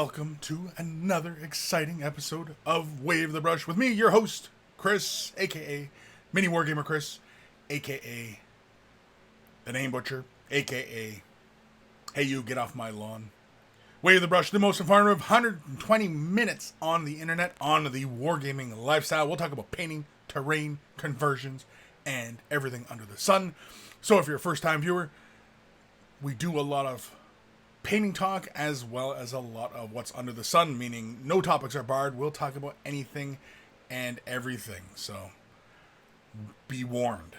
welcome to another exciting episode of Wave the Brush with me, your host, Kris, aka Mini Wargamer Kris, aka the Name Butcher, aka Hey You, Get Off My Lawn. Wave the Brush, the most informative 120 minutes on the internet, on the wargaming lifestyle. We'll talk about painting, terrain, conversions, and everything under the sun. So if you're a first-time viewer, we do a lot of painting talk as well as a lot of what's under the sun, meaning no topics are barred. We'll talk about anything and everything. So be warned.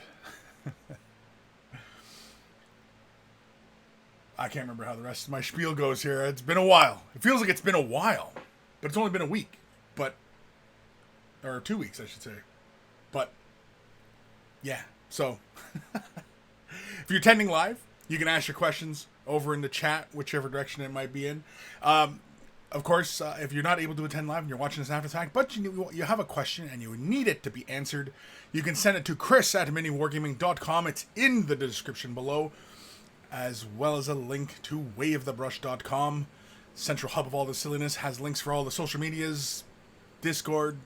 I can't remember how the rest of my spiel goes here. It's been a while. It feels like it's been a while, but it's only been a week. Or 2 weeks, I should say. But yeah, so if you're attending live, you can ask your questions over in the chat, whichever direction it might be in. Of course, if you're not able to attend live and you're watching this after the fact, but you have a question and you need it to be answered, you can send it to Kris@miniwargaming.com. It's in the description below, as well as a link to wavethebrush.com. Central hub of all the silliness, has links for all the social medias, Discord,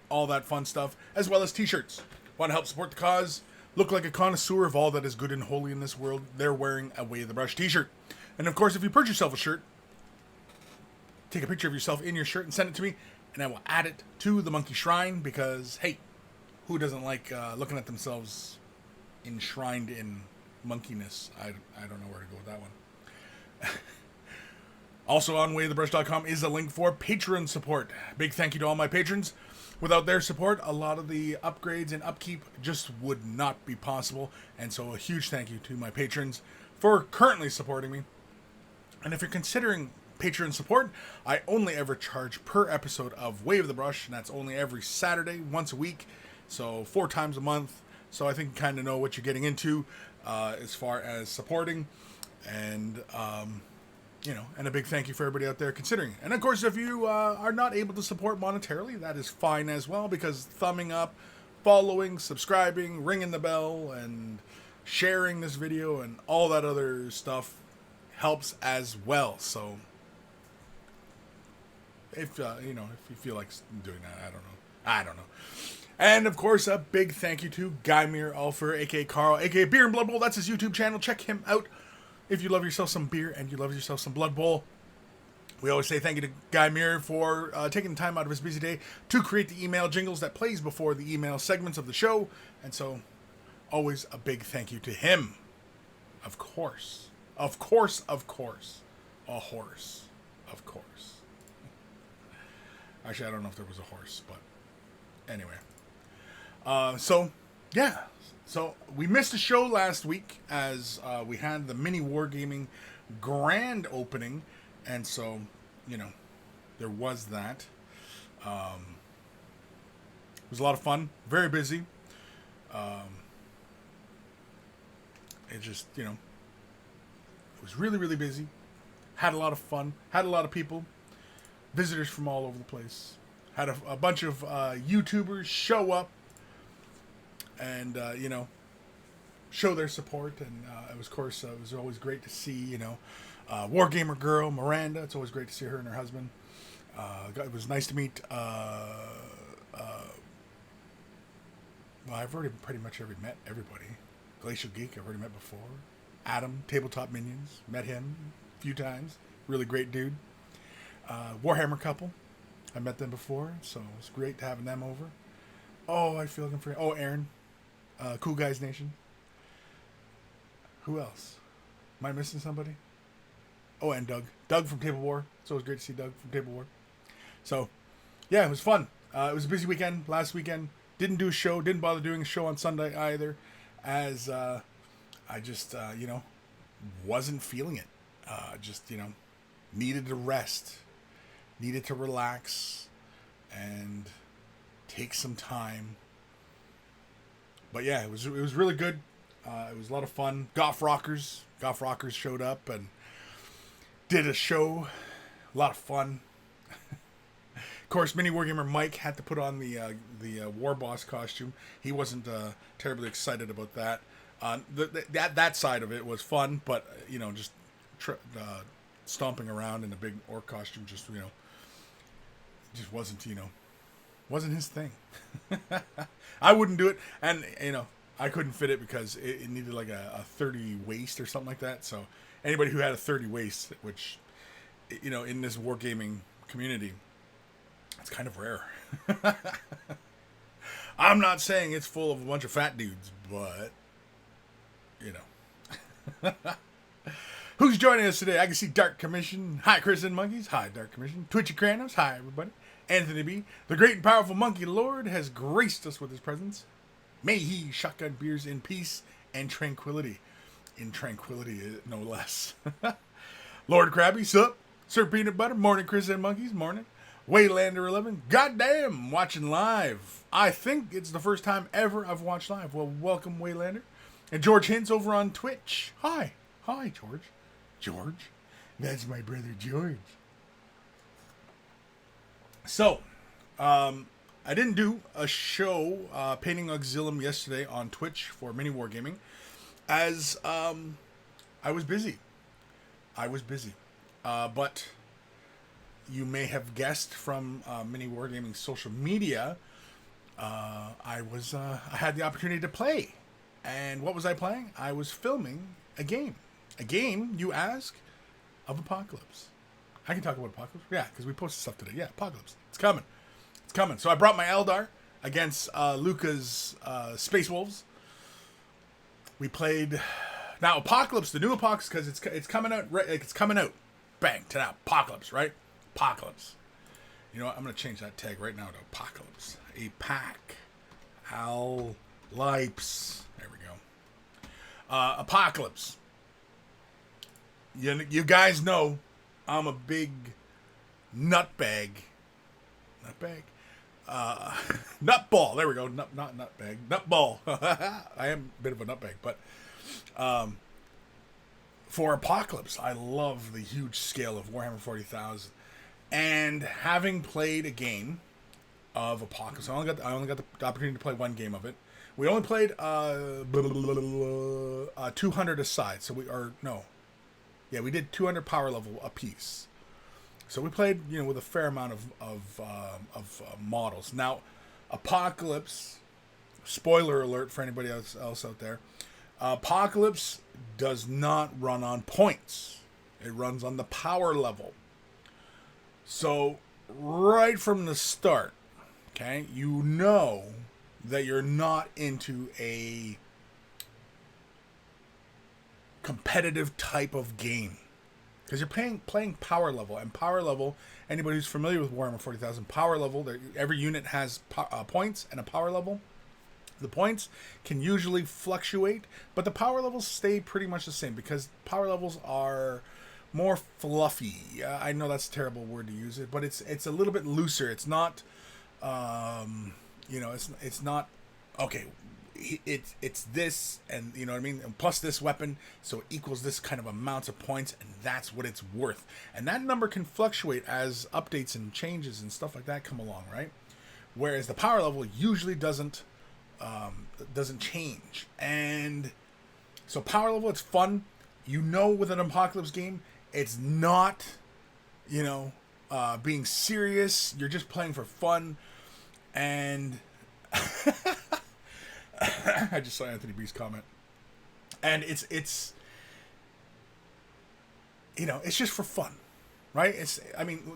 all that fun stuff, as well as t-shirts. Want to help support the cause? Look like a connoisseur of all that is good and holy in this world. They're wearing a Wave the Brush t-shirt. And of course, if you purchase yourself a shirt, take a picture of yourself in your shirt and send it to me, and I will add it to the Monkey Shrine, because, hey, who doesn't like looking at themselves enshrined in monkeyness? I don't know where to go with that one. Also on wavethebrush.com is a link for Patreon support. Big thank you to all my patrons. Without their support, a lot of the upgrades and upkeep just would not be possible. And so a huge thank you to my patrons for currently supporting me. And if you're considering Patreon support, I only ever charge per episode of Wave the Brush, and that's only every Saturday, once a week, so 4 times a month. So I think you kind of know what you're getting into as far as supporting. And and a big thank you for everybody out there considering it. And of course, if you are not able to support monetarily, that is fine as well, because thumbing up, following, subscribing, ringing the bell, and sharing this video and all that other stuff helps as well. So if you feel like doing that, I don't know. And of course, a big thank you to Guymere Alfer, aka Carl, aka Beer and Blood Bowl. That's his YouTube channel. Check him out if you love yourself some beer and you love yourself some Blood Bowl. We always say thank you to Guy Muir for taking the time out of his busy day to create the email jingles that plays before the email segments of the show. And so, always a big thank you to him. Of course. Of course. A horse. Of course. Actually, I don't know if there was a horse, but anyway. So we missed a show last week as we had the Mini Wargaming grand opening, and so, there was that. It was a lot of fun, very busy. It just, it was really, really busy. Had a lot of fun, had a lot of people, visitors from all over the place. Had a bunch of YouTubers show up and show their support, and it was always great to see Wargamer girl Miranda. It's always great to see her and her husband. It was nice to meet I've already pretty much met everybody. Glacial Geek I've already met before. Adam, Tabletop Minions, met him a few times. Really great dude. Warhammer couple, I met them before, so it was great having them over. Oh, I feel like I'm forgetting. Oh, Aaron. Cool Guys Nation. Who else? Am I missing somebody? Oh, and Doug. Doug from Table War. It's always great to see Doug from Table War. So, yeah, it was fun. It was a busy weekend last weekend. Didn't do a show. Didn't bother doing a show on Sunday either, as I just, wasn't feeling it. Needed to rest. Needed to relax. And take some time. But yeah, it was really good. It was a lot of fun. Goth Rockers showed up and did a show. A lot of fun. Of course, Mini Wargamer Mike had to put on the War Boss costume. He wasn't terribly excited about that. That side of it was fun, but just stomping around in a big orc costume just just wasn't his thing. I wouldn't do it, and I couldn't fit it because it needed like a 30 waist or something like that. So anybody who had a 30 waist, which in this wargaming community, it's kind of rare. I'm not saying it's full of a bunch of fat dudes, but who's joining us today? I can see Dark Commission. Hi, Kris and Monkeys. Hi, Dark Commission. Twitchy Kranos. Hi, everybody. Anthony B. The great and powerful Monkey Lord has graced us with his presence. May he shotgun beers in peace and tranquility. In tranquility, no less. Lord Krabby, sup? Sir Peanut Butter. Morning, Kris and Monkeys. Morning. Waylander 11. Goddamn, watching live. I think it's the first time ever I've watched live. Well, welcome, Waylander. And George Hintz over on Twitch. Hi. Hi, George. George? That's my brother, George. So, I didn't do a show, Painting Auxilium, yesterday on Twitch for Mini Wargaming, as I was busy. But you may have guessed from Mini Wargaming social media, I had the opportunity to play. And what was I playing? I was filming a game. A game, you ask, of Apocalypse. I can talk about Apocalypse. Yeah, because we posted stuff today. Yeah, Apocalypse. It's coming. It's coming. So I brought my Eldar against Luca's Space Wolves. We played now Apocalypse, the new Apocalypse, because it's coming out. Right, it's coming out. Bang to now Apocalypse, right? Apocalypse. You know what? I'm gonna change that tag right now to Apocalypse. Lipes. There we go. Apocalypse. You guys know I'm a big nutbag. Nutball. There we go. Not nutbag. Nutball. I am a bit of a nutbag, but for Apocalypse, I love the huge scale of Warhammer 40,000, and having played a game of Apocalypse, I only got the opportunity to play one game of it. We only played 200 aside, so we did 200 power level apiece. So we played, with a fair amount of models. Now, Apocalypse, spoiler alert for anybody else out there, Apocalypse does not run on points. It runs on the power level. So, right from the start, okay, you know that you're not into a competitive type of game. Because you're playing power level. And power level, anybody who's familiar with Warhammer 40,000, power level, every unit has points and a power level. The points can usually fluctuate, but the power levels stay pretty much the same because power levels are more fluffy. I know that's a terrible word to use it, but it's a little bit looser. It's not, it's not, okay, it's this, and you know what I mean, and plus this weapon, so it equals this kind of amounts of points, and that's what it's worth. And that number can fluctuate as updates and changes and stuff like that come along, right? Whereas the power level usually doesn't change. And so power level, it's fun. With an Apocalypse game, it's not, being serious. You're just playing for fun. And I just saw Anthony B's comment. And it's just for fun, right?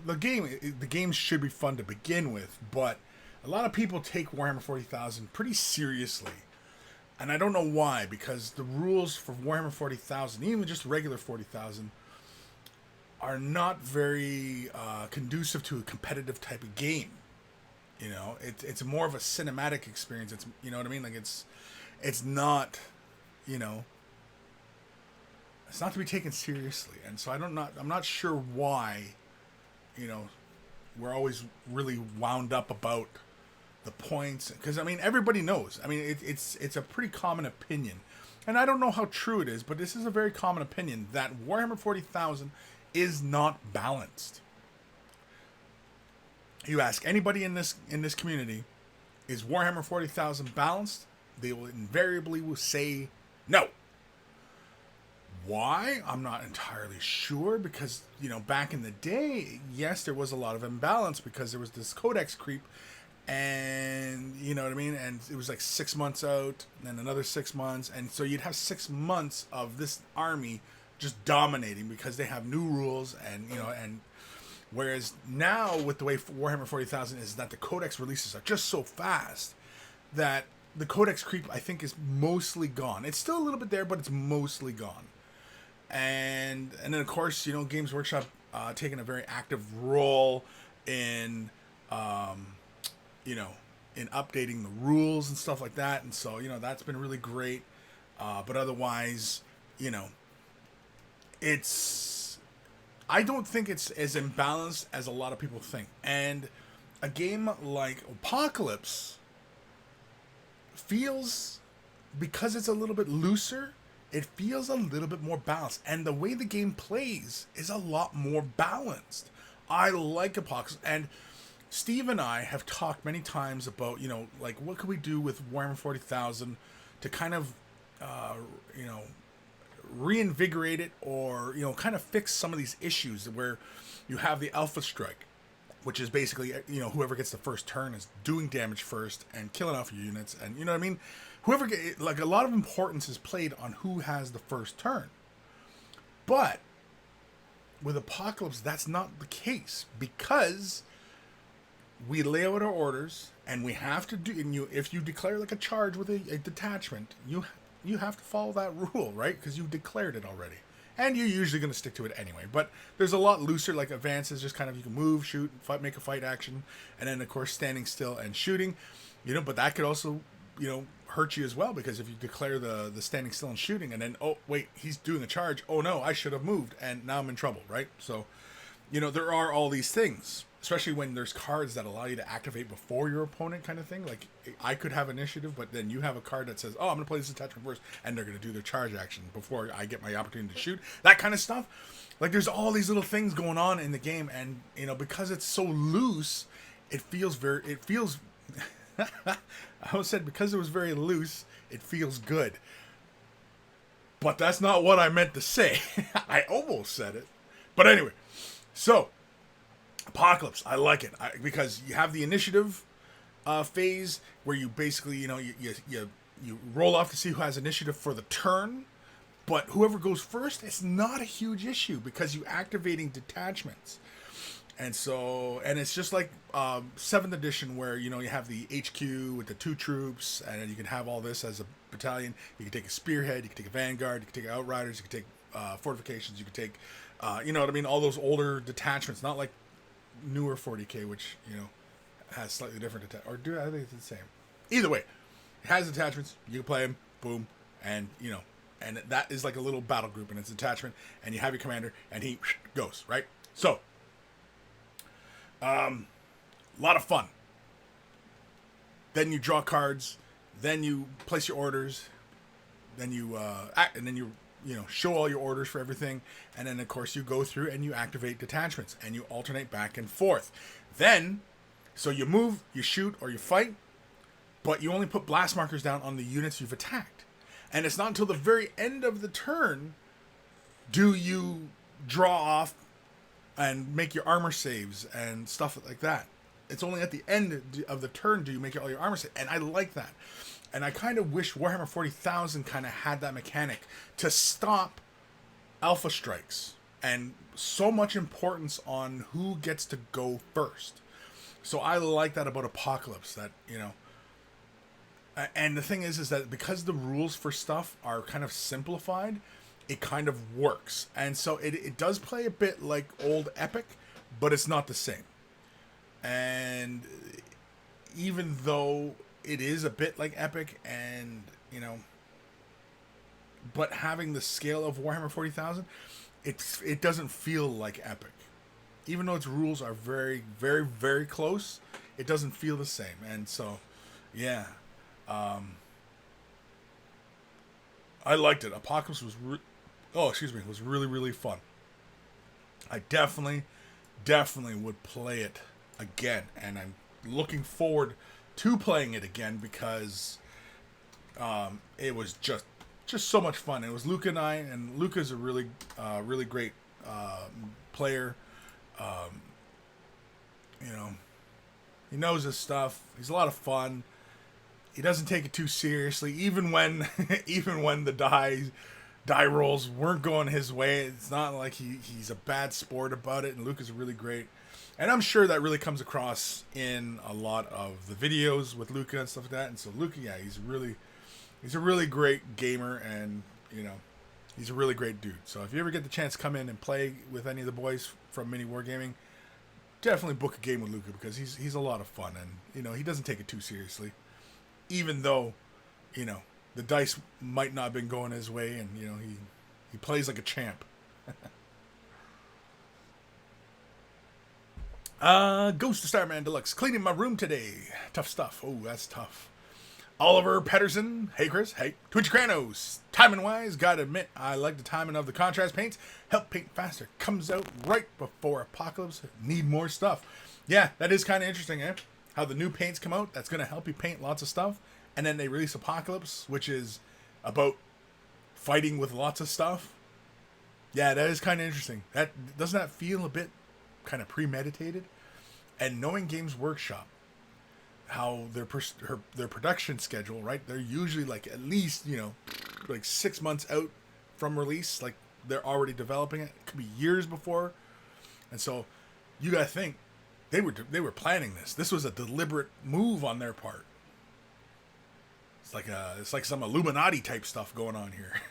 The game should be fun to begin with, but a lot of people take Warhammer 40,000 pretty seriously. And I don't know why, because the rules for Warhammer 40,000, even just regular 40,000, are not very conducive to a competitive type of game. It's more of a cinematic experience. It's, you know what I mean? Like it's not, it's not to be taken seriously. And so I'm not sure why, we're always really wound up about the points, because everybody knows. It's a pretty common opinion, and I don't know how true it is, but this is a very common opinion that Warhammer 40,000 is not balanced. You ask anybody in this community, is Warhammer 40,000 balanced? They will invariably say no. Why? I'm not entirely sure because, back in the day, yes, there was a lot of imbalance because there was this codex creep and you know what I mean? And it was like 6 months out, and then another 6 months. And so you'd have 6 months of this army just dominating because they have new rules and whereas now with the way Warhammer 40,000 is that the codex releases are just so fast that the codex creep I think is mostly gone. It's still a little bit there, but it's mostly gone. And then of course, Games Workshop taking a very active role in in updating the rules and stuff like that. And so, that's been really great. But otherwise, I don't think it's as imbalanced as a lot of people think. And a game like Apocalypse feels, because it's a little bit looser, it feels a little bit more balanced. And the way the game plays is a lot more balanced. I like Apocalypse. And Steve and I have talked many times about, what could we do with Warhammer 40,000 to kind of, reinvigorate it or, kind of fix some of these issues where you have the Alpha Strike, which is basically, whoever gets the first turn is doing damage first and killing off your units. And, you know what I mean? A lot of importance is played on who has the first turn. But with Apocalypse, that's not the case because we lay out our orders and we have to do, and if you declare like a charge with a detachment, you have to follow that rule, right? Because you declared it already. And you're usually going to stick to it anyway. But there's a lot looser, like advances, just kind of you can move, shoot, fight, make a fight action. And then, of course, standing still and shooting. But that could also, hurt you as well. Because if you declare the standing still and shooting and then, oh, wait, he's doing a charge. Oh, no, I should have moved. And now I'm in trouble, right? So, there are all these things. Especially when there's cards that allow you to activate before your opponent kind of thing. Like, I could have initiative, but then you have a card that says, oh, I'm going to play this attachment first, and they're going to do their charge action before I get my opportunity to shoot. That kind of stuff. Like, there's all these little things going on in the game, and, because it's so loose, it feels I almost said because it was very loose, it feels good. But that's not what I meant to say. I almost said it. But anyway, so Apocalypse, I like it because you have the initiative phase where you basically, you roll off to see who has initiative for the turn, but whoever goes first, it's not a huge issue because you're activating detachments. And so, and it's just like 7th edition where, you have the HQ with the 2 troops, and you can have all this as a battalion. You can take a spearhead, you can take a vanguard, you can take outriders, you can take fortifications, you can take, all those older detachments, not like newer 40k, which has slightly different I think it's the same. Either way, it has attachments. You can play them, boom, and and that is like a little battle group, and it's attachment, and you have your commander, and he goes right. So, a lot of fun. Then you draw cards, then you place your orders, then you act, and then you show all your orders for everything. And then, of course, you go through and you activate detachments and you alternate back and forth. Then, so you move, you shoot, or you fight, but you only put blast markers down on the units you've attacked. And it's not until the very end of the turn do you draw off and make your armor saves and stuff like that. It's only at the end of the turn do you make all your armor saves. And I like that. And I kind of wish Warhammer 40,000 kind of had that mechanic to stop Alpha Strikes and so much importance on who gets to go first. So I like that about Apocalypse, that, and the thing is that because the rules for stuff are kind of simplified, it kind of works. And so it does play a bit like old Epic, but it's not the same. And even though it is a bit like Epic and, but having the scale of Warhammer 40,000, it doesn't feel like Epic. Even though its rules are very, very, very close, it doesn't feel the same. And so, yeah. I liked it. Apocalypse was was really, really fun. I definitely would play it again. And I'm looking forward to playing it again because it was just just so much fun. It was Luca and I, and Luca's a really great player. You know, he knows his stuff. He's a lot of fun. He doesn't take it too seriously, even when the die rolls weren't going his way. It's not like he's a bad sport about it. And Luca's really great, and I'm sure that really comes across in a lot of the videos with Luca and stuff like that. And so Luca, yeah, he's a really great gamer, and he's a really great dude. So if you ever get the chance to come in and play with any of the boys from Mini Wargaming, definitely book a game with Luca, because he's a lot of fun, and he doesn't take it too seriously, even though the dice might not have been going his way, and he plays like a champ. Ghost of Starman Deluxe, cleaning my room today. Tough stuff. Oh, that's tough. Oliver Pedersen, hey Kris, hey. Twitch Kranos, timing wise, gotta admit, I like the timing of the contrast paints. Help paint faster, comes out right before Apocalypse. Need more stuff. Yeah, that is kind of interesting, eh? How the new paints come out, that's gonna help you paint lots of stuff. And then they release Apocalypse, which is about fighting with lots of stuff. Yeah, that is kind of interesting. Doesn't that feel a bit kind of premeditated? And knowing Games Workshop, how their production schedule, right? They're usually like at least, like 6 months out from release. Like they're already developing it. It could be years before. And so you got to think they were planning this. This was a deliberate move on their part. It's like some Illuminati type stuff going on here.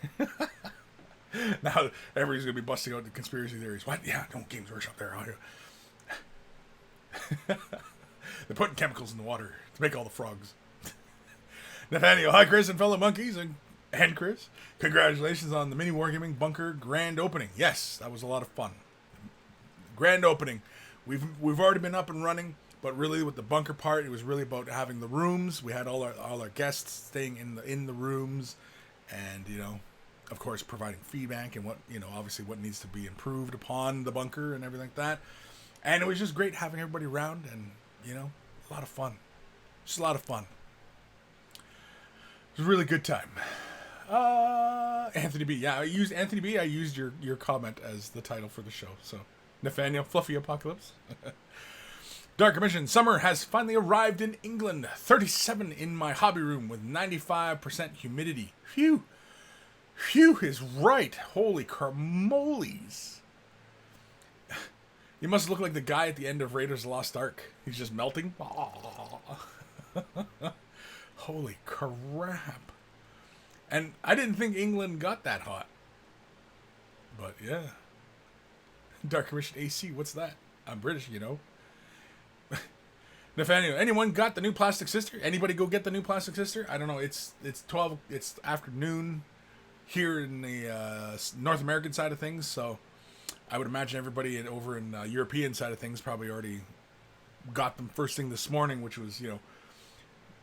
Now everybody's going to be busting out the conspiracy theories. What? Yeah, no, Games Workshop there. They're putting chemicals in the water to make all the frogs. Nathaniel, hi Kris and fellow monkeys, and Kris. Congratulations on the Mini Wargaming Bunker grand opening. Yes, that was a lot of fun. Grand opening. We've already been up and running, but really with the bunker part, it was really about having the rooms. We had all our guests staying in the rooms, and of course providing feedback and what obviously what needs to be improved upon the bunker and everything like that. And it was just great having everybody around, and a lot of fun. Just a lot of fun. It was a really good time. Anthony B. Yeah, I used your comment as the title for the show. So, Nathaniel, Fluffy Apocalypse. Dark Commission. Summer has finally arrived in England. 37 in my hobby room with 95% humidity. Phew. Phew is right. Holy carmoles. You must look like the guy at the end of Raiders of the Lost Ark. He's just melting. Holy crap. And I didn't think England got that hot. But yeah. Dark Commission AC, what's that? I'm British, Nathaniel, anyone got the new Plastic Sister? Anybody go get the new Plastic Sister? I don't know. It's afternoon here in the North American side of things, so I would imagine everybody over in European side of things probably already got them first thing this morning, which was,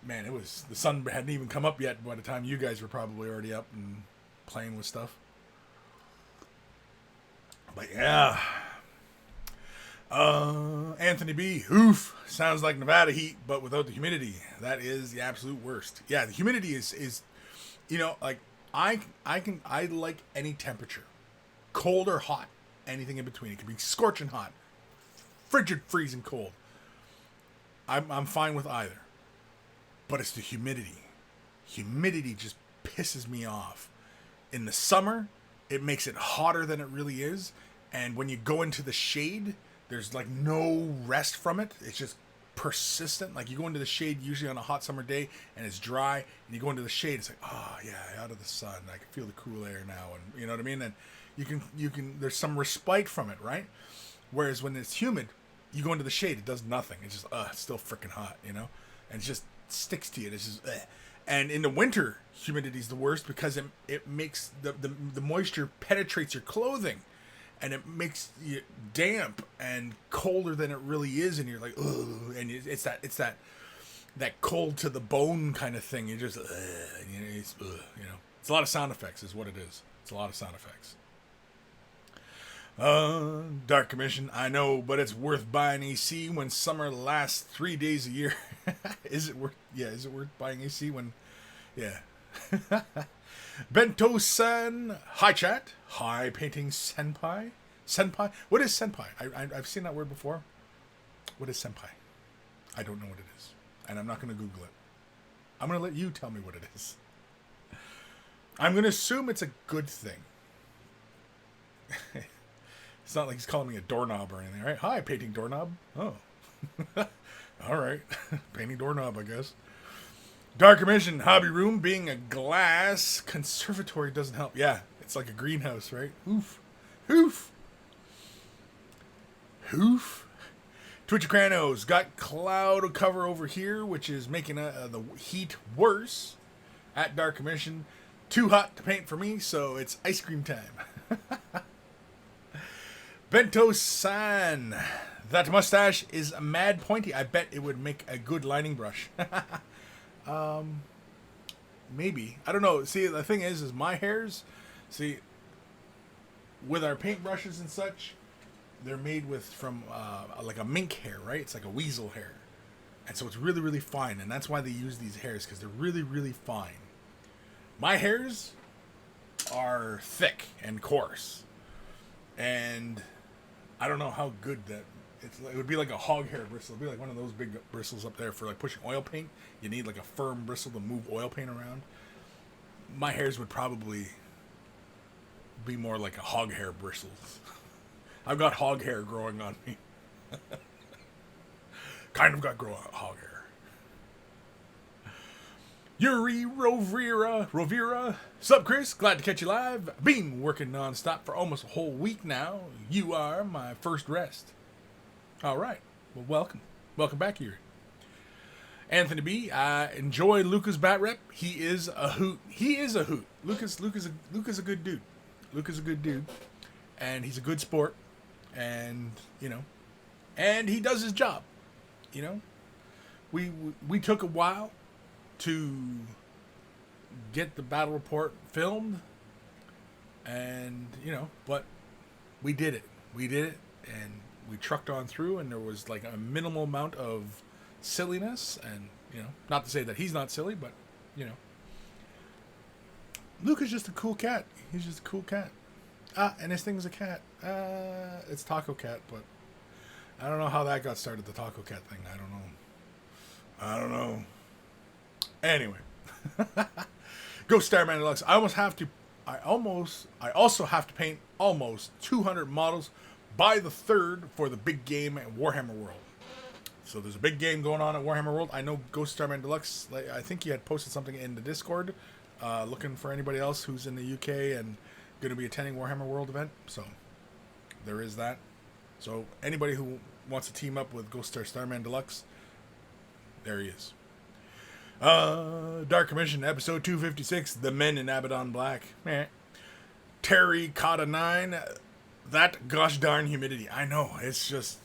man, it was, the sun hadn't even come up yet by the time you guys were probably already up and playing with stuff. But yeah. Anthony B. Oof. Sounds like Nevada heat, but without the humidity. That is the absolute worst. Yeah, the humidity is like I like any temperature. Cold or hot. Anything in between. It can be scorching hot, frigid, freezing cold. I'm fine with either. But it's the humidity. Humidity just pisses me off. In the summer, it makes it hotter than it really is. And when you go into the shade, there's like no rest from it. It's just persistent. Like you go into the shade usually on a hot summer day and it's dry. And you go into the shade, it's like, oh yeah, out of the sun. I can feel the cool air now. And you know what I mean? And you can there's some respite from it, right? Whereas when it's humid, you go into the shade, it does nothing. It's just it's still freaking hot, and it just sticks to you. It's just And in the winter, humidity is the worst because it makes the moisture penetrates your clothing, and it makes you damp and colder than it really is, and you're like, ugh, and it's that cold to the bone kind of thing. You just it's a lot of sound effects is what it is. It's a lot of sound effects. Dark Commission, I know, but it's worth buying AC when summer lasts 3 days a year. Is it worth buying AC when, yeah. Bento-san. Hi, chat. Hi, painting senpai. Senpai? What is senpai? I've seen that word before. What is senpai? I don't know what it is. And I'm not going to Google it. I'm going to let you tell me what it is. I'm going to assume it's a good thing. It's not like he's calling me a doorknob or anything, right? Hi, painting doorknob. Oh. All right. Painting doorknob, I guess. Dark Emission, hobby room, being a glass conservatory doesn't help. Yeah, it's like a greenhouse, right? Oof. Hoof. Hoof. Twitch Chronos got cloud cover over here, which is making the heat worse. At Dark Emission, too hot to paint for me, so it's ice cream time. Bento-san. That mustache is mad pointy. I bet it would make a good lining brush. Maybe. I don't know. See, the thing is my hairs, see, with our paintbrushes and such, they're made from like a mink hair, right? It's like a weasel hair. And so it's really, really fine. And that's why they use these hairs, because they're really, really fine. My hairs are thick and coarse. And I don't know how good that... It would be like a hog hair bristle. It would be like one of those big bristles up there for like pushing oil paint. You need like a firm bristle to move oil paint around. My hairs would probably be more like a hog hair bristles. I've got hog hair growing on me. Kind of got hog hair. Yuri Rovira. Sup, Kris? Glad to catch you live. Been working non-stop for almost a whole week now. You are my first rest. All right. Well, welcome. Welcome back, Yuri. Anthony B. I enjoy Luca's bat rep. He is a hoot. Luca's a good dude. Luca's a good dude. And he's a good sport. And, and he does his job. We took a while to get the battle report filmed. And, but we did it. And we trucked on through, and there was like a minimal amount of silliness, and not to say that he's not silly, but Luca's just a cool cat. He's just a cool cat. And his thing's a cat. It's Taco Cat, but I don't know how that got started, the Taco Cat thing. I don't know. Anyway. Ghost Starman Deluxe. I also have to paint almost 200 models by the 3rd for the big game at Warhammer World. So there's a big game going on at Warhammer World. I know Ghost Starman Deluxe, I think you had posted something in the Discord, looking for anybody else who's in the UK and going to be attending Warhammer World event. So there is that. So anybody who wants to team up with Ghost Starman Deluxe, there he is. Dark Commission, episode 256, The Men in Abaddon Black. Terry Cotta 9. That gosh darn humidity. I know. It's just,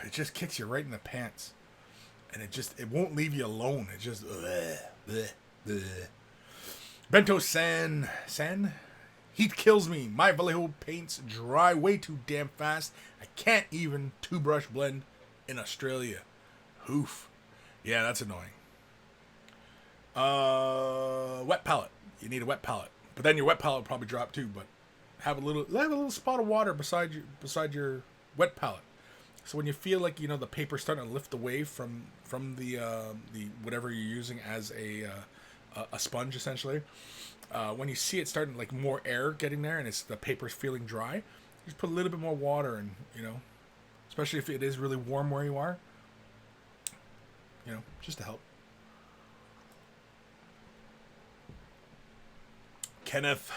it just kicks you right in the pants. And it won't leave you alone. It just, Bento-san. Heat kills me. My Vallejo paints dry way too damn fast. I can't even 2-brush blend in Australia. Hoof. Yeah, that's annoying. Wet palette. You need a wet palette. But then your wet palette will probably drop too, but have a little spot of water beside your wet palette. So when you feel like the paper's starting to lift away from the whatever you're using as a sponge essentially, when you see it starting like more air getting there and the paper's feeling dry, just put a little bit more water and especially if it is really warm where you are, just to help. Kenneth.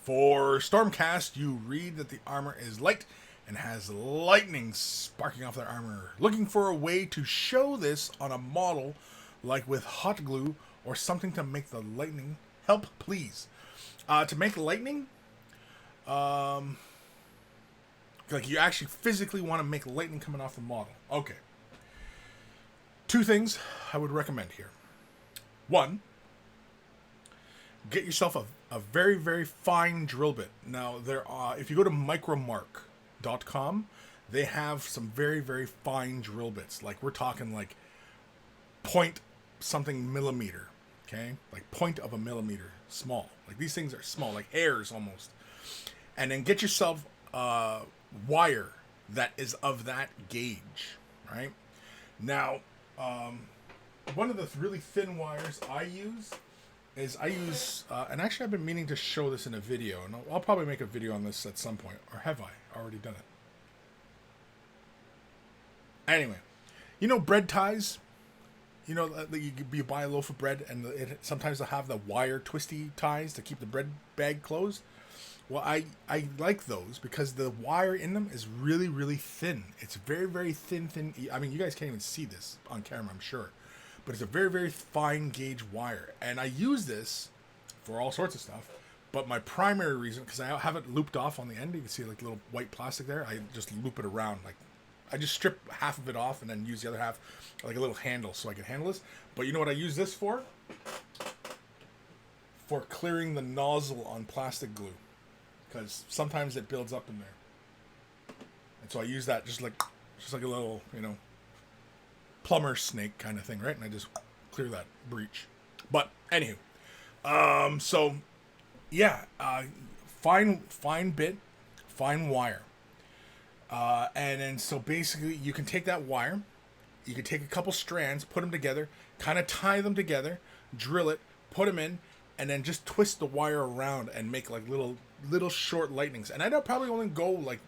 For Stormcast, you read that the armor is light and has lightning sparking off their armor. Looking for a way to show this on a model, like with hot glue or something to make the lightning help, please. To make lightning, like you actually physically want to make lightning coming off the model. Okay. 2 things I would recommend here. 1, get yourself a very, very fine drill bit. Now, if you go to micromark.com, they have some very, very fine drill bits. Like, we're talking like point something millimeter. okay? Like 0.1 millimeter small. Like these things are small, like hairs almost. And then get yourself wire that is of that gauge, right? Now, one of the really thin wires I use is and actually I've been meaning to show this in a video, and I'll probably make a video on this at some point, or have I already done it? Anyway, you know bread ties? You know, you buy a loaf of bread, and sometimes they'll have the wire twisty ties to keep the bread bag closed. Well, I like those because the wire in them is really, really thin. It's very, very thin. I mean, you guys can't even see this on camera, I'm sure. But it's a very, very fine gauge wire. And I use this for all sorts of stuff. But my primary reason, because I have it looped off on the end, you can see like little white plastic there. I just loop it around. Like, I just strip half of it off and then use the other half like a little handle so I can handle this. But you know what I use this for? For clearing the nozzle on plastic glue. Because sometimes it builds up in there. And so I use that just like a little, plumber snake kind of thing, right? And I just clear that breach. But anywho, so yeah, fine bit, fine wire. And then so basically you can take that wire, you can take a couple strands, put them together, kind of tie them together, drill it, put them in, and then just twist the wire around and make like little short lightnings. And I'd probably only go like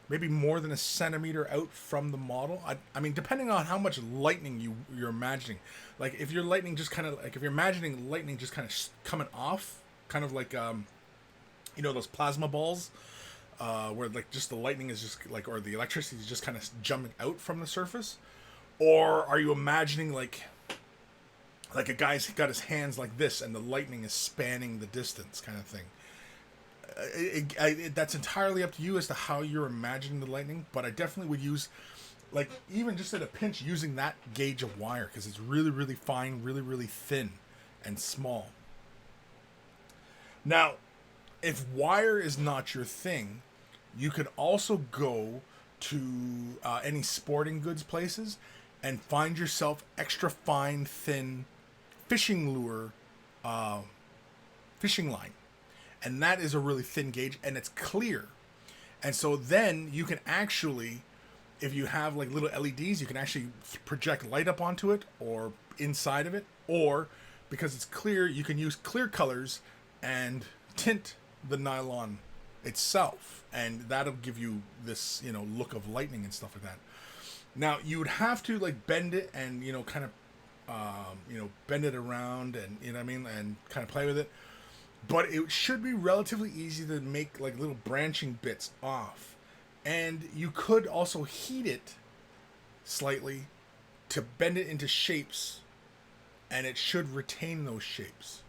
maybe more than a centimeter out from the model. I mean, depending on how much lightning you're imagining. Like if your lightning just kind of like, if you're imagining lightning just kind of coming off, kind of like, those plasma balls, where like just the lightning is just like, or the electricity is just kind of jumping out from the surface. Or are you imagining like a guy's got his hands like this and the lightning is spanning the distance kind of thing. That's entirely up to you as to how you're imagining the lightning, but I definitely would use, like, even just at a pinch, using that gauge of wire because it's really, really fine, really, really thin and small. Now, if wire is not your thing, you could also go to any sporting goods places and find yourself extra fine, thin fishing lure, fishing line. And that is a really thin gauge, and it's clear. And so then you can actually, if you have like little LEDs, you can actually project light up onto it or inside of it. Or because it's clear, you can use clear colors and tint the nylon itself. And that'll give you this, look of lightning and stuff like that. Now, you would have to like bend it and, kind of, bend it around and, and kind of play with it. But it should be relatively easy to make like little branching bits off. And you could also heat it slightly to bend it into shapes, and it should retain those shapes.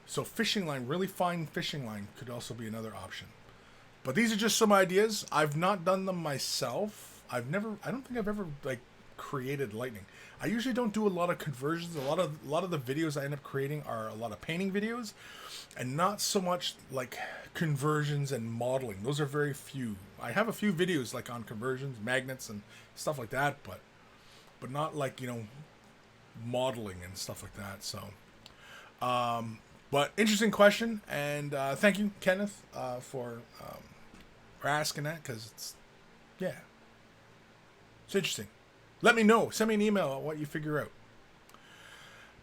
So fishing line, really fine fishing line could also be another option. But these are just some ideas. I've not done them myself. I don't think I've ever like created lightning. I usually don't do a lot of conversions. A lot of the videos I end up creating are a lot of painting videos, and not so much like conversions and modeling. Those are very few. I have a few videos like on conversions, magnets, and stuff like that, but not like modeling and stuff like that. So, but interesting question, and thank you, Kenneth, for asking that because it's interesting. Let me know. Send me an email on what you figure out.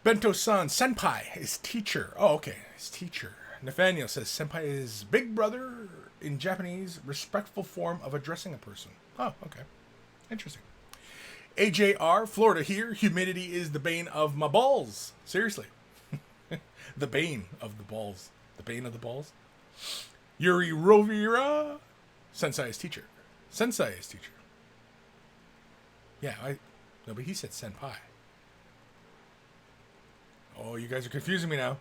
Bento-san, senpai is teacher. Oh, okay. His teacher. Nathaniel says senpai is big brother in Japanese, respectful form of addressing a person. Oh, okay. Interesting. AJR, Florida here. Humidity is the bane of my balls. Seriously. The bane of the balls. The bane of the balls. Yuri Rovira. Sensei is teacher. Sensei is teacher. Yeah, no, but he said senpai. Oh, you guys are confusing me now.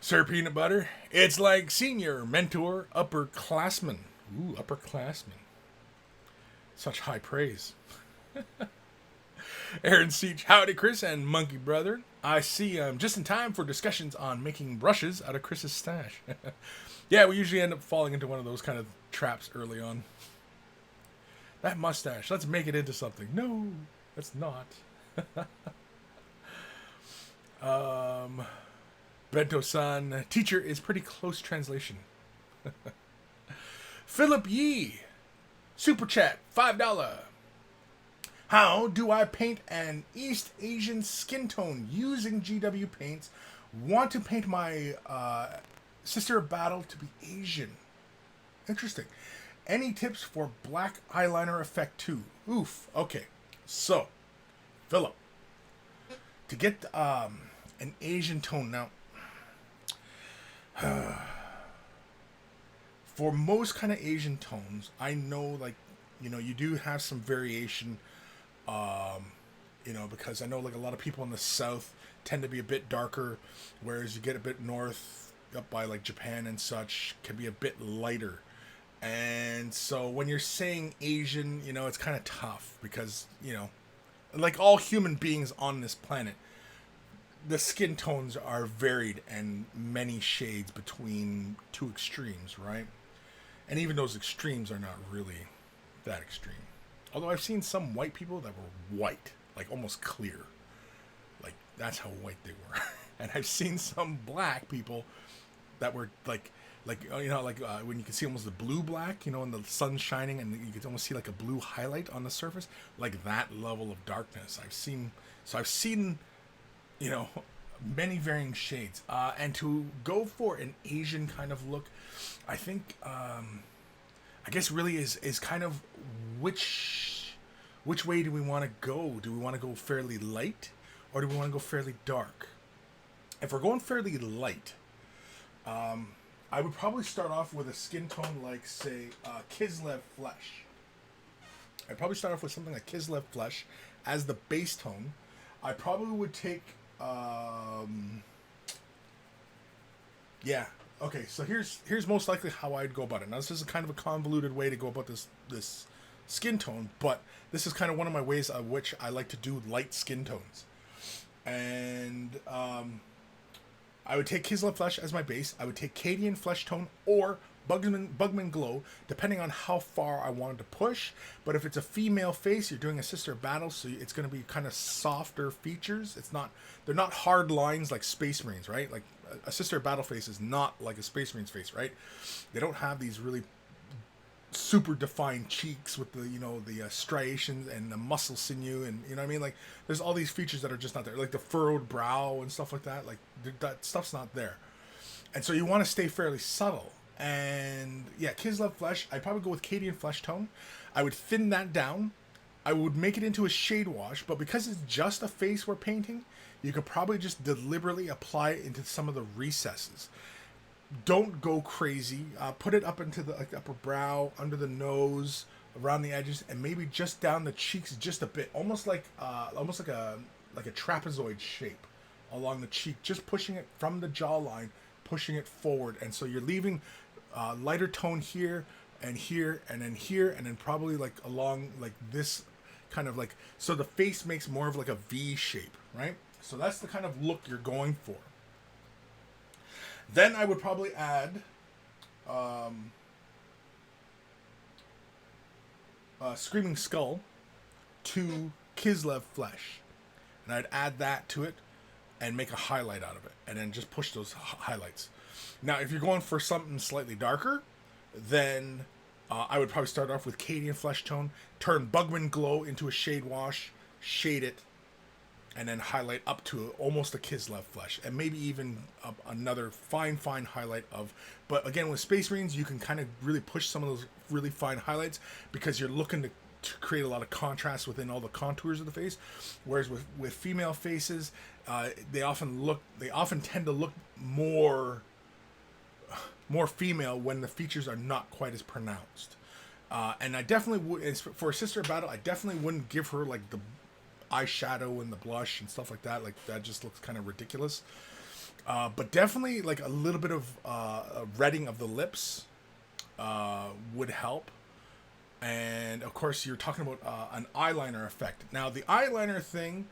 Sir Peanut Butter, it's like senior, mentor, upperclassman. Ooh, upperclassman. Such high praise. Aaron Siege, howdy Kris and Monkey Brother. I see just in time for discussions on making brushes out of Chris's stash. Yeah, we usually end up falling into one of those kind of traps early on. That mustache, let's make it into something. No, that's not. Um, Bento-san, teacher is pretty close translation. Philip Yee, super chat, $5. How do I paint an East Asian skin tone using GW paints? Want to paint my Sister of Battle to be Asian. Interesting. Any tips for black eyeliner effect too? Oof. Okay. So, Philip, to get an Asian tone now, for most kind of Asian tones, I know like you do have some variation. Because I know like a lot of people in the south tend to be a bit darker, whereas you get a bit north up by like Japan and such can be a bit lighter. And so when you're saying Asian, it's kind of tough because, like all human beings on this planet, the skin tones are varied and many shades between two extremes, right? And even those extremes are not really that extreme. Although I've seen some white people that were white, like almost clear. Like that's how white they were. And I've seen some black people that were like when you can see almost the blue black, and the sun's shining and you can almost see like a blue highlight on the surface, like that level of darkness. I've seen many varying shades. And to go for an Asian kind of look, I think I guess really is kind of which way do we want to go? Do we want to go fairly light or do we want to go fairly dark? If we're going fairly light, I would probably start off with a skin tone like, say, Kislev Flesh. I'd probably start off with something like Kislev Flesh as the base tone. I probably would take, okay, so here's most likely how I'd go about it. Now, this is kind of a convoluted way to go about this skin tone, but this is kind of one of my ways of which I like to do light skin tones. And I would take Kislev Flesh as my base. I would take Cadian Flesh Tone or Bugman Glow, depending on how far I wanted to push. But if it's a female face, you're doing a Sister of Battle, so it's going to be kind of softer features. They're not hard lines like Space Marines, right? Like a Sister of Battle face is not like a Space Marine's face, right? They don't have these really super defined cheeks with the striations and the muscle sinew, and you know what I mean, like there's all these features that are just not there, like the furrowed brow and stuff like that. Like that stuff's not there, and so you want to stay fairly subtle. And yeah, Kislev Flesh, I'd probably go with Cadian Flesh Tone. I would thin that down. I would make it into a shade wash, but because it's just a face we're painting, you could probably just deliberately apply it into some of the recesses. Don't go crazy. Put it up into the upper brow, under the nose, around the edges, and maybe just down the cheeks just a bit, almost like a trapezoid shape along the cheek, just pushing it from the jawline, pushing it forward, and so you're leaving lighter tone here and here and then here and then probably like along like this kind of like, so the face makes more of like a V shape, right? So that's the kind of look you're going for. Then I would probably add Screaming Skull to Kislev Flesh. And I'd add that to it and make a highlight out of it. And then just push those highlights. Now, if you're going for something slightly darker, then I would probably start off with Cadian Flesh Tone, turn Bugman Glow into a shade wash, shade it, and then highlight up to almost a Kislev Flesh, and maybe even another fine highlight of. But again, with Space Marines, you can kind of really push some of those really fine highlights because you're looking to create a lot of contrast within all the contours of the face. Whereas with female faces, they often tend to look more female when the features are not quite as pronounced. And I definitely would, for a Sister of Battle, I definitely wouldn't give her like the eyeshadow and the blush and stuff like that. Like that just looks kind of ridiculous. But definitely like a little bit of a redding of the lips would help. And of course you're talking about an eyeliner effect. Now the eyeliner thing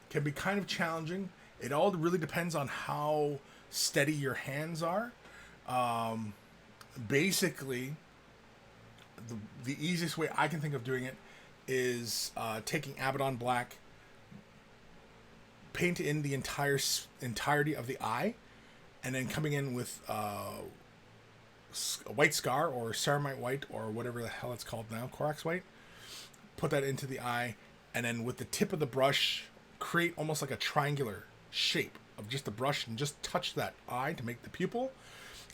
can be kind of challenging. It all really depends on how steady your hands are. Basically the easiest way I can think of doing it is taking Abaddon Black, paint in the entirety of the eye, and then coming in with a white scar or ceramite white or whatever the hell it's called now, Corax white. Put that into the eye, and then with the tip of the brush, create almost like a triangular shape of just the brush and just touch that eye to make the pupil.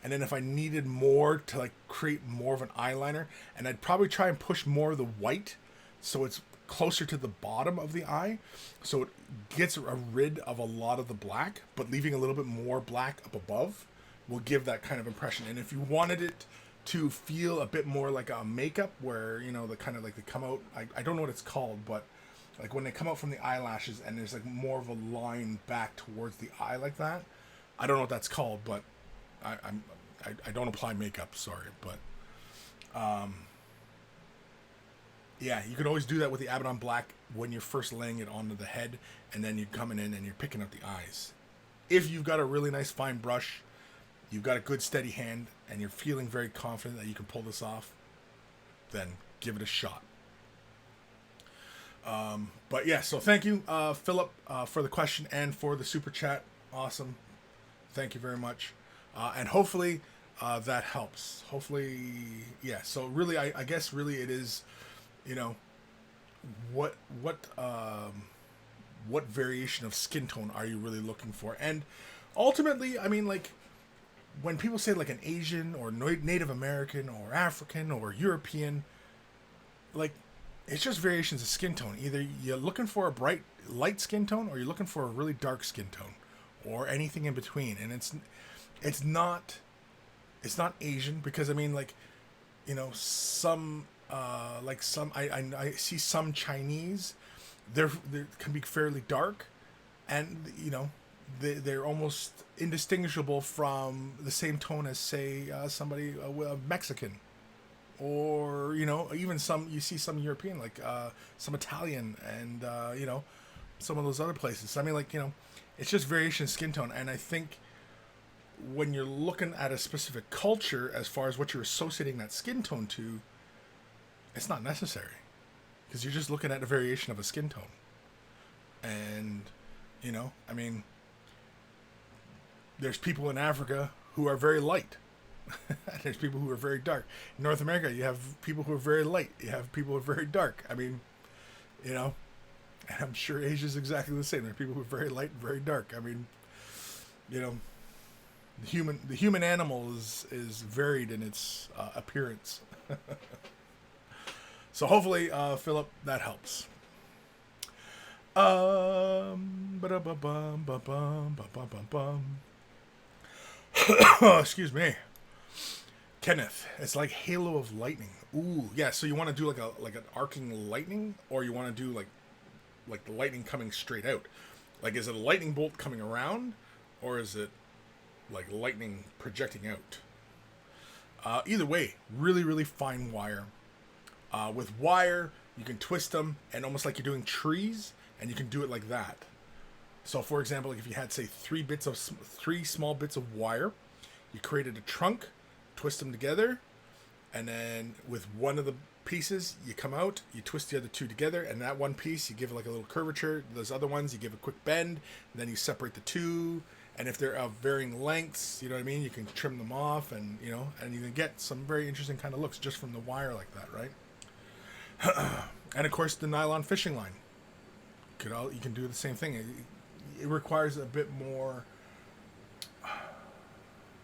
And then if I needed more to like create more of an eyeliner, and I'd probably try and push more of the white so it's closer to the bottom of the eye, so it gets rid of a lot of the black, but leaving a little bit more black up above will give that kind of impression. And if you wanted it to feel a bit more like a makeup, where, you know, the kind of like they come out, I don't know what it's called, but like when they come out from the eyelashes and there's like more of a line back towards the eye like that. I don't know what that's called, but I don't apply makeup, sorry, but yeah, you could always do that with the Abaddon Black when you're first laying it onto the head, and then you're coming in and you're picking up the eyes. If you've got a really nice fine brush, you've got a good steady hand, and you're feeling very confident that you can pull this off, then give it a shot. But yeah, so thank you, Philip, for the question and for the super chat. Awesome. Thank you very much. And hopefully that helps. Hopefully, yeah. So really, I guess really it is, you know, what variation of skin tone are you really looking for? And ultimately, I mean, like, when people say like an Asian or Native American or African or European, like, it's just variations of skin tone. Either you're looking for a bright, light skin tone, or you're looking for a really dark skin tone, or anything in between. And it's not Asian, because I mean, like, you know, some I see some Chinese, they can be fairly dark, and you know, they're almost indistinguishable from the same tone as, say, somebody Mexican, or, you know, even you see some European, like some Italian, and you know, some of those other places. I mean, like, you know, it's just variation in skin tone. And I think when you're looking at a specific culture as far as what you're associating that skin tone to, it's not necessary, because you're just looking at a variation of a skin tone. And, you know, I mean, there's people in Africa who are very light. There's people who are very dark. In North America, you have people who are very light. You have people who are very dark. I mean, you know, and I'm sure Asia's exactly the same. There are people who are very light and very dark. I mean, you know, the human animal is varied in its appearance. So hopefully, Philip, that helps. Excuse me. Kenneth, it's like halo of lightning. Ooh, yeah. So you want to do like an arcing lightning, or you want to do like the lightning coming straight out? Like, is it a lightning bolt coming around, or is it like lightning projecting out? Either way, really, really fine wire. With wire, you can twist them, and almost like you're doing trees, and you can do it like that. So, for example, like if you had, say, three small bits of wire, you created a trunk, twist them together, and then with one of the pieces, you come out, you twist the other two together, and that one piece, you give like a little curvature. Those other ones, you give a quick bend, and then you separate the two. And if they're of varying lengths, you know what I mean, you can trim them off, and, you know, and you can get some very interesting kind of looks just from the wire like that, right? And of course, the nylon fishing line. You can do the same thing. It requires a bit more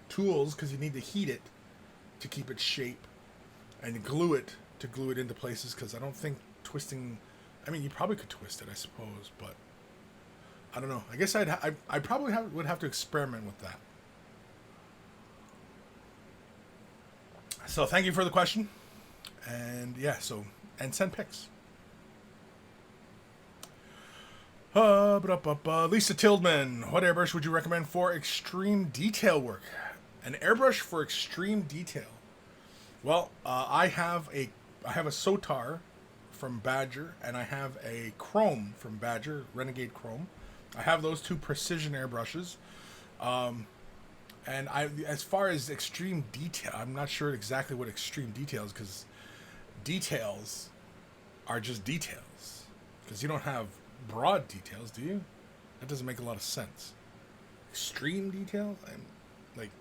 tools, because you need to heat it to keep its shape, and glue it into places, because I don't think twisting, I mean, you probably could twist it, I suppose, but I don't know. I guess I probably would have to experiment with that. So thank you for the question, and yeah, and send pics. Lisa Tildman, what airbrush would you recommend for extreme detail work? An airbrush for extreme detail. Well, I have a Sotar from Badger, and I have a Chrome from Badger, Renegade Chrome. I have those two precision airbrushes. And as far as extreme detail, I'm not sure exactly what extreme detail is, because details are just details. Because you don't have broad details, do you? That doesn't make a lot of sense. Extreme detail? I'm like,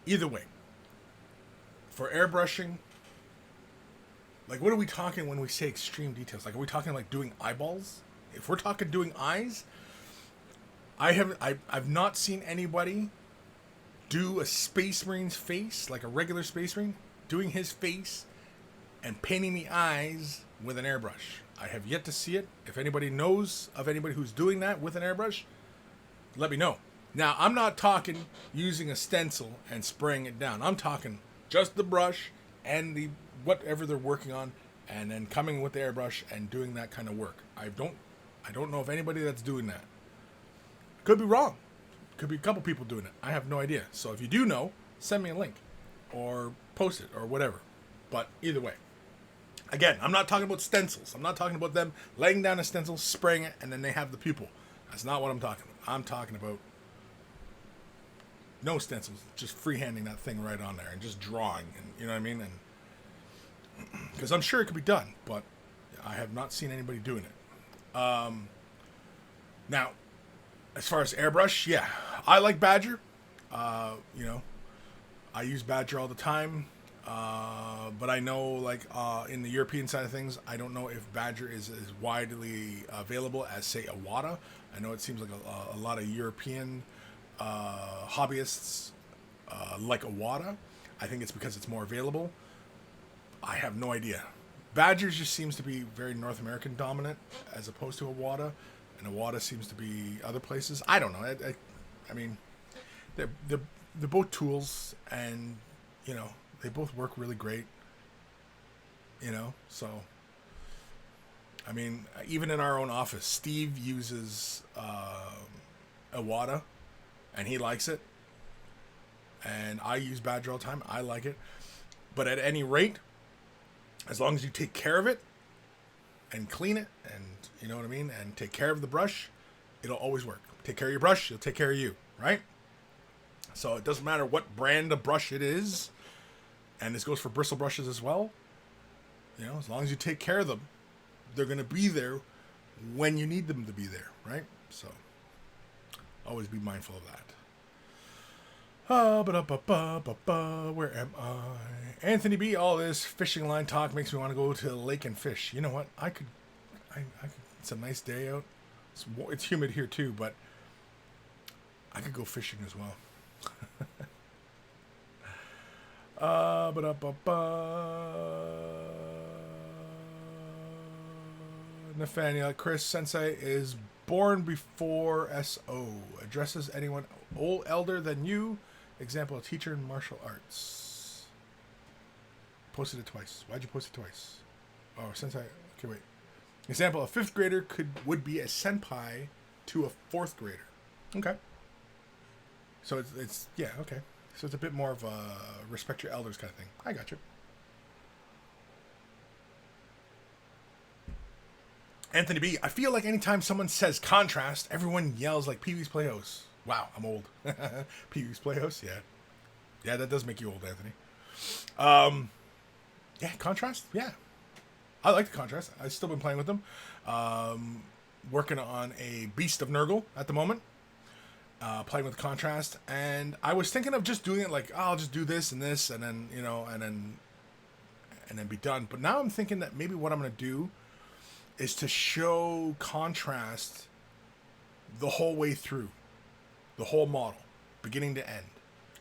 either way. For airbrushing, like, what are we talking when we say extreme details? Like, are we talking like doing eyeballs? If we're talking doing eyes, I've not seen anybody do a Space Marine's face, like a regular Space Marine, doing his face and painting the eyes with an airbrush. I have yet to see it. If anybody knows of anybody who's doing that with an airbrush, let me know. Now, I'm not talking using a stencil and spraying it down. I'm talking just the brush and the whatever they're working on, and then coming with the airbrush and doing that kind of work. I don't know of anybody that's doing that. Could be wrong. Could be a couple people doing it. I have no idea. So if you do know, send me a link or post it or whatever. But either way, again, I'm not talking about stencils. I'm not talking about them laying down a stencil, spraying it, and then they have the pupil. That's not what I'm talking about. I'm talking about no stencils, just freehanding that thing right on there and just drawing, and you know what I mean? And because I'm sure it could be done, but I have not seen anybody doing it. Now, as far as airbrush, yeah, I like Badger. You know, I use Badger all the time, but I know, like, in the European side of things, I don't know if Badger is as widely available as, say, Awada. I know it seems like a lot of European hobbyists like Awada. I think it's because it's more available. I have no idea. Badger just seems to be very North American dominant as opposed to Awada, and Awada seems to be other places. I don't know. I mean, they're both tools, and you know, they both work really great. You know, so I mean, even in our own office, Steve uses Awada, and he likes it. And I use Badger all the time. I like it. But at any rate, as long as you take care of it and clean it, and you know what I mean, and take care of the brush, it'll always work. Take care of your brush, it'll take care of you, right? So it doesn't matter what brand of brush it is, and this goes for bristle brushes as well. You know, as long as you take care of them, they're going to be there when you need them to be there, right? So always be mindful of that. Where am I? Anthony B, all this fishing line talk makes me want to go to the lake and fish. You know what? I could. It's a nice day out. It's humid here too, but I could go fishing as well. Nathaniel, Kris Sensei is born before SO. Addresses anyone older than you. Example, a teacher in martial arts. Posted it twice. Why'd you post it twice? Oh, Sensei. Okay, wait. Example, a 5th grader would be a senpai to a 4th grader. Okay. So it's yeah, okay. So it's a bit more of a respect your elders kind of thing. I got you. Anthony B, I feel like anytime someone says contrast, everyone yells like Pee-wee's Playhouse. Wow, I'm old. Pee-wee's Playhouse, yeah. Yeah, that does make you old, Anthony. Yeah, contrast, yeah. I like the contrast. I've still been playing with them. Working on a Beast of Nurgle at the moment. Playing with contrast. And I was thinking of just doing it like, oh, I'll just do this, and then, you know, and then be done. But now I'm thinking that maybe what I'm going to do is to show contrast the whole way through. The whole model, beginning to end.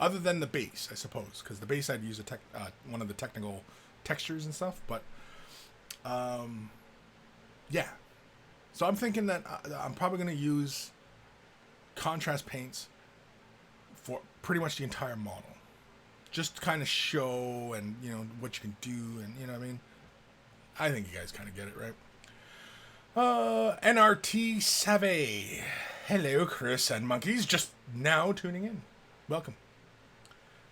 Other than the base, I suppose. Because the base I'd use one of the technical textures and stuff. But, yeah. So I'm thinking that I'm probably going to use contrast paints for pretty much the entire model. Just to kind of show and, you know, what you can do and, you know what I mean? I think you guys kind of get it, right? NRT Save. Hello, Kris and Monkeys. Just now tuning in. Welcome.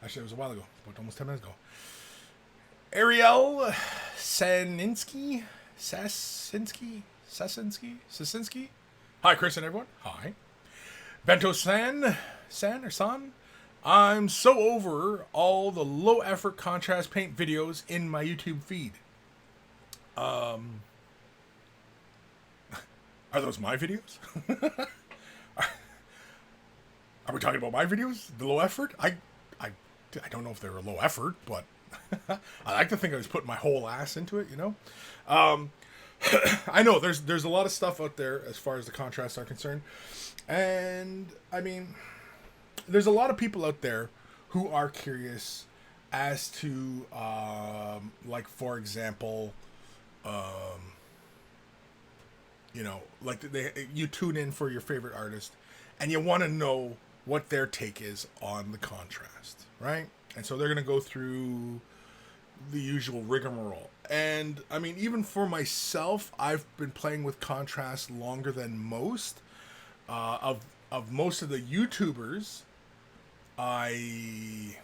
Actually, it was a while ago, but almost 10 minutes ago. Ariel Sasinski. Hi, Kris and everyone. Hi. Bento San. I'm so over all the low effort contrast paint videos in my YouTube feed. Are those my videos? Are we talking about my videos? The low effort? I don't know if they were low effort, but I like to think I was putting my whole ass into it, you know? I know there's a lot of stuff out there as far as the contrasts are concerned. And, I mean, there's a lot of people out there who are curious as to, like, for example, you know, like you tune in for your favorite artist and you want to know what their take is on the contrast, right? And so they're going to go through the usual rigmarole. And I mean, even for myself, I've been playing with contrast longer than most. Of most of the YouTubers, other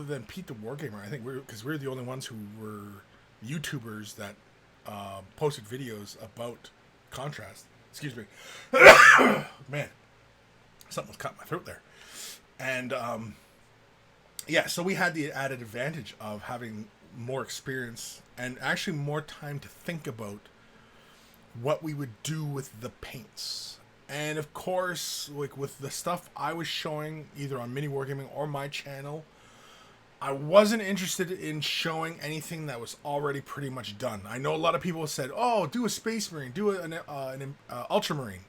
than Pete the Wargamer, I think we're the only ones who were YouTubers that posted videos about contrast. Excuse me. Man, something was cutting my throat there. And yeah, so we had the added advantage of having more experience and actually more time to think about what we would do with the paints. And of course, like with the stuff I was showing either on Mini Wargaming or my channel, I wasn't interested in showing anything that was already pretty much done. I know a lot of people said, "Oh, do a Space Marine, do an Ultramarine."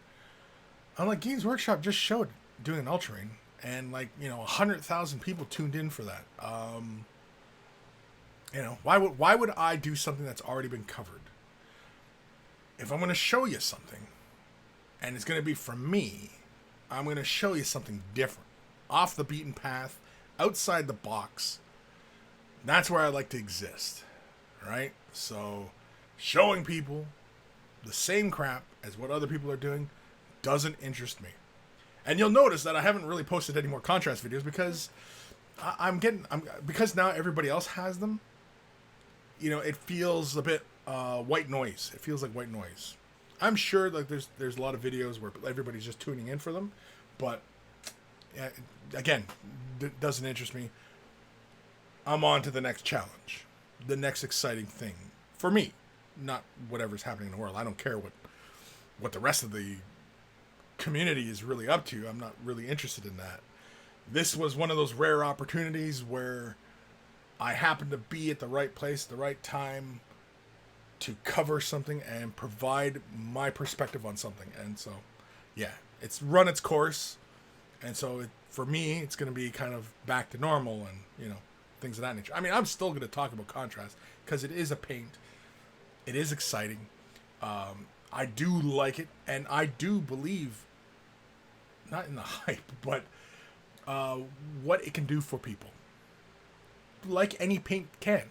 I'm like, Games Workshop just showed doing an Ultramarine, and like 100,000 people tuned in for that. Why would I do something that's already been covered? If I'm going to show you something, and it's going to be from me, I'm going to show you something different, off the beaten path, outside the box. That's where I like to exist, right? So, showing people the same crap as what other people are doing doesn't interest me. And you'll notice that I haven't really posted any more contrast videos because because now everybody else has them. It feels a bit white noise. It feels like white noise. I'm sure like there's a lot of videos where everybody's just tuning in for them, but again, it doesn't interest me. I'm on to the next challenge, the next exciting thing for me, not whatever's happening in the world. I don't care what the rest of the community is really up to. I'm not really interested in that. This was one of those rare opportunities where I happened to be at the right place at the right time to cover something and provide my perspective on something. And so, yeah, it's run its course. And so for me, it's going to be kind of back to normal and, things of that nature. I mean, I'm still going to talk about contrast because it is a paint. It is exciting. I do like it. And I do believe, not in the hype, but what it can do for people. Like any paint can.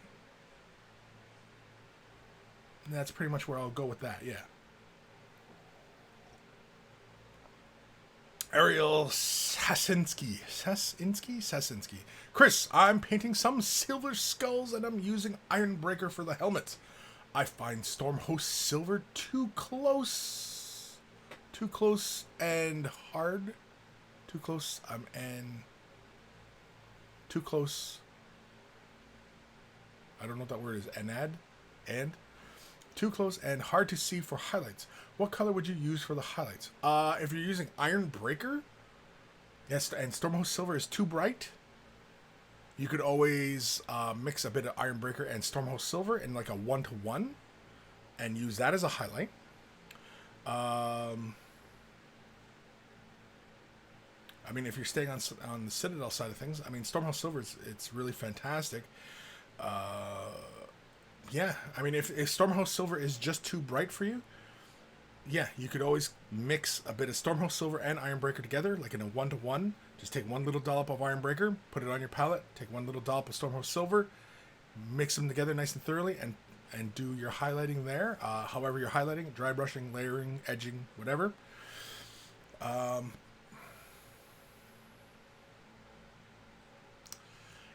And that's pretty much where I'll go with that, yeah. Ariel Sasinski. Kris, I'm painting some silver skulls and I'm using Ironbreaker for the helmets. I find Stormhost Silver too close and hard. Too close. Too close. I don't know what that word is. And too close and hard to see for highlights. What color would you use for the highlights? If you're using Ironbreaker, yes, and Stormhost Silver is too bright, you could always mix a bit of Ironbreaker and Stormhost Silver in like a 1-to-1 and use that as a highlight. I mean, if you're staying on the Citadel side of things, I mean, Stormhouse Silver, it's really fantastic. Yeah, I mean, if Stormhouse Silver is just too bright for you, yeah, you could always mix a bit of Stormhouse Silver and Ironbreaker together, like in a 1-to-1. Just take one little dollop of Ironbreaker, put it on your palette, take one little dollop of Stormhouse Silver, mix them together nice and thoroughly, and do your highlighting there. However you're highlighting, dry brushing, layering, edging, whatever.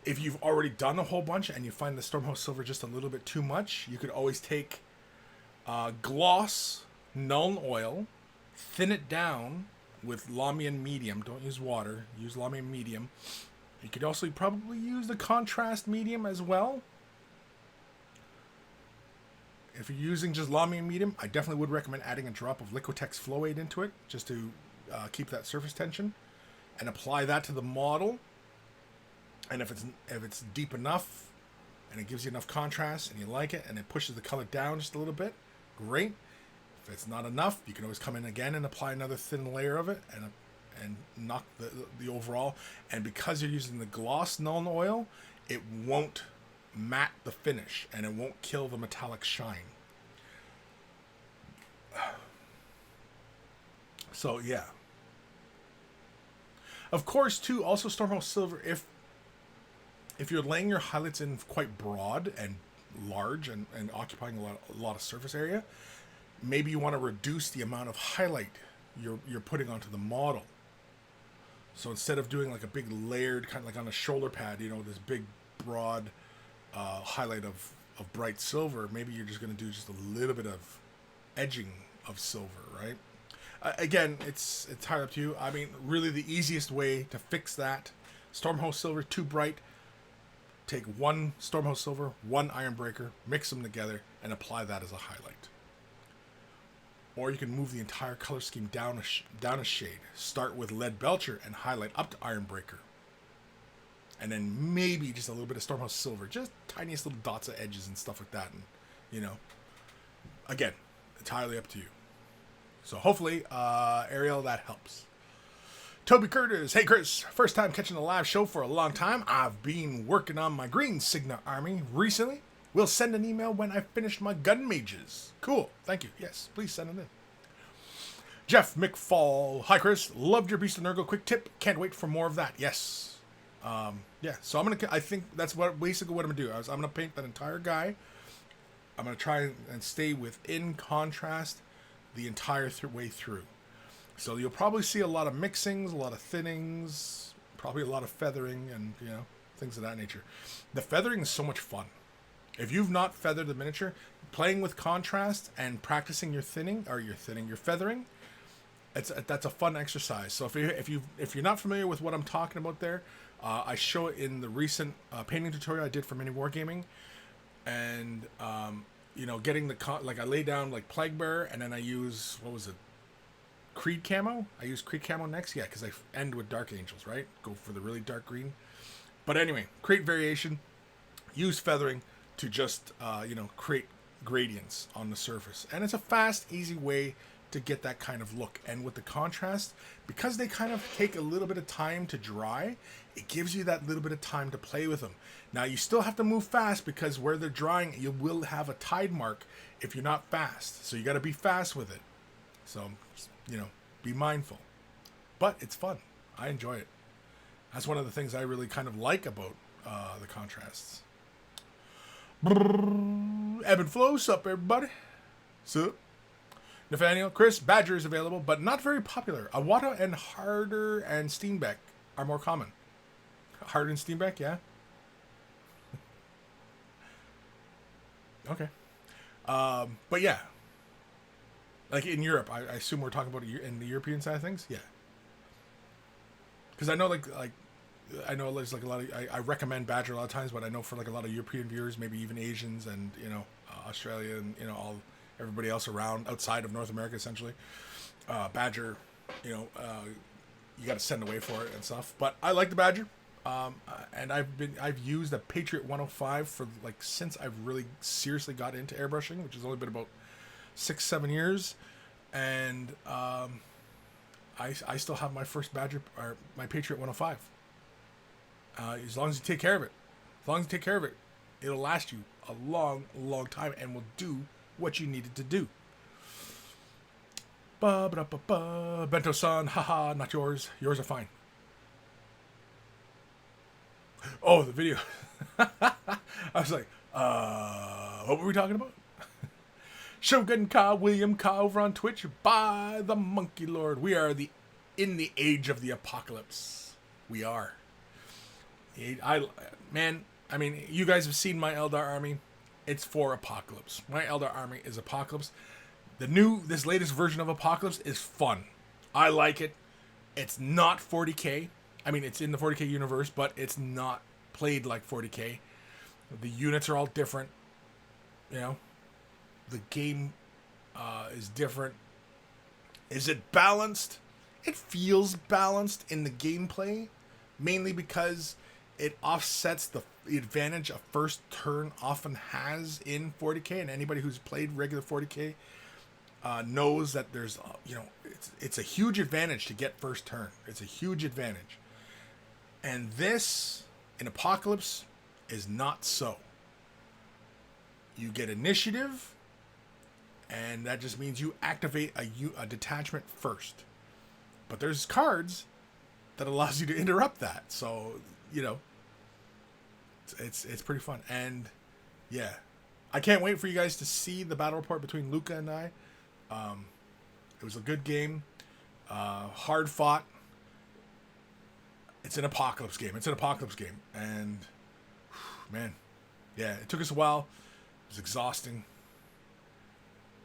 If you've already done a whole bunch and you find the Stormhouse Silver just a little bit too much, you could always take gloss Nuln Oil, thin it down with Lamian Medium. Don't use water. Use Lamian Medium. You could also probably use the Contrast Medium as well. If you're using just Lamy and medium, I definitely would recommend adding a drop of Liquitex Flow Aid into it just to keep that surface tension, and apply that to the model. And if it's deep enough and it gives you enough contrast and you like it and it pushes the color down just a little bit, great. If it's not enough, you can always come in again and apply another thin layer of it and knock the overall. And because you're using the gloss Nuln Oil, it won't matte the finish and it won't kill the metallic shine. So yeah. Of course, too, also Stormhouse Silver, if you're laying your highlights in quite broad and large and occupying a lot of surface area, maybe you want to reduce the amount of highlight you're putting onto the model. So instead of doing like a big layered, kind of like on a shoulder pad, this big broad highlight of bright silver, maybe you're just going to do just a little bit of edging of silver, right? Again, it's entirely up to you. I mean, really the easiest way to fix that, Stormhouse Silver, too bright, take one Stormhouse Silver, one Ironbreaker, mix them together, and apply that as a highlight. Or you can move the entire color scheme down a shade. Start with Lead Belcher and highlight up to Ironbreaker. And then maybe just a little bit of Stormhouse Silver, just tiniest little dots of edges and stuff like that. And, again, entirely up to you. So hopefully, Ariel, that helps. Toby Curtis, hey Kris, first time catching a live show for a long time. I've been working on my Green Signa army recently. Will send an email when I finish my gun mages. Cool, thank you. Yes, please send it in. Jeff McFall, hi Kris, loved your Beast of Nurgle quick tip. Can't wait for more of that. Yes. Yeah, so I think that's basically what I'm gonna do. I'm gonna paint that entire guy. I'm gonna try and stay within contrast the entire way through. So you'll probably see a lot of mixings, a lot of thinnings, probably a lot of feathering, and things of that nature. The feathering is so much fun. If you've not feathered the miniature, playing with contrast and practicing your feathering, that's a fun exercise. So if you're not familiar with what I'm talking about there, I show it in the recent painting tutorial I did for Mini Wargaming, and getting I lay down like Plaguebearer, and then I use, what was it, Creed Camo? I use Creed Camo next, yeah, because I end with Dark Angels, right? Go for the really dark green. But anyway, create variation, use feathering to just, create gradients on the surface. And it's a fast, easy way to get that kind of look. And with the contrast, because they kind of take a little bit of time to dry, it gives you that little bit of time to play with them. Now, you still have to move fast because where they're drying, you will have a tide mark if you're not fast. So you got to be fast with it. So, be mindful. But it's fun. I enjoy it. That's one of the things I really kind of like about the contrasts. Ebb and Flow, sup everybody? Sup? Nathaniel, Kris, Badger is available, but not very popular. Awata and Harder and Steenbeck are more common. Harder and Steenbeck, yeah? Okay. But yeah. Like in Europe, I assume we're talking about in the European side of things? Yeah. Because I know I know there's like a lot of, I recommend Badger a lot of times, but I know for like a lot of European viewers, maybe even Asians and, Australia and, everybody else around outside of North America, essentially, Badger, you got to send away for it and stuff. But I like the Badger, and I've used a Patriot 105 for since I've really seriously got into airbrushing, which has only been about 6-7 years, and I still have my first Badger, or my Patriot 105. As long as you take care of it, it'll last you a long, long time and will do what you needed to do. Bento-san, haha, not yours. Yours are fine. Oh, the video. I was like, what were we talking about? Shogun Ka, William Ka over on Twitch. By the Monkey Lord. We are in the age of the apocalypse. We are. I mean, you guys have seen my Eldar army. It's for apocalypse. My Eldar army is apocalypse. This latest version of Apocalypse is fun. I like it. It's not 40k. I mean, it's in the 40k universe, but it's not played like 40k. The units are all different. the game is different. Is it balanced? It feels balanced in the gameplay, mainly because it offsets the advantage a first turn often has in 40k, and anybody who's played regular 40k knows that there's, it's a huge advantage to get first turn. It's a huge advantage. And this, in Apocalypse, is not so. You get initiative, and that just means you activate a detachment first. But there's cards that allows you to interrupt that. So, it's pretty fun. And, yeah. I can't wait for you guys to see the battle report between Luca and I. It was a good game. Hard fought. It's an Apocalypse game. And, man, yeah, it took us a while. It was exhausting.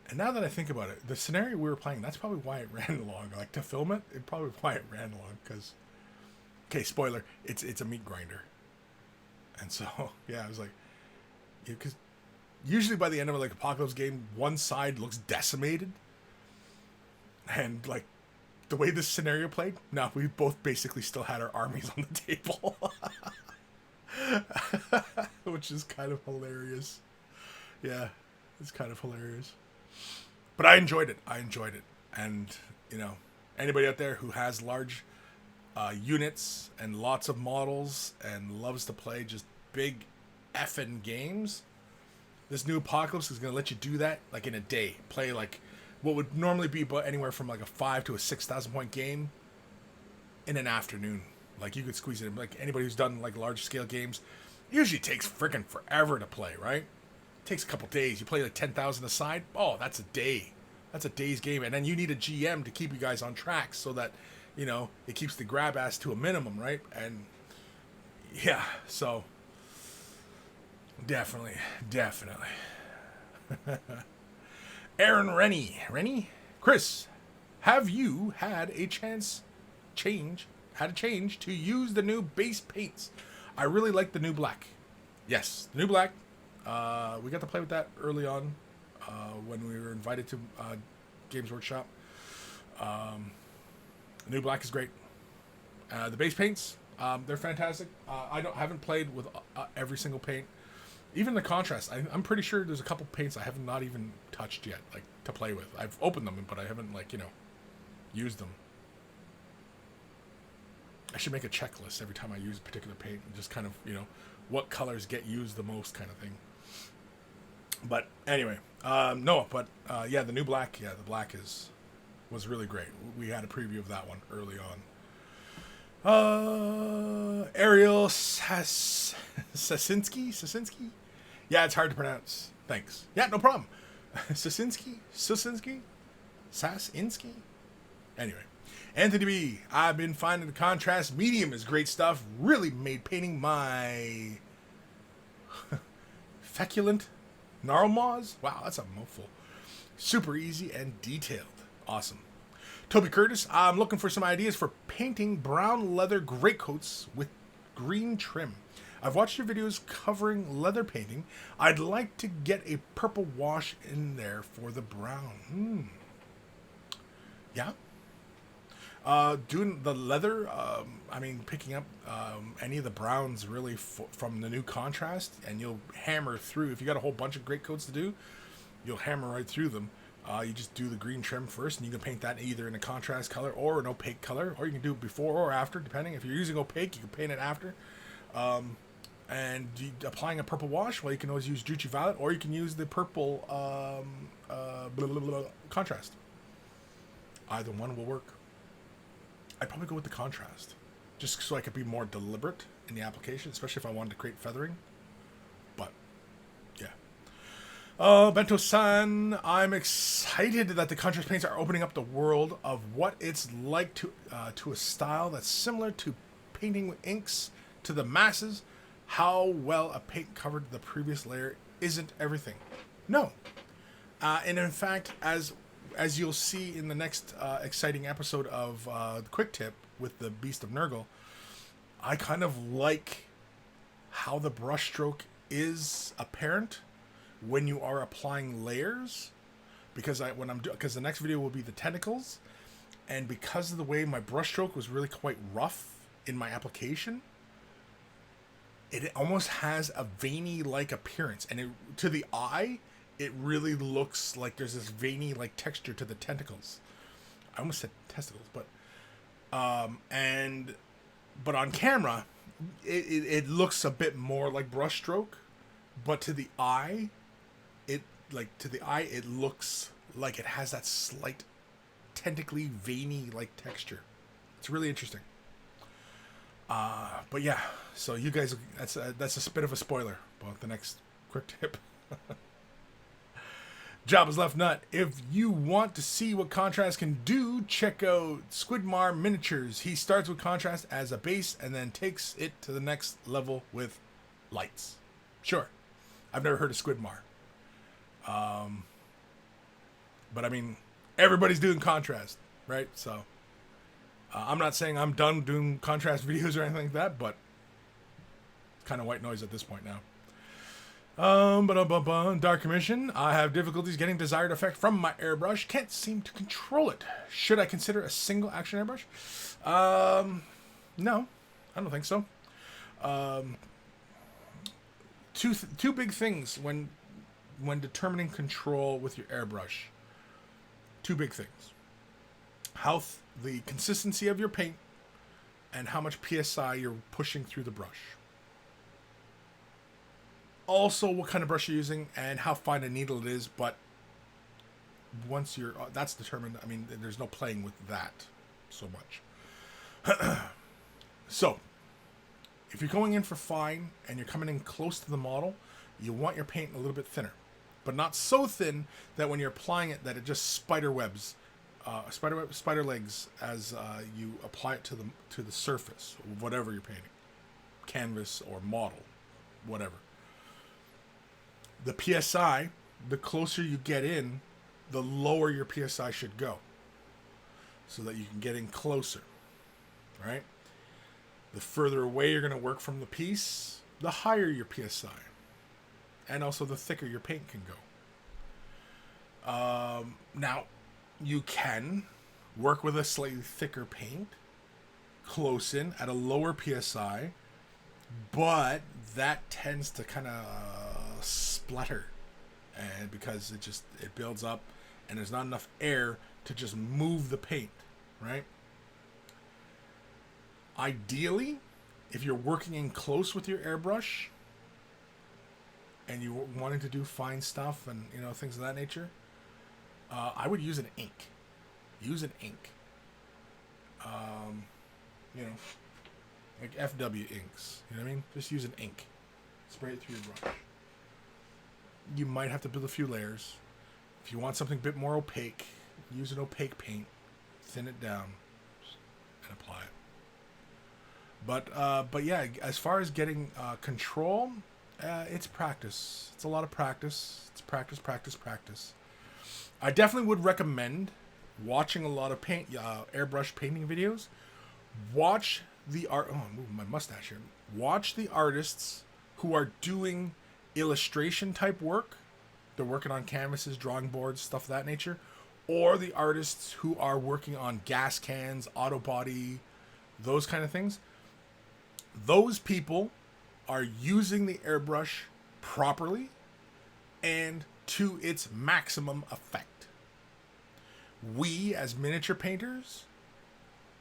And now that I think about it, the scenario we were playing, that's probably why it ran long. Like, to film it, it's probably why it ran long. Because, okay, spoiler, it's a meat grinder. And so, yeah, I was like, because usually by the end of like Apocalypse game, one side looks decimated. And, like, the way this scenario played, no, we both basically still had our armies on the table. Which is kind of hilarious. Yeah, it's kind of hilarious. But I enjoyed it. And, anybody out there who has large units and lots of models and loves to play just big effing games, this new Apocalypse is going to let you do that, like, in a day. Play, like, what would normally be anywhere from, like, a 5 to a 6,000 point game in an afternoon. Like, you could squeeze it in. Like, anybody who's done, like, large-scale games, it usually takes freaking forever to play, right? Takes a couple days. You play like 10,000 aside. Oh, that's a day. That's a day's game. And then you need a GM to keep you guys on track so that, it keeps the grab ass to a minimum, right? And yeah, so definitely. Aaron Rennie, Kris, have you had a change to use the new base paints? I really like the new black. Yes, the new black. We got to play with that early on when we were invited to Games Workshop. The new black is great. The base paints, they're fantastic. I haven't played with every single paint. Even the contrast, I'm pretty sure there's a couple paints I have not even touched yet, like, to play with. I've opened them, but I haven't, like, used them. I should make a checklist every time I use a particular paint and just kind of, what colors get used the most kind of thing. But anyway, yeah, the new black, the black was really great. We had a preview of that one early on. Ariel Sasinski? Yeah, it's hard to pronounce. Thanks. Yeah, no problem. Sasinski? Anyway. Anthony B. I've been finding the contrast medium is great stuff. Really made painting my feculent Gnarlmaws. Wow, that's a mouthful. Super easy and detailed. Awesome. Toby Curtis, I'm looking for some ideas for painting brown leather greatcoats with green trim. I've watched your videos covering leather painting. I'd like to get a purple wash in there for the brown. Yeah. Doing the leather, picking up any of the browns really from the new contrast, and you'll hammer through. If you got a whole bunch of greatcoats to do, you'll hammer right through them. You just do the green trim first, and you can paint that either in a contrast color or an opaque color, or you can do it before or after, depending. If you're using opaque, you can paint it after. And applying a purple wash, well, you can always use Juchi Violet, or you can use the purple contrast. Either one will work. I'd probably go with the contrast, just so I could be more deliberate in the application, especially if I wanted to create feathering. But, yeah. Bento-san, I'm excited that the contrast paints are opening up the world of what it's like to a style that's similar to painting with inks to the masses. How well a paint covered the previous layer isn't everything. No. And in fact, as you'll see in the next exciting episode of the Quick Tip with the Beast of Nurgle, I kind of like how the brushstroke is apparent when you are applying layers, because because the next video will be the tentacles, and because of the way my brush stroke was really quite rough in my application, it almost has a veiny like appearance, and to the eye it really looks like there's this veiny like texture to the tentacles. I almost said testicles, but but on camera it looks a bit more like brush stroke, but to the eye it looks like it has that slight tentacly veiny like texture. It's really interesting. But yeah, so you guys, that's a bit of a spoiler about the next quick tip. Jabba's Left Nut. If you want to see what contrast can do, check out Squidmar Miniatures. He starts with contrast as a base and then takes it to the next level with lights. Sure, I've never heard of Squidmar. But I mean, everybody's doing contrast, right? So I'm not saying I'm done doing contrast videos or anything like that, but it's kind of white noise at this point now. Dark Commission. I have difficulties getting desired effect from my airbrush. Can't seem to control it. Should I consider a single action airbrush? No, I don't think so. Two big things when determining control with your airbrush. Two big things. The consistency of your paint and how much PSI you're pushing through the brush. Also, what kind of brush you're using and how fine a needle it is, but once that's determined, I mean, there's no playing with that so much. So, if you're going in for fine and you're coming in close to the model, you want your paint a little bit thinner, but not so thin that when you're applying it that it just spider legs as you apply it to the surface, whatever you're painting, canvas or model, whatever. The PSI, the closer you get in, the lower your PSI should go, so that you can get in closer, right? The further away you're going to work from the piece, the higher your PSI, and also the thicker your paint can go. Now, you can work with a slightly thicker paint, close in, at a lower PSI, but that tends to kind of splatter, and because it builds up and there's not enough air to just move the paint, right? Ideally, if you're working in close with your airbrush and you're wanting to do fine stuff and things of that nature, I would use an ink. Use an ink. Like FW inks. You know what I mean? Just use an ink. Spray it through your brush. You might have to build a few layers. If you want something a bit more opaque, use an opaque paint. Thin it down and apply it. But yeah, as far as getting control, it's practice. It's a lot of practice. It's practice. I definitely would recommend watching a lot of airbrush painting videos. Watch the art. Oh, I'm moving my mustache here. Watch the artists who are doing illustration type work. They're working on canvases, drawing boards, stuff of that nature, or the artists who are working on gas cans, auto body, those kind of things. Those people are using the airbrush properly and to its maximum effect. We, as miniature painters,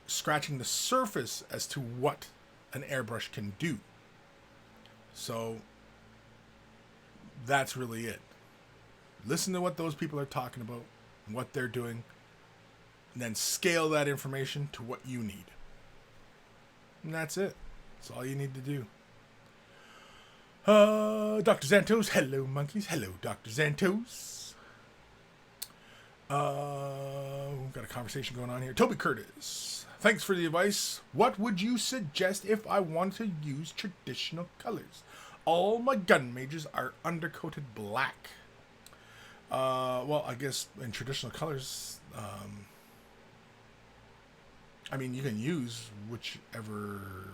scratching the surface as to what an airbrush can do. So that's really it. Listen to what those people are talking about, what they're doing, and then scale that information to what you need. And that's it. That's all you need to do. Dr. Xantos. Hello, monkeys. Hello, Dr. Xantos. We've got a conversation going on here. Toby Curtis. Thanks for the advice. What would you suggest if I wanted to use traditional colors? All my gun mages are undercoated black. Well, I guess in traditional colors, I mean, you can use whichever.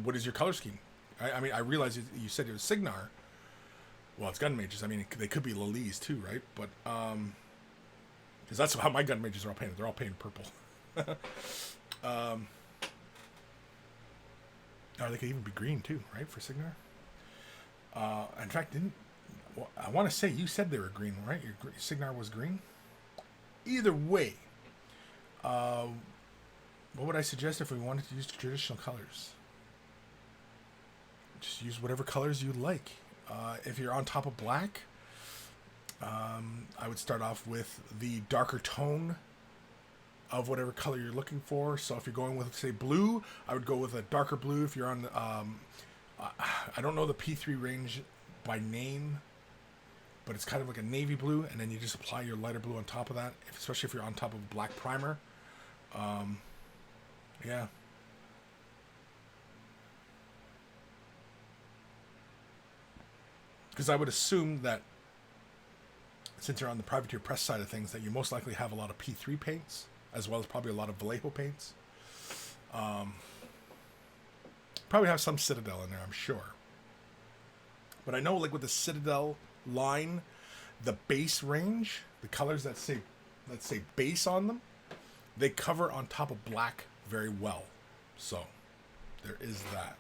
What is your color scheme? I mean, I realize you said it was Signar. well, it's gun mages. I mean, they could be lilies too, right? But because that's how my gun mages are all painted. They're all painted purple. Or they could even be green too, right? For Signar. In fact, I want to say you said they were green, right? Your Signar was green. Either way, what would I suggest if we wanted to use traditional colors? Just use whatever colors you like. If you're on top of black, I would start off with the darker tone of whatever color you're looking for. So if you're going with, say, blue, I would go with a darker blue. If you're on, I don't know the P3 range by name, but it's kind of like a navy blue, and then you just apply your lighter blue on top of that, especially if you're on top of a black primer. Yeah. Because I would assume that since you're on the privateer press side of things, that you most likely have a lot of P3 paints, as well as probably a lot of Vallejo paints. Probably have some Citadel in there, I'm sure. But I know, like with the Citadel line, the base range, the colors that say, let's say, base on them, they cover on top of black very well. So there is that.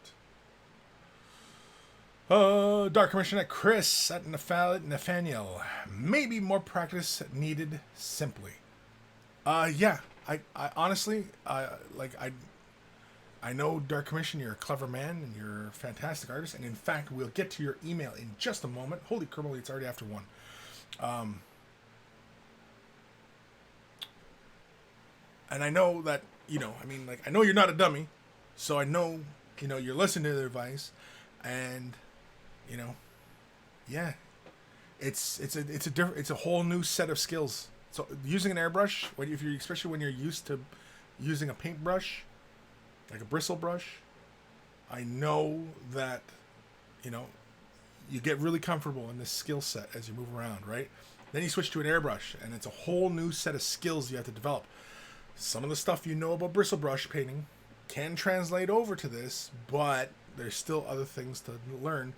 Dark Commission at Kris at Nathaniel. Maybe more practice needed simply. Yeah. I honestly, I know Dark Commission, you're a clever man and you're a fantastic artist. And in fact, we'll get to your email in just a moment. Holy crumble, it's already after 1. And I know that, I know you're not a dummy. So I know, you're listening to their advice. And, yeah, it's a whole new set of skills. So using an airbrush, especially when you're used to using a paintbrush, like a bristle brush, I know that, you get really comfortable in this skill set as you move around, right? Then you switch to an airbrush, and it's a whole new set of skills you have to develop. Some of the stuff you know about bristle brush painting can translate over to this, but there's still other things to learn,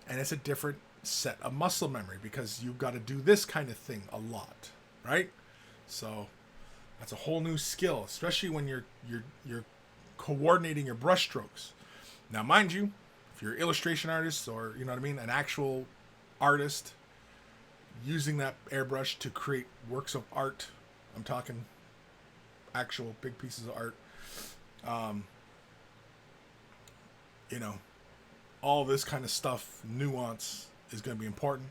and it's a different set of muscle memory because you've got to do this kind of thing a lot, right? So that's a whole new skill, especially when you're coordinating your brush strokes. Now, mind you, if you're an illustration artist or an actual artist using that airbrush to create works of art, I'm talking actual big pieces of art, all this kind of stuff, nuance is going to be important.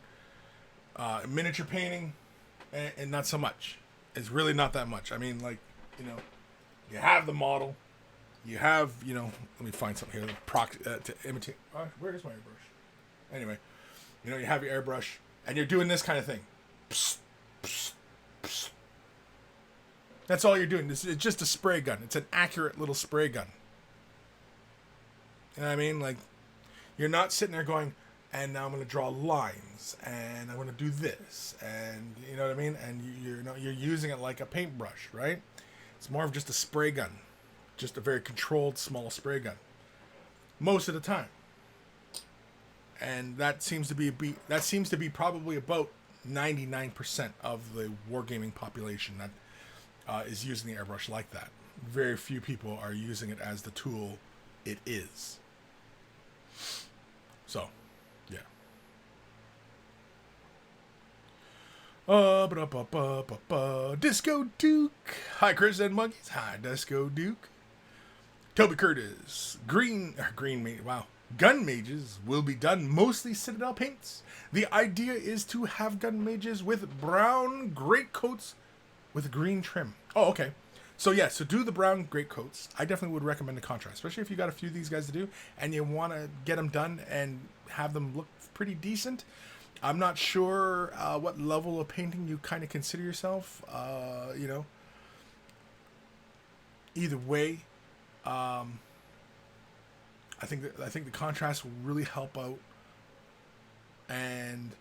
Miniature painting, and not so much. It's really not that much. I mean, you have the model, you have, let me find something here to imitate. Where is my airbrush? Anyway, you have your airbrush, and you're doing this kind of thing. Psst, psst, psst. That's all you're doing. It's just a spray gun. It's an accurate little spray gun. You know what I mean? You're not sitting there going, and now I'm going to draw lines, and I'm going to do this, and you know what I mean? And you're using it like a paintbrush, right? It's more of just a spray gun, just a very controlled small spray gun, most of the time. And that seems to be probably about 99% of the wargaming population that is using the airbrush like that. Very few people are using it as the tool it is. So, yeah. Disco Duke. Hi, Kris and Monkeys. Hi, Disco Duke. Toby Curtis. Gun mages will be done mostly Citadel paints. The idea is to have gun mages with brown greatcoats with green trim. Oh, okay. So do the brown greatcoats. I definitely would recommend the contrast, especially if you got a few of these guys to do and you want to get them done and have them look pretty decent. I'm not sure what level of painting you kind of consider yourself. Either way, I think the contrast will really help out, and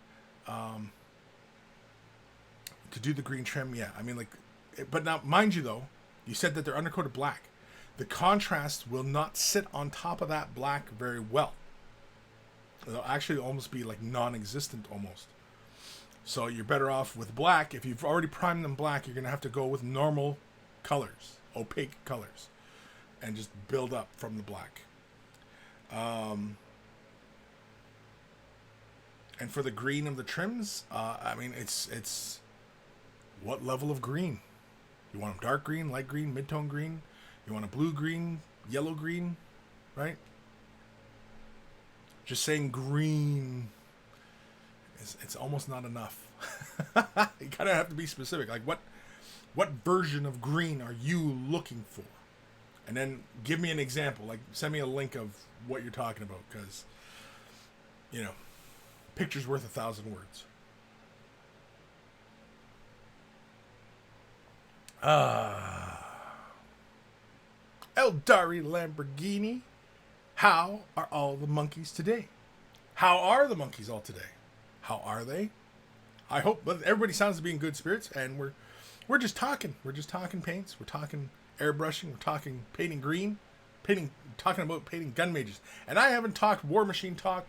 to do the green trim, yeah. I mean, but now, mind you, though, you said that they're undercoated black. The contrast will not sit on top of that black very well. They'll actually almost be like non-existent almost. So you're better off with black. If you've already primed them black, you're going to have to go with normal colors, opaque colors, and just build up from the black. And for the green of the trims, I mean, it's what level of green? You want them dark green, light green, mid-tone green? You want a blue green, yellow green, right? Just saying green, it's almost not enough. You kind of have to be specific. Like what version of green are you looking for? And then give me an example. Like send me a link of what you're talking about, because, you know, picture's worth 1,000 words. Eldari Lamborghini. How are all the monkeys today? How are the monkeys all today? How are they? I hope, but everybody sounds to be in good spirits, and we're just talking. We're just talking paints. We're talking airbrushing. We're talking painting green. Talking about painting gun mages. And I haven't talked War Machine talk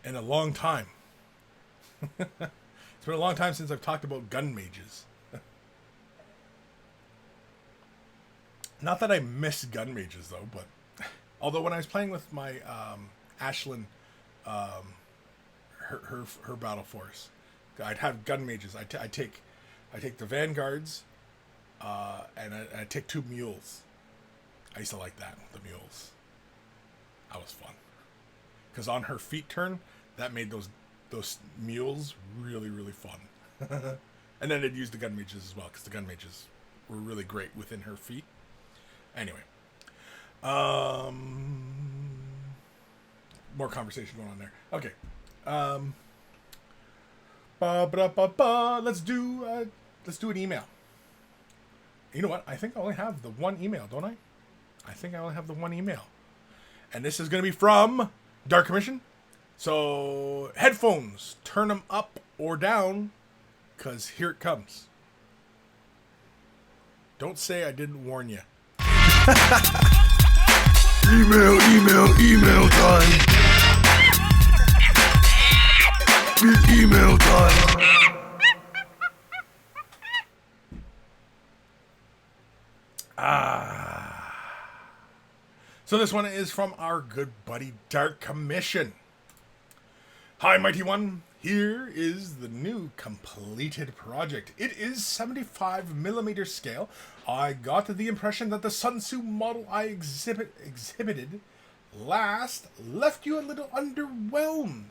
in a long time. It's been a long time since I've talked about gun mages. Not that I miss gun mages though, but although when I was playing with my Ashlyn, her battle force, I'd have gun mages. I take the vanguards, and I take 2 mules. I used to like that, the mules. That was fun, because on her feet turn, that made those mules really, really fun. And then I'd use the gun mages as well, because the gun mages were really great within her feet. Anyway, more conversation going on there. Okay, let's do an email. You know what? I think I only have the one email, don't I? I think I only have the one email, and this is going to be from Dark Commission. So headphones, turn them up or down, because here it comes. Don't say I didn't warn you. Email time. It's email time. So this one is from our good buddy Dark Commission. Hi, Mighty One. Here is the new completed project. It is 75mm scale. I got the impression that the Sun Tzu model I exhibited last left you a little underwhelmed.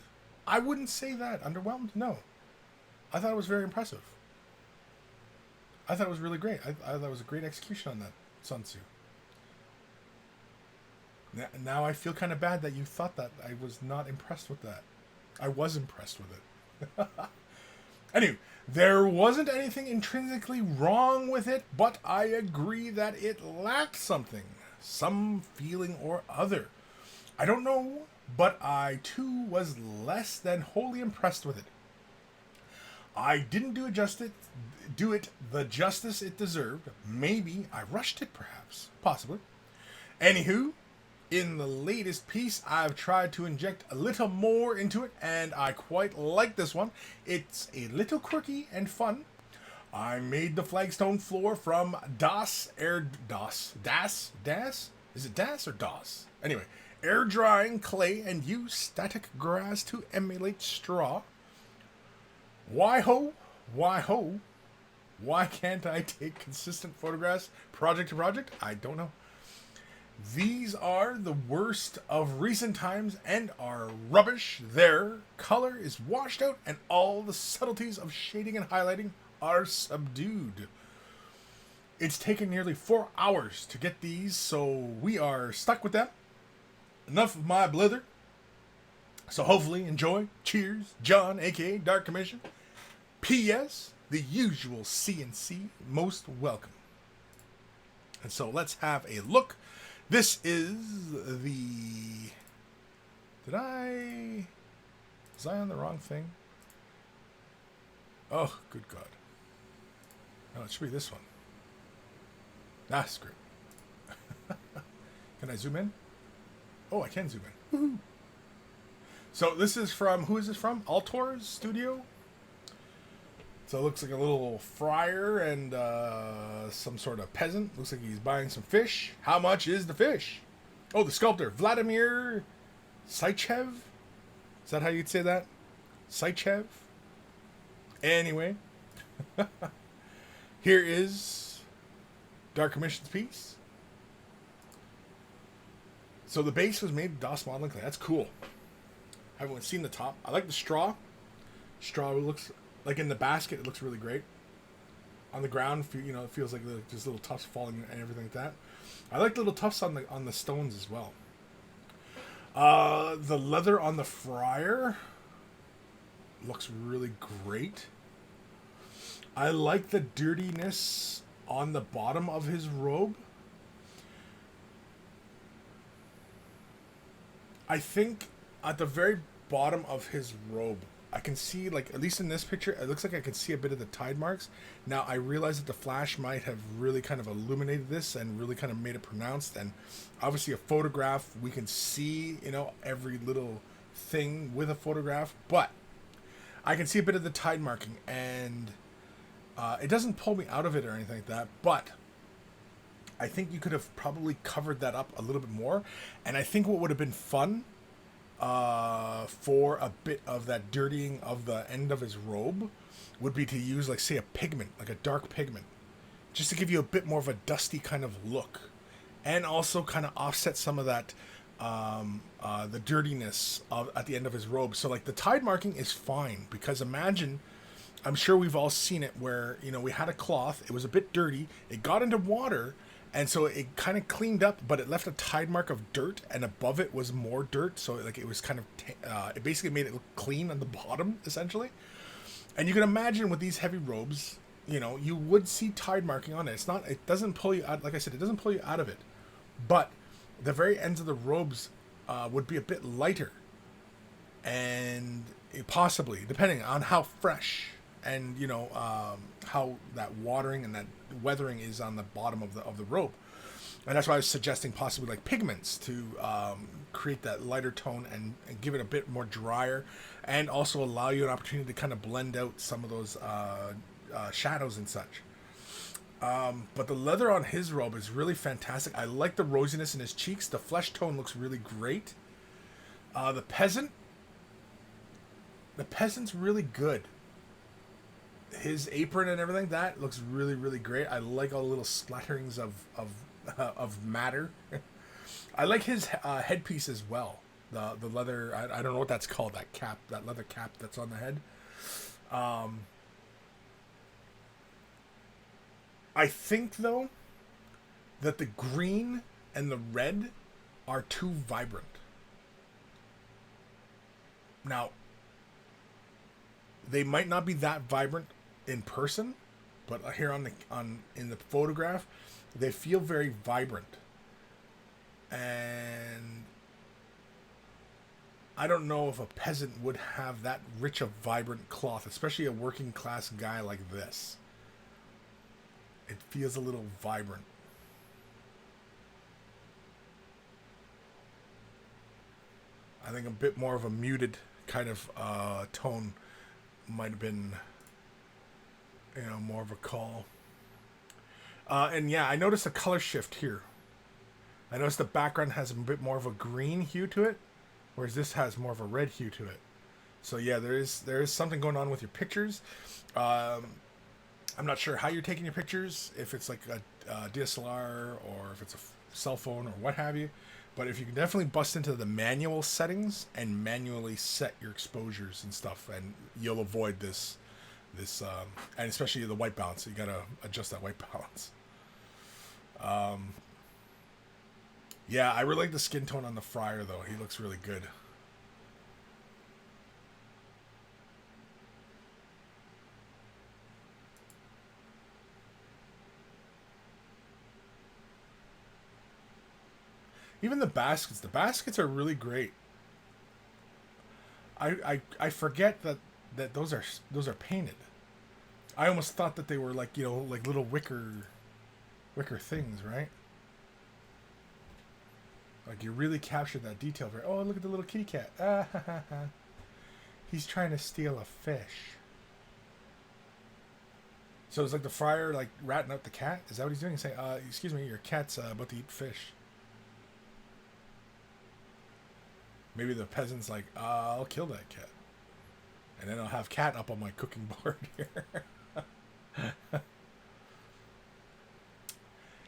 I wouldn't say that. Underwhelmed? No. I thought it was very impressive. I thought it was really great. I thought it was a great execution on that Sun Tzu. Now I feel kind of bad that you thought that. I was not impressed with that. I was impressed with it. Anyway, there wasn't anything intrinsically wrong with it, but I agree that it lacked something. Some feeling or other. I don't know, but I too was less than wholly impressed with it. I didn't do it the justice it deserved. Maybe I rushed it, perhaps. Possibly. Anywho, in the latest piece, I've tried to inject a little more into it, and I quite like this one. It's a little quirky and fun. I made the flagstone floor from Das? Is it Das or DOS? Anyway, air drying clay and use static grass to emulate straw. Why ho? Why can't I take consistent photographs project to project? I don't know. These are the worst of recent times and are rubbish. Their color is washed out and all the subtleties of shading and highlighting are subdued. It's taken nearly 4 hours to get these, so we are stuck with them. Enough of my blither. So hopefully enjoy. Cheers, John, aka Dark Commission. P.S. The usual CNC, most welcome. And so let's have a look. This is the... Was I on the wrong thing? Oh, good God. No, it should be this one. Ah, screw it. Can I zoom in? Oh, I can zoom in. Woohoo. So this is from, who is this from? Altor's studio. So it looks like a little friar and some sort of peasant. Looks like he's buying some fish. How much is the fish? Oh, the sculptor, Vladimir Sychev? Is that how you'd say that? Sychev? Anyway. Here is Dark Commission's piece. So the base was made of DOS modeling clay. That's cool. I haven't seen the top. I like the straw. Straw looks like in the basket. It looks really great. On the ground, you know, it feels like there's little tufts falling and everything like that. I like the little tufts on the stones as well. The leather on the friar looks really great. I like the dirtiness on the bottom of his robe. I think at the very bottom of his robe, I can see, like, at least in this picture, it looks like I can see a bit of the tide marks. Now, I realize that the flash might have really kind of illuminated this and really kind of made it pronounced. And obviously a photograph, we can see, you know, every little thing with a photograph. But I can see a bit of the tide marking. And it doesn't pull me out of it or anything like that. But I think you could have probably covered that up a little bit more. And I think what would have been fun for a bit of that dirtying of the end of his robe would be to use, like, say, a pigment, like a dark pigment, just to give you a bit more of a dusty kind of look, and also kind of offset some of that the dirtiness at the end of his robe. So, like, the tide marking is fine, because imagine, I'm sure we've all seen it where, you know, we had a cloth, it was a bit dirty, it got into water, and so it kind of cleaned up, but it left a tide mark of dirt, and above it was more dirt. So, like, it was kind of, it basically made it look clean on the bottom, essentially. And you can imagine with these heavy robes, you know, you would see tide marking on it. It doesn't pull you out, like I said, it doesn't pull you out of it. But the very ends of the robes would be a bit lighter. And possibly, depending on how fresh and, you know, how that watering and that weathering is on the bottom of the robe. And that's why I was suggesting possibly like pigments to create that lighter tone and give it a bit more drier, and also allow you an opportunity to kind of blend out some of those shadows and such. But the leather on his robe is really fantastic. I like the rosiness in his cheeks. The flesh tone looks really great. The peasant's really good. His apron and everything, that looks really, really great. I like all the little splatterings of matter. I like his headpiece as well. The leather, I don't know what that's called, that cap, that leather cap that's on the head. I think, though, that the green and the red are too vibrant. Now, they might not be that vibrant in person, but here in the photograph, they feel very vibrant. And I don't know if a peasant would have that rich of vibrant cloth, especially a working class guy like this. It feels a little vibrant. I think a bit more of a muted kind of tone might have been, you know, more of a call. And yeah, I noticed a color shift here. I noticed the background has a bit more of a green hue to it, whereas this has more of a red hue to it. So yeah, there is something going on with your pictures. I'm not sure how you're taking your pictures, if it's like a DSLR or if it's a cell phone or what have you. But if you can definitely bust into the manual settings and manually set your exposures and stuff, and you'll avoid this, and especially the white balance. So you gotta adjust that white balance. Yeah, I really like the skin tone on the friar, though. He looks really good. Even the baskets are really great. I forget that those are painted. I almost thought that they were like, you know, like little wicker things, right? Like, you really captured that detail. Very, oh, look at the little kitty cat. Ah, ha, ha, ha. He's trying to steal a fish. So it's like the friar, like, ratting out the cat? Is that what he's doing? He's saying, excuse me, your cat's about to eat fish. Maybe the peasant's like, I'll kill that cat. And then I'll have cat up on my cooking board here.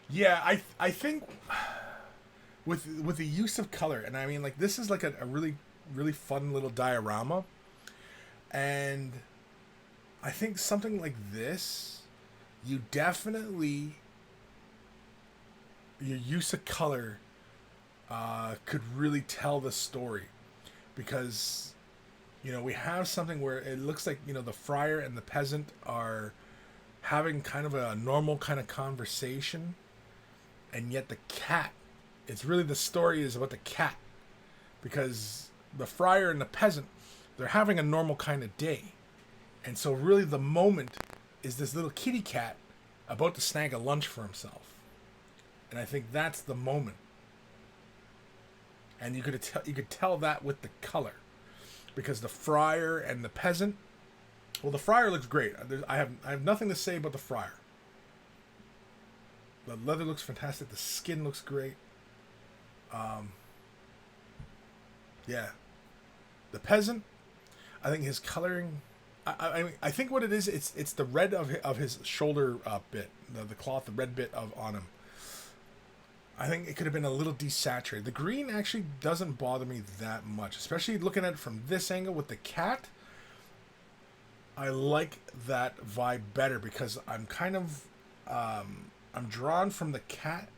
Yeah, I think with the use of color, and I mean, like, this is like a really, really fun little diorama. And I think something like this, you definitely, your use of color could really tell the story. Because, you know, we have something where it looks like, you know, the friar and the peasant are having kind of a normal kind of conversation. And yet the cat, it's really, the story is about the cat. Because the friar and the peasant, they're having a normal kind of day. And so really the moment is this little kitty cat about to snag a lunch for himself. And I think that's the moment. And you could tell that with the color. Because the friar and the peasant, well, the friar looks great. I have nothing to say about the friar. The leather looks fantastic. The skin looks great. Yeah. The peasant, I think his coloring, I think what it is, it's the red of his shoulder bit, the cloth, the red bit on him. I think it could have been a little desaturated. The green actually doesn't bother me that much, especially looking at it from this angle with the cat. I like that vibe better because I'm kind of, I'm drawn from the cat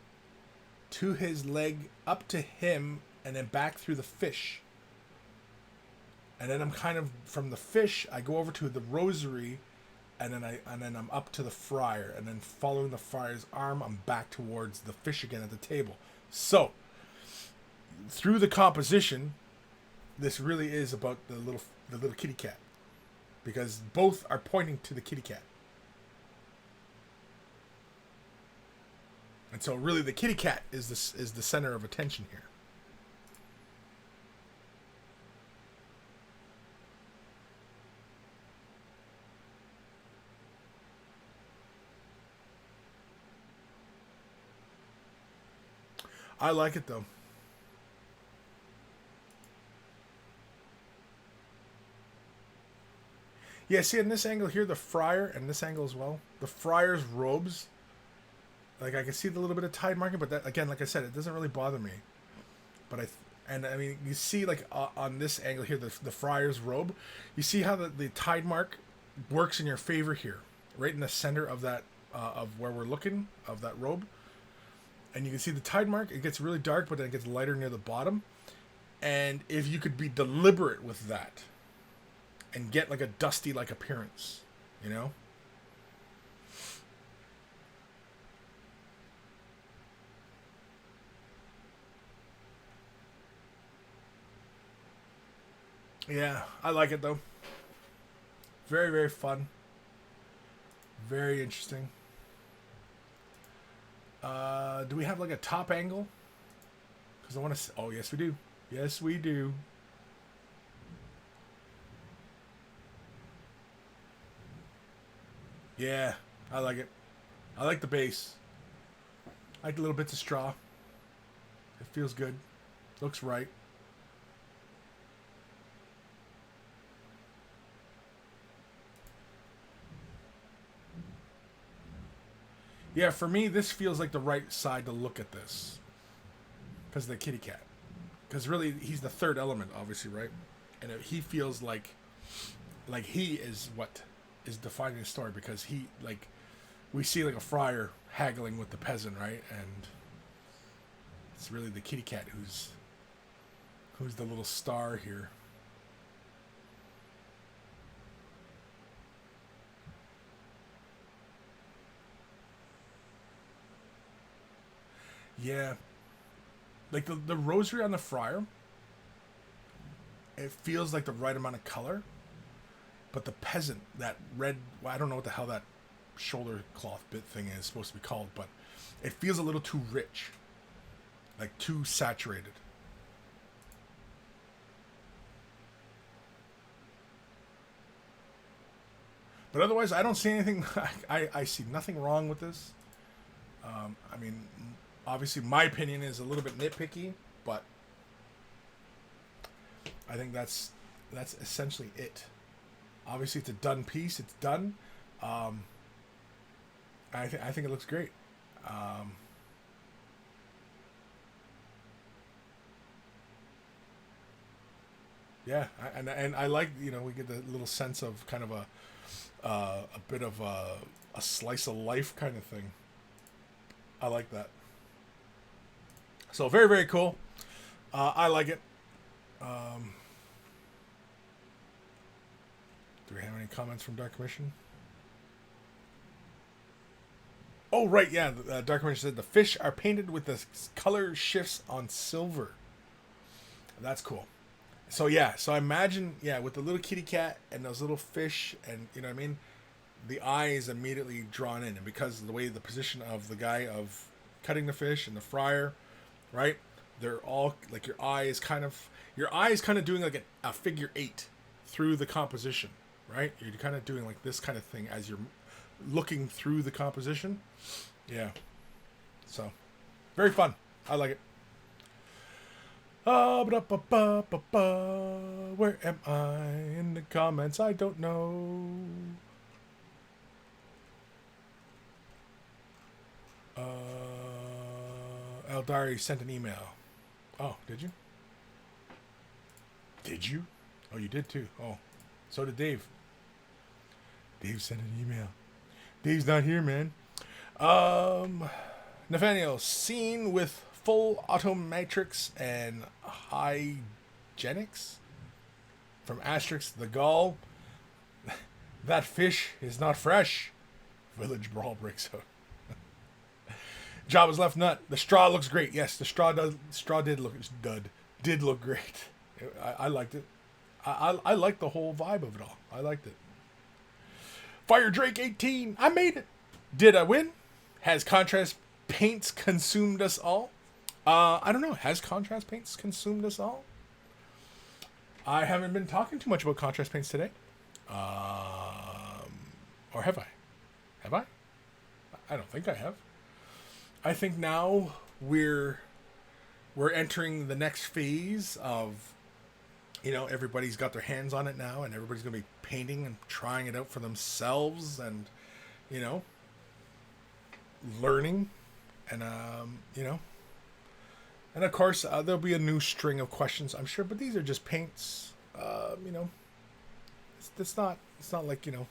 to his leg up to him and then back through the fish. And then I'm kind of, from the fish, I go over to the rosary, and then I'm up to the friar, and then following the friar's arm, I'm back towards the fish again at the table. So, through the composition, this really is about the little kitty cat, because both are pointing to the kitty cat. And so, really, the kitty cat is the center of attention here. I like it, though. Yeah, see, in this angle here, the friar, and this angle as well, the friar's robes, like, I can see the little bit of tide marking, but that, again, like I said, it doesn't really bother me. But I mean, you see, like, on this angle here, the friar's robe, you see how the tide mark works in your favor here, right in the center of that, of where we're looking, of that robe. And you can see the tide mark, it gets really dark, but then it gets lighter near the bottom. And if you could be deliberate with that and get like a dusty-like appearance, you know? Yeah, I like it though. Very, very fun. Very interesting. Do we have like a top angle? Because I want to. Oh, yes, we do. Yes, we do. Yeah, I like it. I like the base. I like the little bits of straw. It feels good. Looks right. Yeah, for me, this feels like the right side to look at this. Because of the kitty cat. Because really, he's the third element, obviously, right? And he feels like he is what is defining the story. Because he, like, we see like a friar haggling with the peasant, right? And it's really the kitty cat who's the little star here. Yeah. Like the rosary on the friar, it feels like the right amount of color. But the peasant, that red, well, I don't know what the hell that shoulder cloth bit thing is supposed to be called, but it feels a little too rich. like too saturated. But otherwise, I don't see anything. I see nothing wrong with this. I mean, obviously, my opinion is a little bit nitpicky, but I think that's essentially it. Obviously, it's a done piece. It's done. I think it looks great. Yeah, and I like, you know, we get the little sense of kind of a bit of a slice of life kind of thing. I like that. So very, very cool. I like it. Do we have any comments from Dark Commission? Oh, right, yeah. Dark Commission said the fish are painted with the color shifts on silver. That's cool. So, yeah. So, I imagine, yeah, with the little kitty cat and those little fish and, you know what I mean? The eye is immediately drawn in. And because of the way the position of the guy of cutting the fish and the fryer, right? They're all, like, your eye is kind of doing like a figure 8 through the composition, right? You're kind of doing like this kind of thing as you're looking through the composition. Yeah. So, very fun. I like it. Where am I in the comments? I don't know. Eldari sent an email. Oh, did you? Did you? Oh, you did too. Oh, so did Dave. Dave sent an email. Dave's not here, man. Nathaniel, scene with full automatrix and hygienics from Asterix the Gull. That fish is not fresh. Village Brawl breaks out. Jabba's left nut. The straw looks great. Yes, the straw did look great. I liked it. I liked the whole vibe of it all. I liked it. Fire Drake 18. I made it. Did I win? Has contrast paints consumed us all? I don't know. Has contrast paints consumed us all? I haven't been talking too much about contrast paints today. Or have I? Have I? I don't think I have. I think now we're entering the next phase of, you know, everybody's got their hands on it now, and everybody's going to be painting and trying it out for themselves and, you know, learning. And, you know, and of course, there'll be a new string of questions, I'm sure, but these are just paints. You know, it's not like, you know,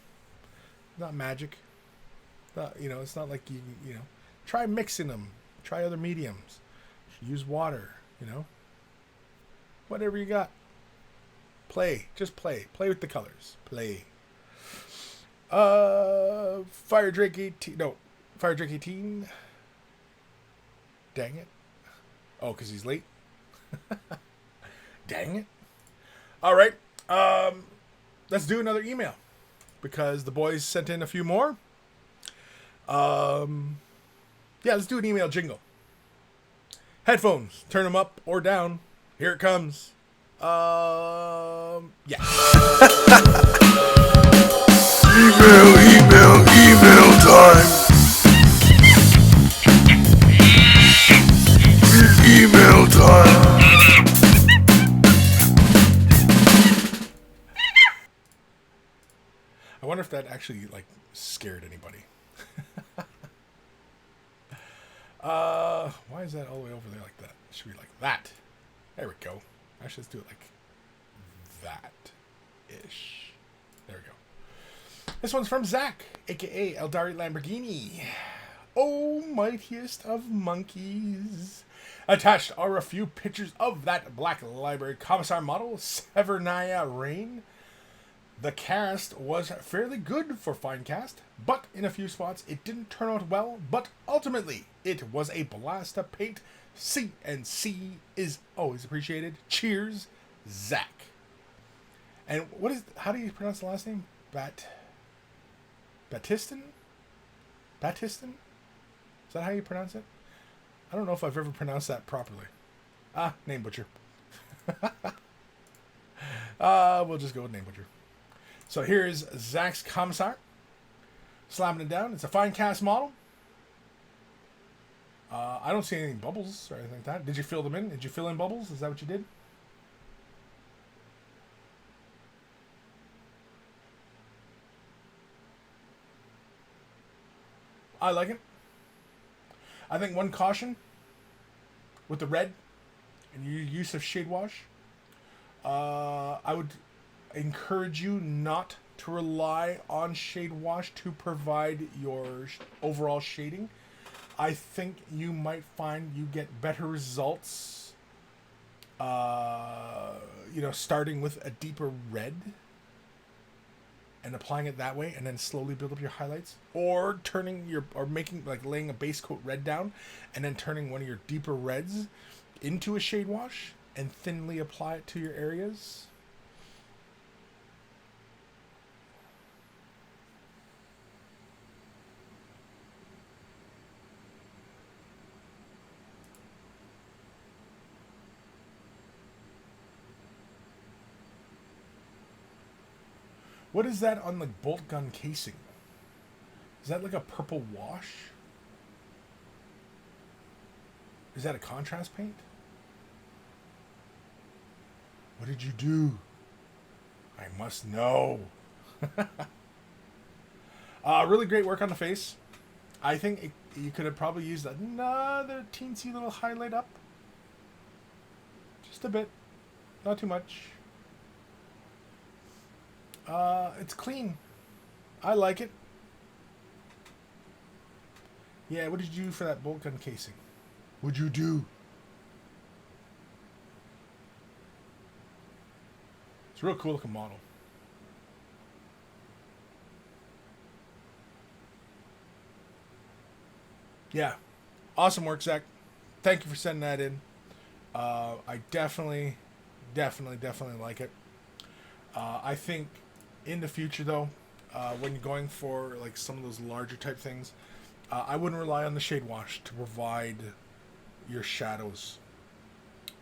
not magic. You know, it's not like you know, try mixing them, try other mediums, use water, you know, whatever you got. Just play with the colors. Play. Fire Drake 18. Dang it. Oh, because he's late. Dang it. All right. Let's do another email because the boys sent in a few more. Yeah, let's do an email jingle. Headphones, turn them up or down. Here it comes. Yeah. email time. Email time. I wonder if that actually like scared anybody. Why is that all the way over there like that? It should be like that. There we go. Actually, let's do it like that-ish. There we go. This one's from Zach, a.k.a. Eldari Lamborghini. Oh, mightiest of monkeys. Attached are a few pictures of that Black Library Commissar model, Severnaya Rain. The cast was fairly good for fine cast, but in a few spots it didn't turn out well, but ultimately it was a blast to paint. C and C is always appreciated. Cheers, Zach. And how do you pronounce the last name? Batiston? Is that how you pronounce it? I don't know if I've ever pronounced that properly. Name butcher. We'll just go with name butcher. So here's Zach's Commissar. Slapping it down. It's a fine cast model. I don't see any bubbles or anything like that. Did you fill them in? Did you fill in bubbles? Is that what you did? I like it. I think one caution with the red and your use of shade wash. I would encourage you not to rely on shade wash to provide your overall shading. I think you might find you get better results, starting with a deeper red and applying it that way, and then slowly build up your highlights, or laying a base coat red down and then turning one of your deeper reds into a shade wash and thinly apply it to your areas. What is that on the bolt gun casing? Is that like a purple wash? Is that a contrast paint? What did you do? I must know. Really great work on the face. I think you could have probably used another teensy little highlight up. Just a bit. Not too much. It's clean. I like it. Yeah, what did you do for that bolt gun casing? What'd you do? It's a real cool looking model. Yeah. Awesome work, Zach. Thank you for sending that in. I definitely like it. I think in the future, though, when you're going for like some of those larger type things, I wouldn't rely on the shade wash to provide your shadows.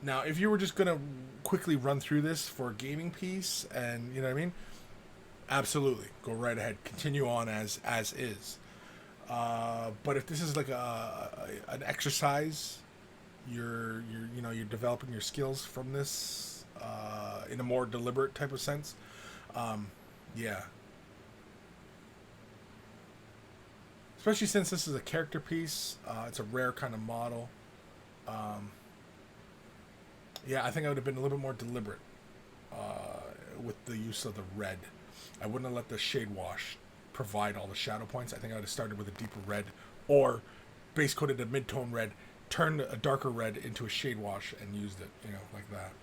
Now, if you were just going to quickly run through this for a gaming piece, and you know what I mean, absolutely, go right ahead, continue on as is. But if this is like an exercise, you're developing your skills from this in a more deliberate type of sense. Yeah. Especially since this is a character piece, it's a rare kind of model. Yeah, I think I would have been a little bit more deliberate with the use of the red. I wouldn't have let the shade wash provide all the shadow points. I think I would have started with a deeper red, or base coated a mid-tone red, turned a darker red into a shade wash and used it, like that.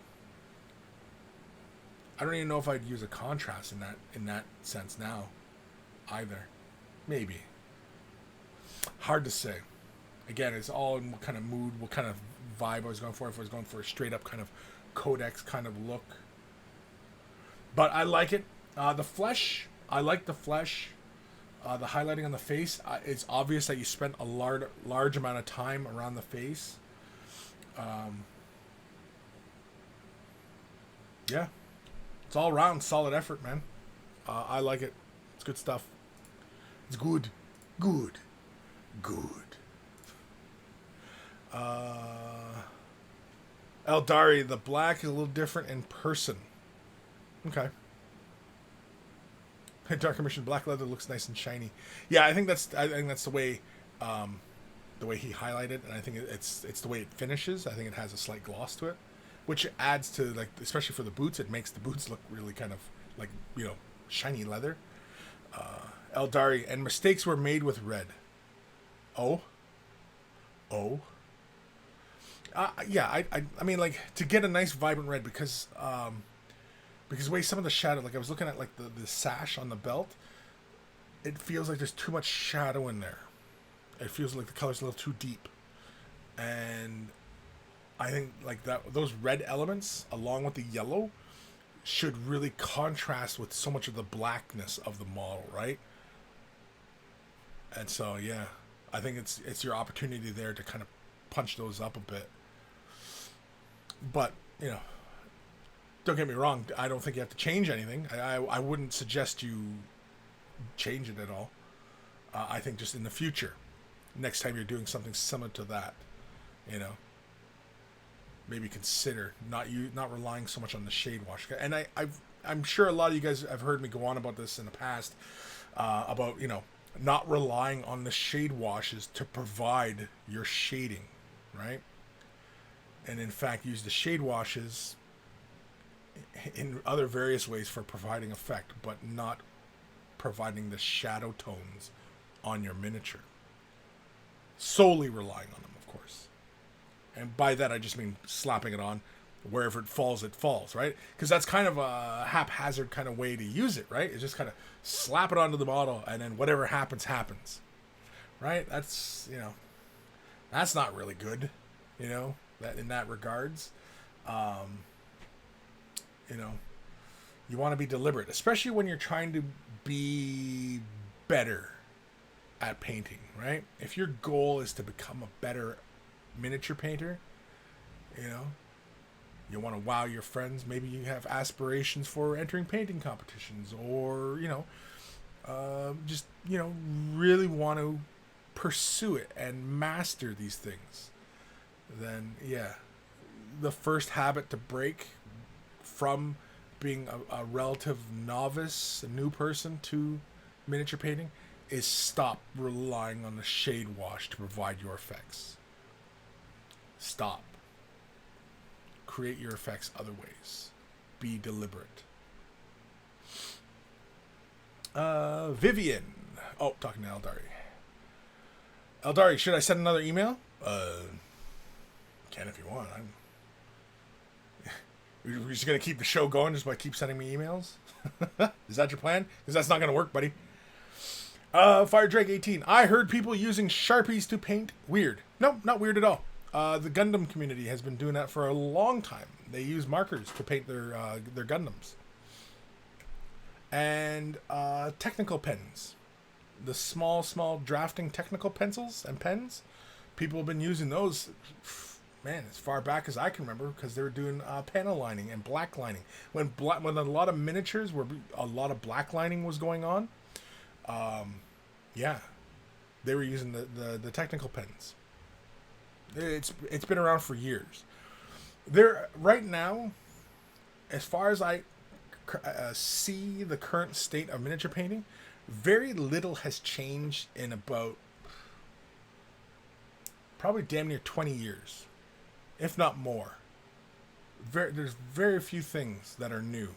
I don't even know if I'd use a contrast in that sense now, either. Maybe. Hard to say. Again, it's all in what kind of mood, what kind of vibe I was going for. If I was going for a straight up kind of codex kind of look. But I like it. The flesh, I like the flesh. The highlighting on the face, it's obvious that you spent a large amount of time around the face. Yeah. It's all around solid effort, man. I like it. It's good stuff. It's good. Good. Eldari, the black is a little different in person. Okay. Dark Commission black leather looks nice and shiny. Yeah, I think that's the way he highlighted, and I think it's the way it finishes. I think it has a slight gloss to it, which adds to, like, especially for the boots, it makes the boots look really kind of like, shiny leather. Eldari, and mistakes were made with red. Oh. Yeah, I mean, like, to get a nice vibrant red, because the way some of the shadow, like I was looking at like the sash on the belt, it feels like there's too much shadow in there. It feels like the color's a little too deep, and I think like those red elements along with the yellow should really contrast with so much of the blackness of the model, right? And so yeah, I think it's your opportunity there to kind of punch those up a bit. But, you know, don't get me wrong. I don't think you have to change anything. I wouldn't suggest you change it at all. I think just in the future, next time you're doing something similar to that, you know, maybe consider not relying so much on the shade wash. And I'm sure a lot of you guys have heard me go on about this in the past, about, you know, not relying on the shade washes to provide your shading, right? And in fact, use the shade washes in other various ways for providing effect, but not providing the shadow tones on your miniature. Solely relying on them, of course. And by that, I just mean slapping it on. Wherever it falls, right? Because that's kind of a haphazard kind of way to use it, right? It's just kind of slap it onto the model, and then whatever happens, right? That's, you know, that's not really good, you know, that in that regards. You know, you want to be deliberate, especially when you're trying to be better at painting, right? If your goal is to become a better miniature painter, you know, you want to wow your friends. Maybe you have aspirations for entering painting competitions, or, you know, just, you know, really want to pursue it and master these things. Then, yeah, the first habit to break from being a relative novice, a new person to miniature painting, is stop relying on the shade wash to provide your effects. Stop. Create your effects other ways. Be deliberate. Vivian. Oh, talking to Eldari. Eldari, should I send another email? Can if you want. We're just going to keep the show going just by keep sending me emails? Is that your plan? Because that's not going to work, buddy. Fire Drake 18. I heard people using Sharpies to paint. Weird. No, not weird at all. The Gundam community has been doing that for a long time. They use markers to paint their Gundams. And technical pens. The small drafting technical pencils and pens. People have been using those, man, as far back as I can remember, because they were doing panel lining and black lining. When a lot of miniatures where a lot of black lining was going on, yeah, they were using the technical pens. It's been around for years. There right now, as far as I see the current state of miniature painting, very little has changed in about probably damn near 20 years, if not more. There's very few things that are new.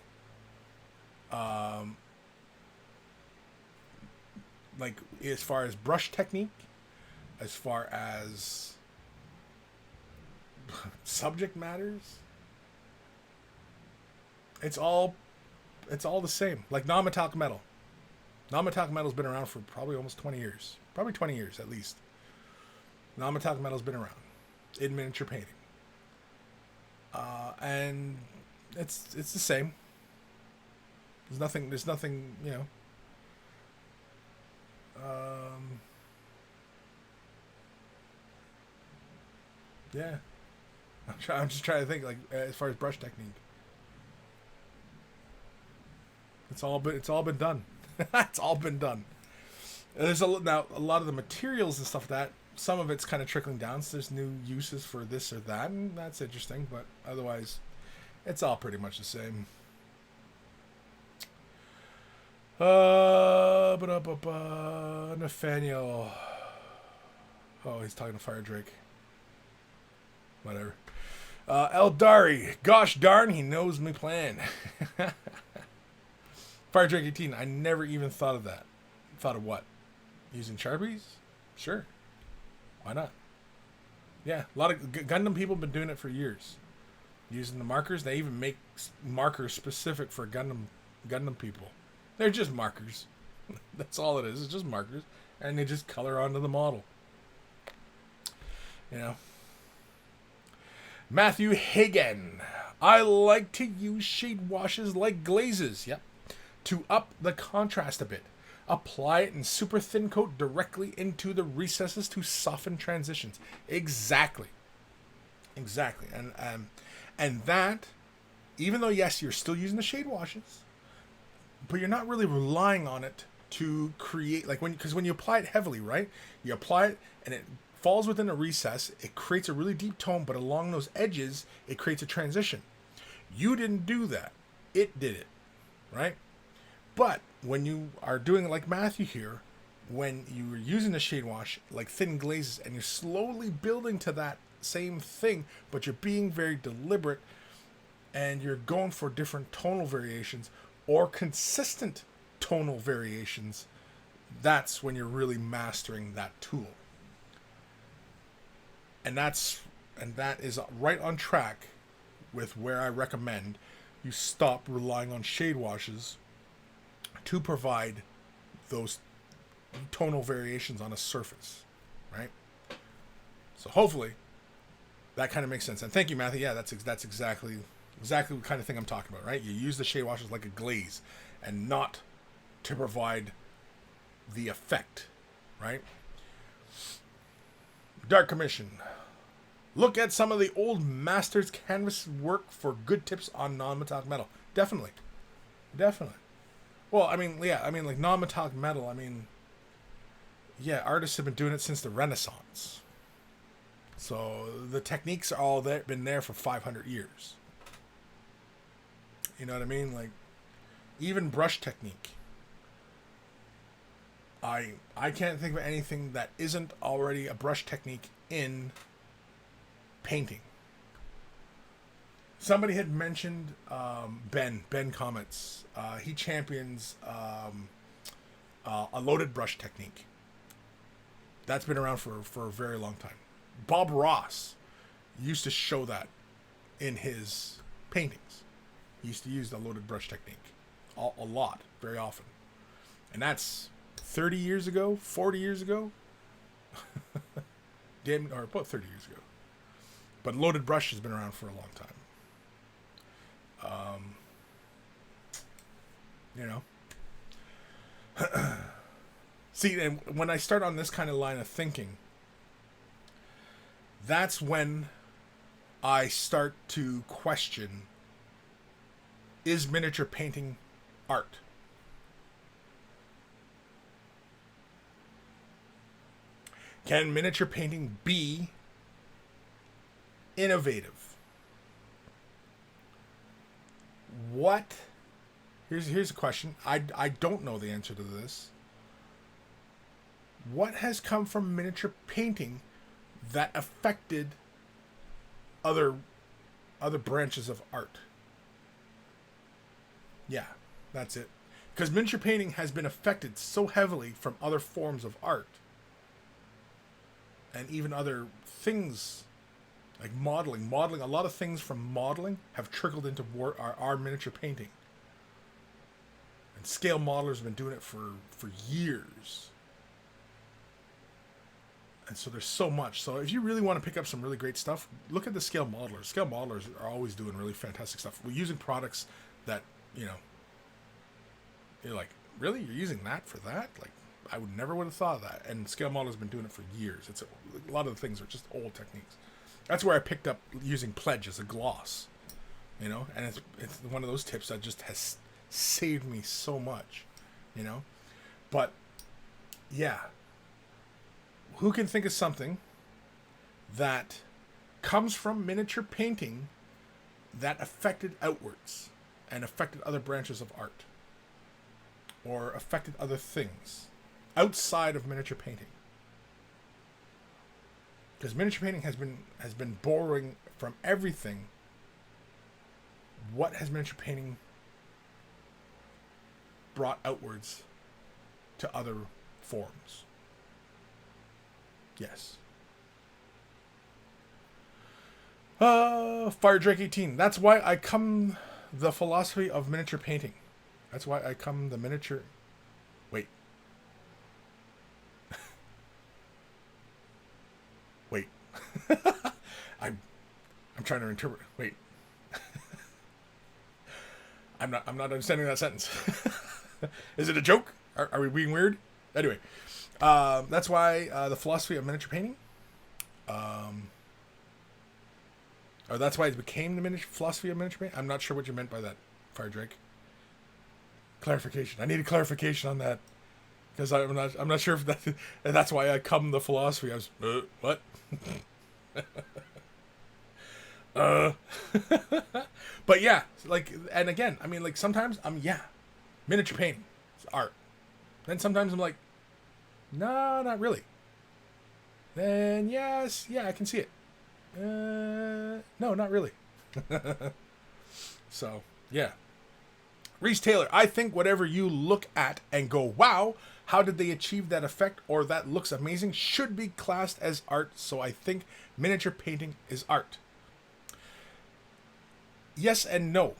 Like as far as brush technique, as far as subject matters, it's all the same. Like non-metallic metal. Non-metallic metal's been around for probably almost 20 years. Probably 20 years at least. Non-metallic metal's been around in miniature painting. And it's the same. There's nothing, you know. Yeah. I'm just trying to think, like, as far as brush technique. It's all been done. It's all been done. There's now a lot of the materials and stuff that some of it's kind of trickling down. So there's new uses for this or that, and that's interesting. But otherwise, it's all pretty much the same. Nathaniel. Oh, he's talking to Fire Drake. Whatever. Eldari. Gosh darn, he knows me plan. Fire Drake 18. I never even thought of that. Thought of what? Using Sharpies? Sure. Why not? Yeah, a lot of Gundam people have been doing it for years. Using the markers. They even make markers specific for Gundam people. They're just markers. That's all it is. It's just markers. And they just color onto the model. You know. Matthew Hagen. I like to use shade washes like glazes. Yep. To up the contrast a bit. Apply it in super thin coat directly into the recesses to soften transitions. Exactly. Exactly. And that, even though, yes, you're still using the shade washes, but you're not really relying on it to create, like, because when you apply it heavily, right? You apply it and it falls within a recess. It creates a really deep tone, but along those edges, it creates a transition. You didn't do that. It did it, right? But when you are doing it like Matthew here, when you are using the shade wash, like thin glazes, and you're slowly building to that same thing, but you're being very deliberate, and you're going for different tonal variations or consistent tonal variations, that's when you're really mastering that tool. And that is right on track with where I recommend you stop relying on shade washes to provide those tonal variations on a surface, right? So hopefully that kind of makes sense. And thank you, Matthew. Yeah, that's exactly the kind of thing I'm talking about, right? You use the shade washes like a glaze and not to provide the effect, right? Dark Commission. Look at some of the old masters canvas work for good tips on non-metallic metal. Definitely. Well, I mean, yeah, like non-metallic metal, yeah, artists have been doing it since the Renaissance. So the techniques are all there, been there for 500 years. You know what I mean? Like, even brush technique. I can't think of anything that isn't already a brush technique in painting. Somebody had mentioned Ben Comets. He champions a loaded brush technique. That's been around for a very long time. Bob Ross used to show that in his paintings. He used to use the loaded brush technique a lot, very often. And that's 30 years ago, 40 years ago. Or about 30 years ago. But loaded brush has been around for a long time. You know. See, and when I start on this kind of line of thinking, that's when I start to question, is miniature painting art? Can miniature painting be innovative? What? Here's a question. I don't know the answer to this. What has come from miniature painting that affected other branches of art? Yeah, that's it. Because miniature painting has been affected so heavily from other forms of art. And even other things like modeling. A lot of things from modeling have trickled into our miniature painting. And scale modelers have been doing it for years. And so there's so much. So if you really want to pick up some really great stuff, look at the scale modelers. Scale modelers are always doing really fantastic stuff. We're using products that, you're like, really? You're using that for that? Like, I would have thought of that. And scale modelers have been doing it for years. A lot of the things are just old techniques. That's where I picked up using Pledge as a gloss, and it's one of those tips that just has saved me so much, But yeah, who can think of something that comes from miniature painting that affected outwards and affected other branches of art or affected other things outside of miniature painting? Because miniature painting has been borrowing from everything. What has miniature painting brought outwards to other forms? Yes. Fire Drake 18. That's why I come the philosophy of miniature painting. That's why I come the miniature. Wait. Wait. I'm trying to interpret. Wait. I'm not understanding that sentence. Is it a joke? Are we being weird? Anyway, that's why the philosophy of miniature painting, or that's why it became the philosophy of miniature painting. I'm not sure what you meant by that, Fire Drake. Clarification. I need a clarification on that because I'm not sure if that's why I come the philosophy. I was what? But yeah, like, and again, I mean, like, sometimes miniature painting, it's art. Then sometimes I'm like, no, not really. Then yes, yeah, I can see it. No, not really. So yeah. Reese Taylor, I think whatever you look at and go, wow, how did they achieve that effect, or that looks amazing, should be classed as art. So I think miniature painting is art. Yes and no,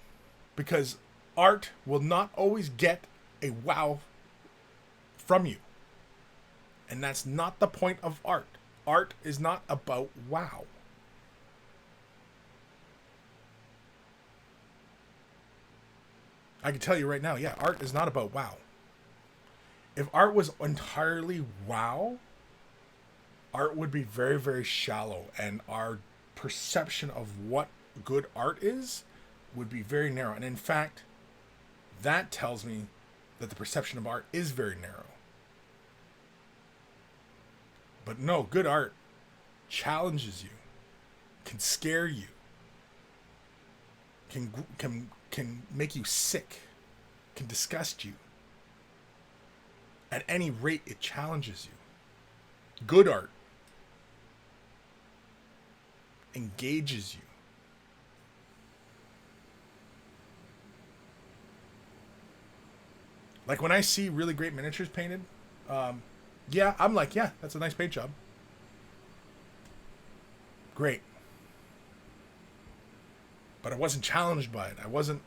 because art will not always get a wow from you. And that's not the point of art. Art is not about wow. I can tell you right now, yeah, art is not about wow. If art was entirely wow, art would be very, very shallow, and our perception of what good art is would be very narrow. And in fact, that tells me that the perception of art is very narrow. But no, good art challenges you, can scare you, can make you sick, can disgust you. At any rate, it challenges you. Good art engages you. Like when I see really great miniatures painted, yeah, I'm like, yeah, that's a nice paint job. Great. But I wasn't challenged by it. I wasn't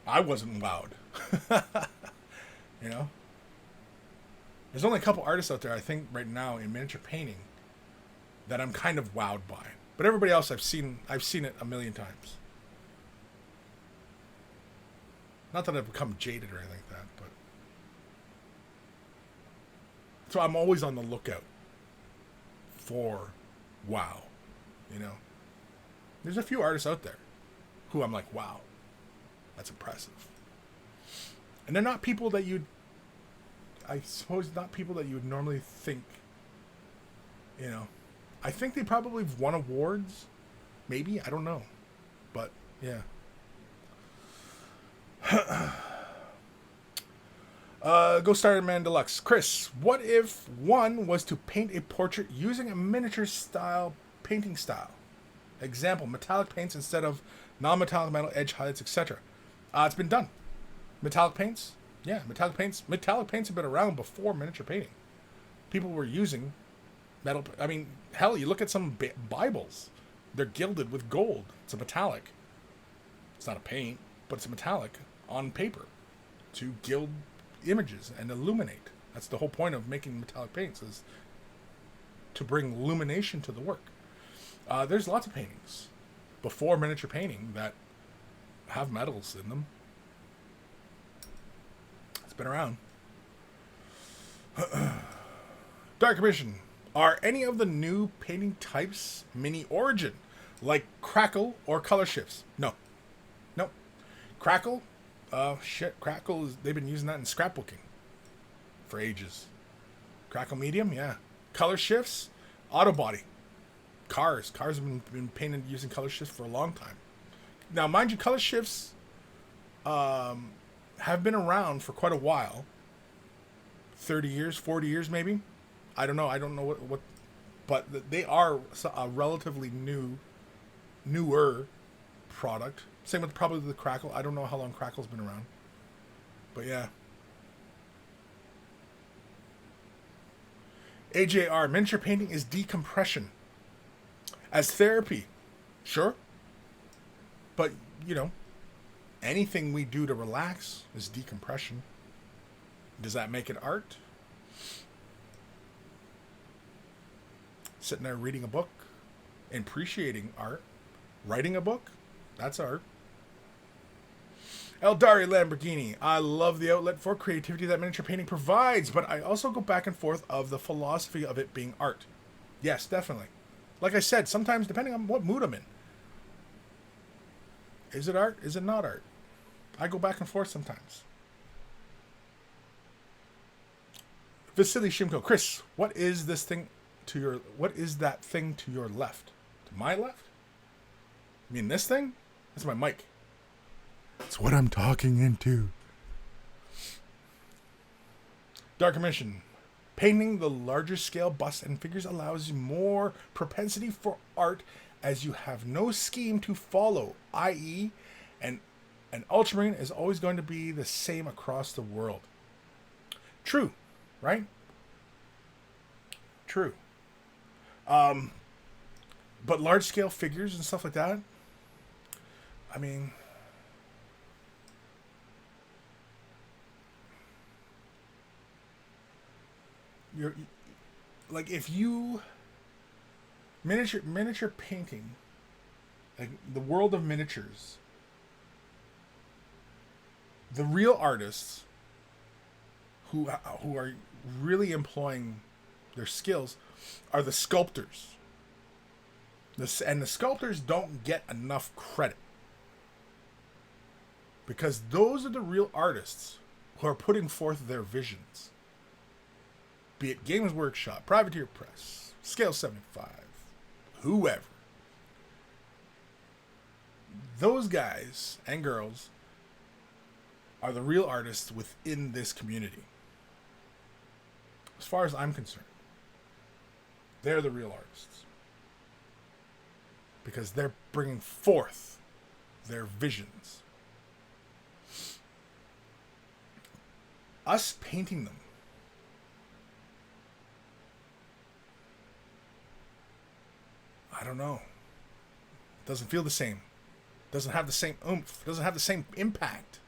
wowed. You know? There's only a couple artists out there, I think, right now in miniature painting that I'm kind of wowed by. But everybody else I've seen it a million times. Not that I've become jaded or anything like that, but so I'm always on the lookout for wow. You know? There's a few artists out there who I'm like, wow, that's impressive. And they're not people that I suppose not people that you would normally think, you know. I think they probably won awards. Maybe, I don't know. But, yeah. Ghost Starter Man Deluxe. Kris, what if one was to paint a portrait using a miniature style painting style? Example, metallic paints instead of non-metallic metal edge highlights, etc. It's been done. Metallic paints? Yeah, metallic paints. Metallic paints have been around before miniature painting. People were using metal. I mean, hell, you look at some Bibles. They're gilded with gold. It's a metallic. It's not a paint, but it's a metallic on paper to gild images and illuminate. That's the whole point of making metallic paints, is to bring illumination to the work. There's lots of paintings before miniature painting that have metals in them. It's been around. Dark Commission. Are any of the new painting types mini origin, like crackle or color shifts? No. Nope. Crackle? Crackle is, they've been using that in scrapbooking for ages. Crackle medium, yeah. Color shifts, auto body. Cars have been painted using color shifts for a long time. Now, mind you, color shifts have been around for quite a while. 30 years, 40 years maybe. I don't know what but they are a relatively newer product. Same with probably the Crackle. I don't know how long Crackle's been around. But yeah. AJR, miniature painting is decompression. As therapy, sure. But, you know, anything we do to relax is decompression. Does that make it art? Sitting there reading a book, appreciating art, writing a book, that's art. Eldari Lamborghini. I love the outlet for creativity that miniature painting provides, but I also go back and forth of the philosophy of it being art. Yes, definitely. Like I said, sometimes depending on what mood I'm in. Is it art? Is it not art? I go back and forth sometimes. Vasily Shimko. Kris, what is this thing to your... What is that thing to your left? To my left? You mean this thing? That's my mic. It's what I'm talking into. Dark Commission. Painting the larger scale busts and figures allows you more propensity for art as you have no scheme to follow, i.e., an ultramarine is always going to be the same across the world. True, right? True. But large scale figures and stuff like that, I mean... You're like, if you miniature painting, like the world of miniatures, the real artists who are really employing their skills are the sculptors. And the sculptors don't get enough credit, because those are the real artists who are putting forth their visions. Be it Games Workshop, Privateer Press, Scale 75, whoever. Those guys and girls are the real artists within this community. As far as I'm concerned, they're the real artists. Because they're bringing forth their visions. Us painting them, I don't know. Doesn't feel the same. Doesn't have the same oomph. Doesn't have the same impact.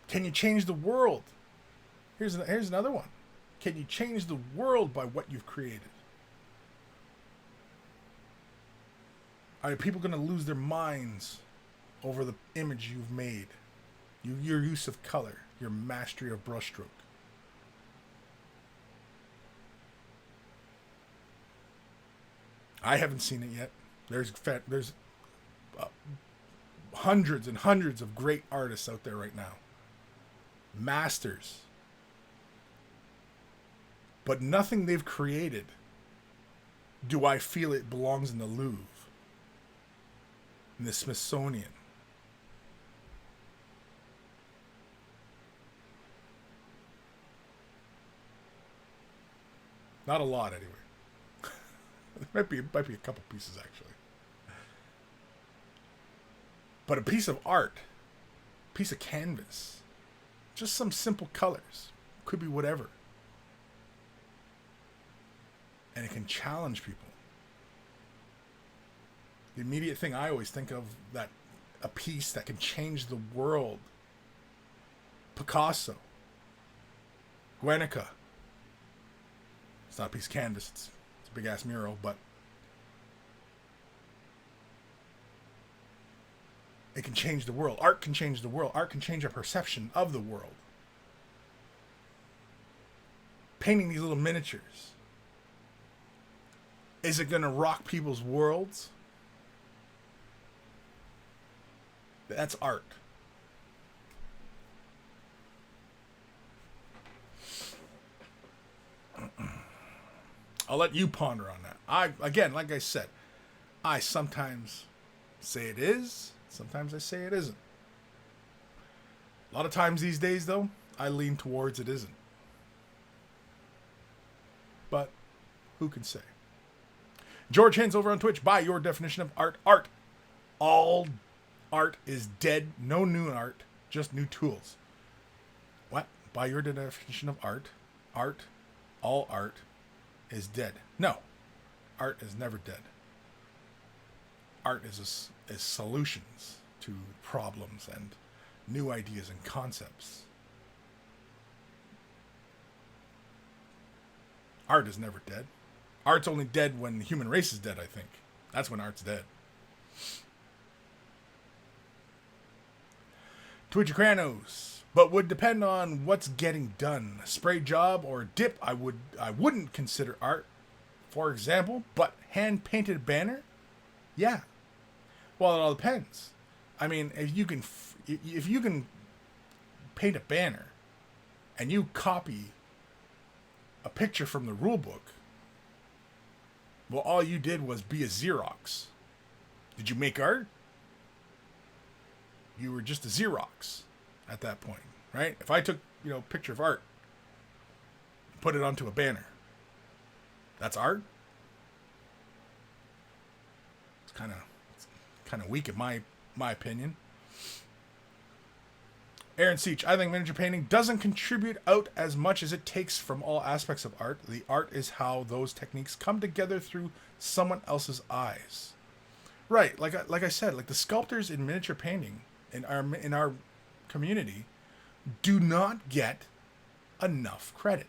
Can you change the world? Here's another one. Can you change the world by what you've created? Are people going to lose their minds over the image you've made? Your use of color, your mastery of brushstroke. I haven't seen it yet. There's hundreds and hundreds of great artists out there right now. Masters. But nothing they've created do I feel it belongs in the Louvre, in the Smithsonian. Not a lot, anyway. There might be a couple pieces, actually. But a piece of art, piece of canvas, just some simple colors, could be whatever. And it can challenge people. The immediate thing I always think of, that a piece that can change the world. Picasso. Guernica. It's not a piece of canvas, it's a big ass mural, but it can change the world. Art can change the world. Art can change our perception of the world. Painting these little miniatures. Is it going to rock people's worlds? That's art. I'll let you ponder on that. Again, like I said, I sometimes say it is, sometimes I say it isn't. A lot of times these days, though, I lean towards it isn't. But who can say? George Hens over on Twitch. By your definition of art, art. All art is dead. No new art, just new tools. What? By your definition of art, all art is dead. No, art is never dead. Art is solutions to problems and new ideas and concepts. Art is never dead. Art's only dead when the human race is dead, I think. That's when art's dead. Twitchy Kranos. But would depend on what's getting done. Spray job or dip, I wouldn't consider art, for example, but hand-painted banner? Yeah. Well, it all depends. I mean, if you can paint a banner and you copy a picture from the rule book, well, all you did was be a Xerox. Did you make art? You were just a Xerox at that point, right? If I took, a picture of art, put it onto a banner, that's art? It's kind of weak in my opinion. Aaron Seach, I think miniature painting doesn't contribute out as much as it takes from all aspects of art. The art is how those techniques come together through someone else's eyes. Right, like I said, like the sculptors in miniature painting in our community do not get enough credit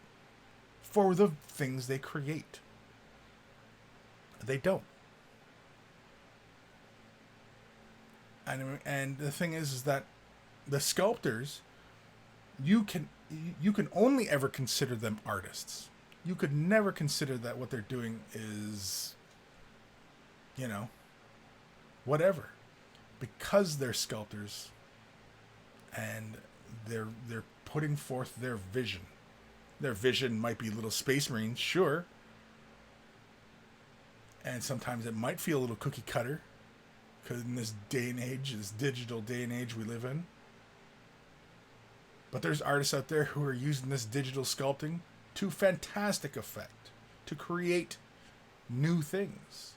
for the things they create. They don't. And the thing is that the sculptors, you can only ever consider them artists. You could never consider that what they're doing is, whatever, because they're sculptors, and they're putting forth their vision. Their vision might be little space marines, sure, and sometimes it might feel a little cookie cutter, because in this day and age, this digital day and age we live in. But there's artists out there who are using this digital sculpting to fantastic effect, to create new things.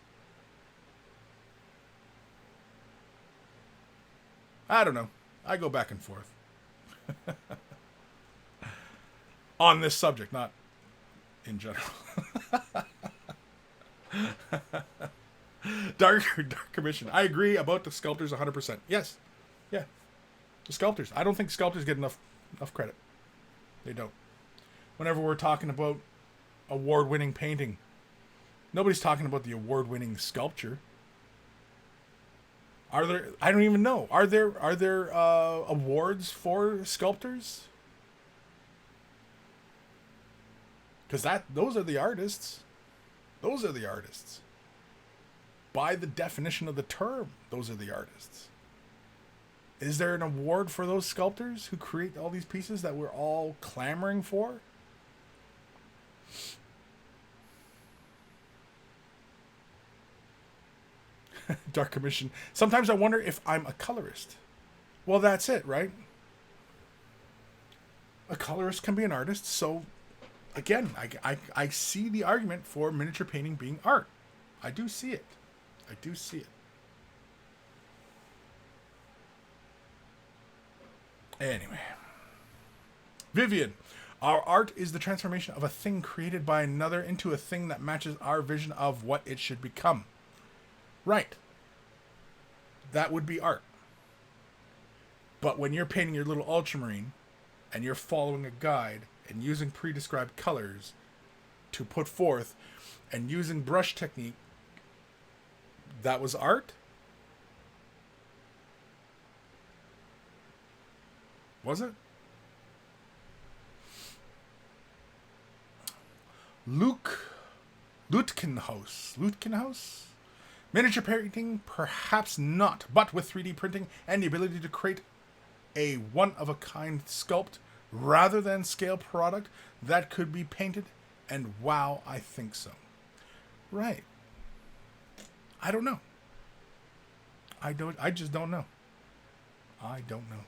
I don't know. I go back and forth. On this subject, not in general. Dark Commission. I agree about the sculptors 100%. Yes. Yeah. The sculptors. I don't think sculptors get enough credit. They don't. Whenever we're talking about award-winning painting, nobody's talking about the award-winning sculpture. Are there? I don't even know. Are there awards for sculptors? Because those are the artists. Those are the artists. By the definition of the term, those are the artists. Is there an award for those sculptors who create all these pieces that we're all clamoring for? Dark Commission. Sometimes I wonder if I'm a colorist. Well, that's it, right? A colorist can be an artist, so again, I see the argument for miniature painting being art. I do see it. I do see it. Anyway. Vivian. Our art is the transformation of a thing created by another into a thing that matches our vision of what it should become. Right. That would be art. But when you're painting your little ultramarine and you're following a guide and using pre-described colors to put forth and using brush technique, that was art? Was it? Lutkenhaus? Miniature painting? Perhaps not, but with 3D printing and the ability to create a one-of-a-kind sculpt rather than scale product that could be painted, and wow, I think so. Right. I don't know. I just don't know. I don't know.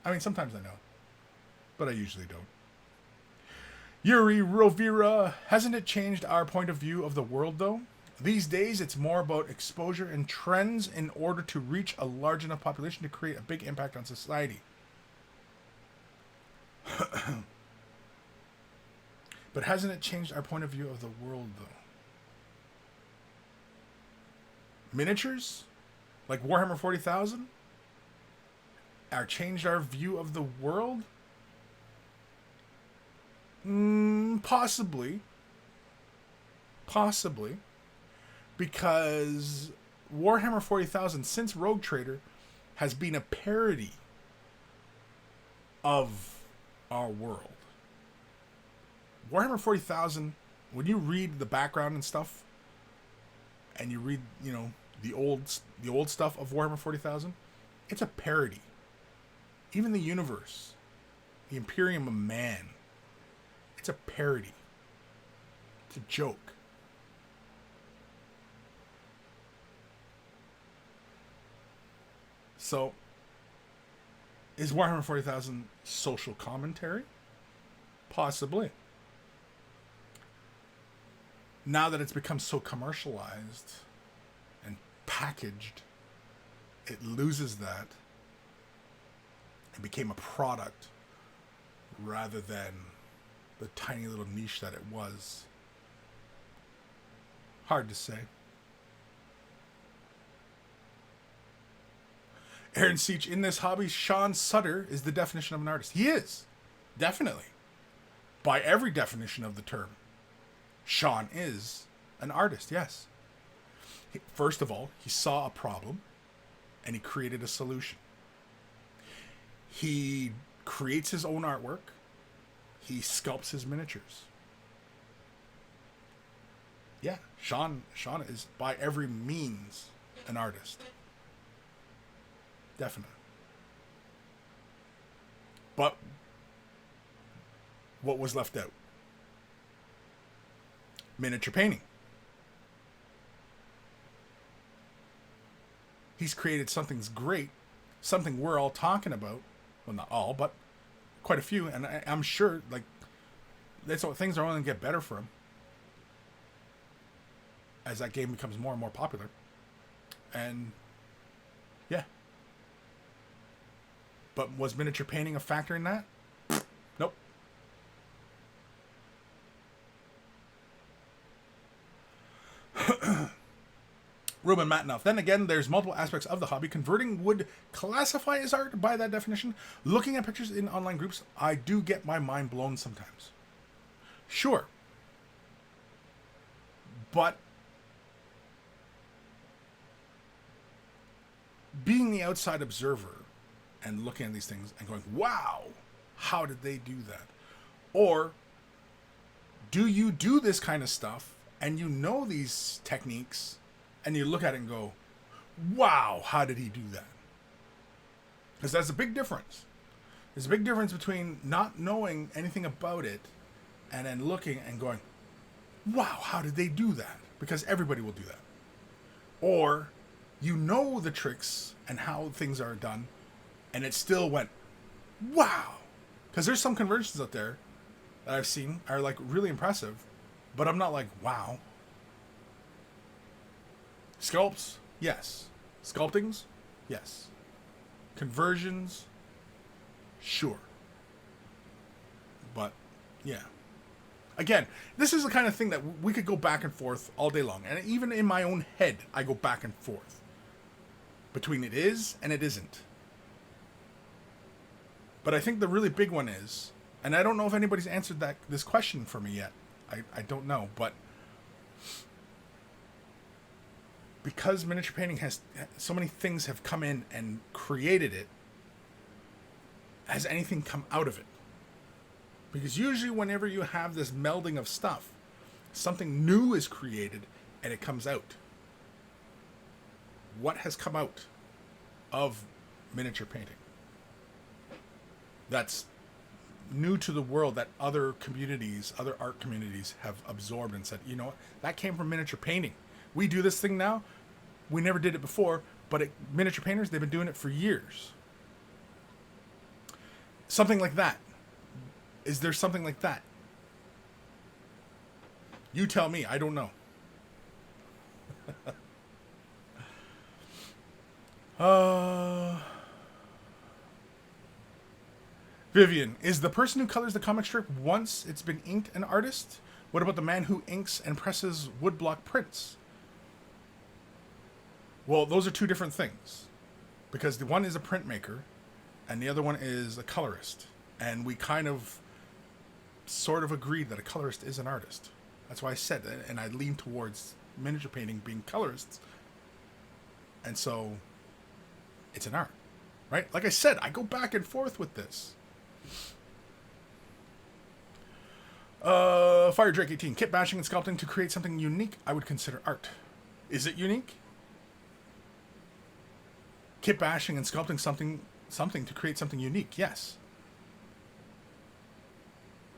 I mean, sometimes I know, but I usually don't. Yuri Rovira, hasn't it changed our point of view of the world, though? These days, it's more about exposure and trends in order to reach a large enough population to create a big impact on society. But hasn't it changed our point of view of the world, though? Miniatures? Like Warhammer 40,000? Are changed our view of the world? Possibly. Possibly. Because Warhammer 40,000, since Rogue Trader, has been a parody of our world. Warhammer 40,000, when you read the background and stuff, and you read, the old stuff of Warhammer 40,000, it's a parody. Even the universe, the Imperium of Man, it's a parody. It's a joke. So, is Warhammer 40,000 social commentary? Possibly. Now that it's become so commercialized and packaged, it loses that. It became a product rather than the tiny little niche that it was. Hard to say. Aaron Seach, in this hobby, Sean Sutter is the definition of an artist. He is. Definitely. By every definition of the term. Sean is an artist, yes. First of all, he saw a problem and he created a solution. He creates his own artwork. He sculpts his miniatures. Yeah, Sean is by every means an artist. Definitely. But what was left out? Miniature painting. He's created something's great, something we're all talking about. Well, not all, but quite a few, and I'm sure that's what things are only going to get better for him as that game becomes more and more popular. And yeah. But was miniature painting a factor in that? Nope. Ruben Matnoff. Then again, there's multiple aspects of the hobby. Converting would classify as art by that definition. Looking at pictures in online groups, I do get my mind blown sometimes. Sure. But being the outside observer and looking at these things and going, wow, how did they do that? Or do you do this kind of stuff and you know these techniques and you look at it and go, wow, how did he do that? Because that's a big difference. There's a big difference between not knowing anything about it and then looking and going, wow, how did they do that? Because everybody will do that. Or you know the tricks and how things are done, and it still went, wow. Because there's some conversions out there that I've seen are like really impressive, but I'm not like, wow. Sculpts, yes. Sculptings, yes. Conversions, sure. But, yeah. Again, this is the kind of thing that we could go back and forth all day long. And even in my own head, I go back and forth between it is and it isn't. But I think the really big one is, and I don't know if anybody's answered this question for me yet. I don't know, but because miniature painting has so many things have come in and created it, has anything come out of it? Because usually whenever you have this melding of stuff, something new is created and it comes out. What has come out of miniature painting that's new to the world that other communities, other art communities have absorbed and said, you know what, that came from miniature painting. We do this thing now. We never did it before, but miniature painters, they've been doing it for years. Something like that. Is there something like that? You tell me. I don't know. Vivian, is the person who colors the comic strip once it's been inked an artist? What about the man who inks and presses woodblock prints? Well, those are two different things. Because the one is a printmaker and the other one is a colorist. And we kind of sort of agreed that a colorist is an artist. That's why I said, and I lean towards miniature painting being colorists. And so it's an art, right? Like I said, I go back and forth with this. Fire Drake 18. Kit bashing and sculpting to create something unique I would consider art. Is it unique? Kit bashing and sculpting something to create something unique, yes.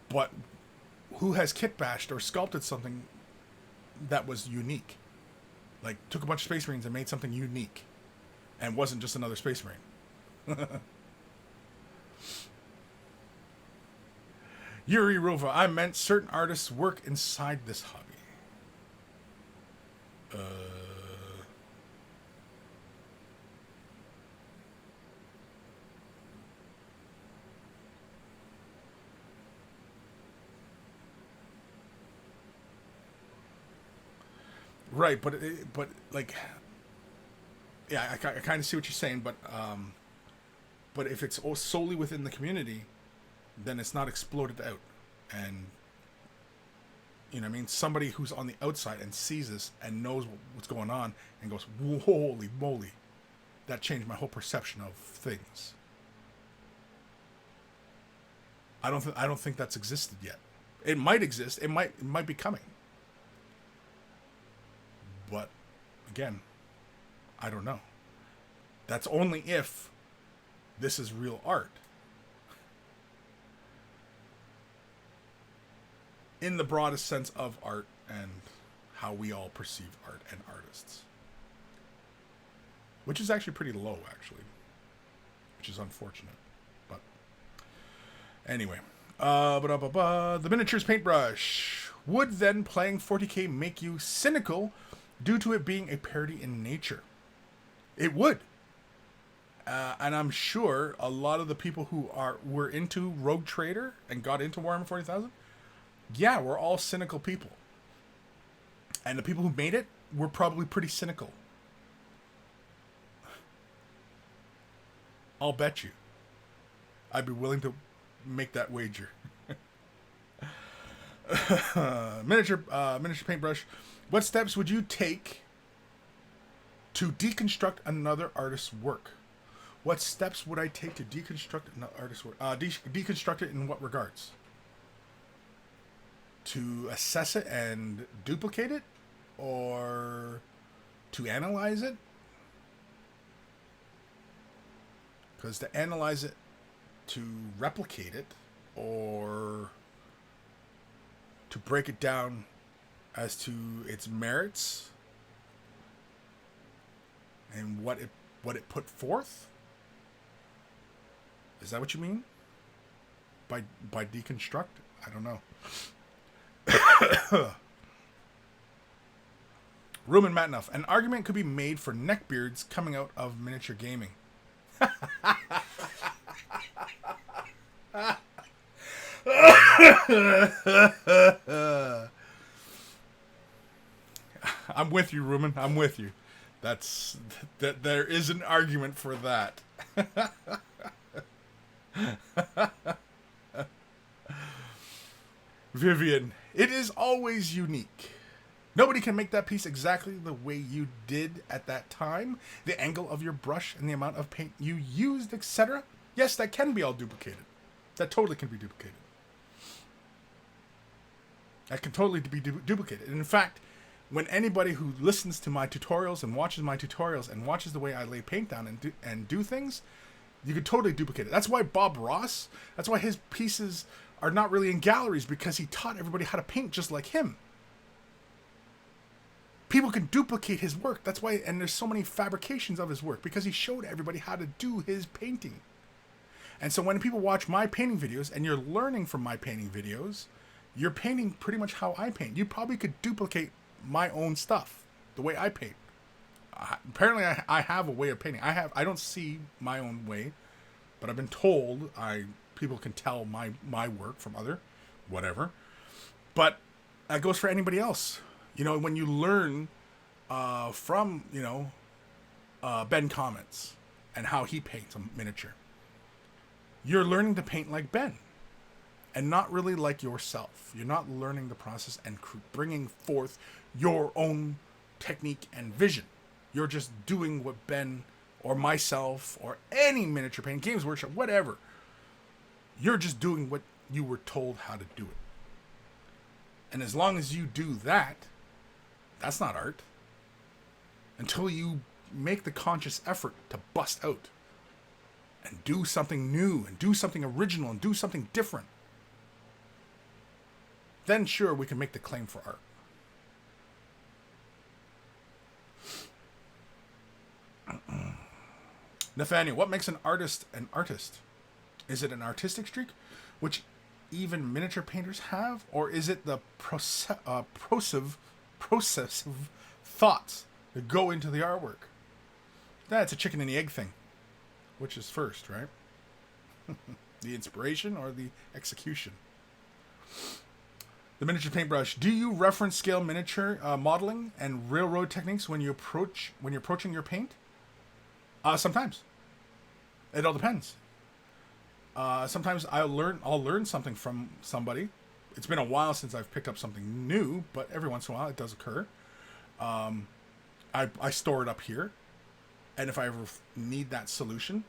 But who has kit bashed or sculpted something that was unique? Like, took a bunch of Space Marines and made something unique. And wasn't just another Space Marine. Yuri Rova, I meant certain artists work inside this hobby. Right, but like, yeah, I kind of see what you're saying, but if it's solely within the community, then it's not exploded out, and you know what I mean. Somebody who's on the outside and sees this and knows what's going on and goes, "Holy moly, that changed my whole perception of things." I don't think that's existed yet. It might exist. It might be coming. But again, I don't know. That's only if this is real art. In the broadest sense of art and how we all perceive art and artists. Which is actually pretty low, actually. Which is unfortunate. But anyway. The miniatures paintbrush. Would then playing 40k make you cynical due to it being a parody in nature? It would. And I'm sure a lot of the people who were into Rogue Trader and got into Warhammer 40,000, yeah, we're all cynical people. And the people who made it were probably pretty cynical. I'll bet you. I'd be willing to make that wager. Miniature paintbrush. What steps would you take to deconstruct another artist's work? What steps would I take to deconstruct another artist's work? Deconstruct it in what regards? To assess it and duplicate it? Or to analyze it? Because to analyze it, to replicate it, or to break it down as to its merits and what it put forth? Is that what you mean? By deconstruct? I don't know. Ruben Matnoff. An argument could be made for neckbeards coming out of miniature gaming. I'm with you, Ruben. I'm with you. That there is an argument for that. Vivian, it is always unique. Nobody can make that piece exactly the way you did at that time. The angle of your brush and the amount of paint you used, etc. Yes, that can be all duplicated. That totally can be duplicated. That can totally be duplicated. And in fact, when anybody who listens to my tutorials and watches my tutorials and watches the way I lay paint down and do things, you could totally duplicate it. That's why Bob Ross, that's why his pieces are not really in galleries, because he taught everybody how to paint just like him. People can duplicate his work. That's why, and there's so many fabrications of his work, because he showed everybody how to do his painting. And so when people watch my painting videos and you're learning from my painting videos, you're painting pretty much how I paint. You probably could duplicate my own stuff, the way I paint. Apparently I have a way of painting. I don't see my own way, but I've been told people can tell my work from other, whatever. But that goes for anybody else. You know, when you learn from, Ben Comments and how he paints a miniature, you're learning to paint like Ben. and not really like yourself. You're not learning the process and bringing forth your own technique and vision. You're just doing what Ben or myself or any miniature painting, Games Workshop, whatever. You're just doing what you were told how to do it. And as long as you do that, that's not art. Until you make the conscious effort to bust out and do something new and do something original and do something different, then sure, we can make the claim for art. Nathaniel, what makes an artist an artist? Is it an artistic streak, which even miniature painters have? Or is it the process of thoughts that go into the artwork? That's a chicken and the egg thing. Which is first, right? The inspiration or the execution? The miniature paintbrush. Do you reference scale miniature modeling and railroad techniques when you're approaching your paint? Sometimes. It all depends. Sometimes I'll learn something from somebody. It's been a while since I've picked up something new, but every once in a while it does occur. I store it up here, and if I ever need that solution,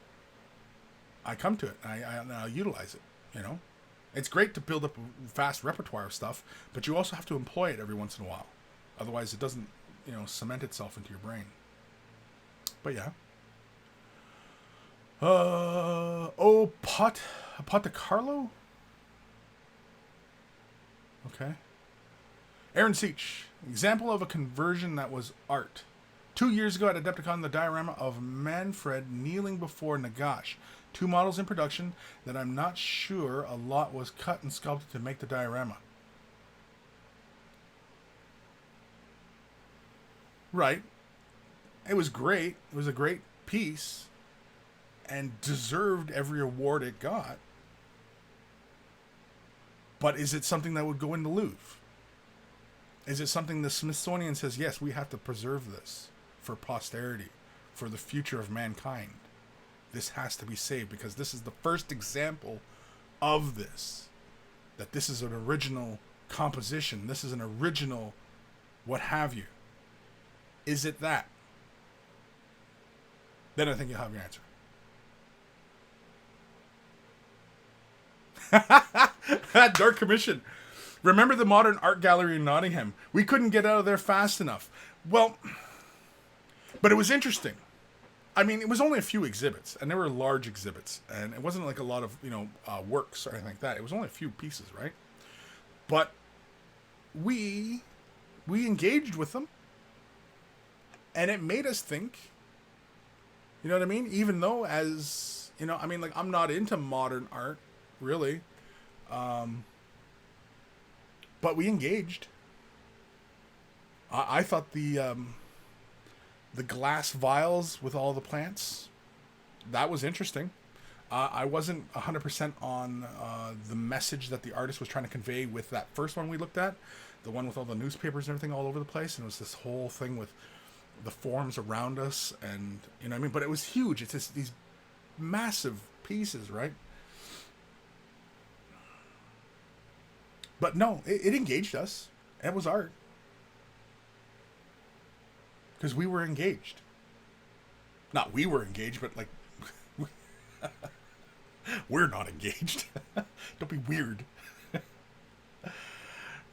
I come to it and I'll utilize it. You know, it's great to build up a vast repertoire of stuff, but you also have to employ it every once in a while. Otherwise, it doesn't, cement itself into your brain. But yeah. Carlo? Okay. Aaron Seach. Example of a conversion that was art. 2 years ago at Adepticon, the diorama of Manfred kneeling before Nagash. 2 models in production that I'm not sure a lot was cut and sculpted to make the diorama. Right. It was great. It was a great piece. And deserved every award it got. But is it something that would go in the Louvre? Is it something the Smithsonian says, yes, we have to preserve this for posterity, for the future of mankind? This has to be saved because this is the first example of this. That this is an original composition. This is an original what have you. Is it that? Then I think you'll have your answer. Dark Commission. Remember the Modern Art Gallery in Nottingham? We couldn't get out of there fast enough. Well, but it was interesting. I mean, it was only a few exhibits, and they were large exhibits, and it wasn't like a lot of, works or anything like that. It was only a few pieces, right? But we engaged with them, and it made us think. You know what I mean? Even though I'm not into modern art, really. But we engaged. I thought the glass vials with all the plants, that was interesting. I wasn't 100% on the message that the artist was trying to convey with that first one we looked at, the one with all the newspapers and everything all over the place, and it was this whole thing with the forms around us, and but it was huge. It's just these massive pieces, right? But no, it engaged us. It was art. Because we were engaged. Not we were engaged, but like, we're not engaged. Don't be weird.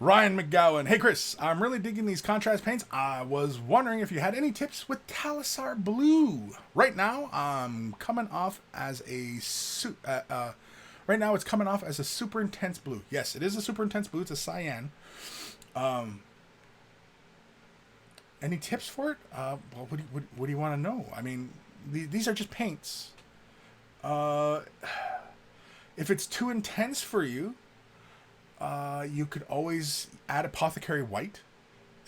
Ryan McGowan. Hey, Kris, I'm really digging these contrast paints. I was wondering if you had any tips with Talisar Blue. Right now, I'm coming off as a right now, it's coming off as a super intense blue. Yes, it is a super intense blue. It's a cyan. Any tips for it? Well, what do you want to know? I mean, these are just paints. If it's too intense for you, you could always add Apothecary White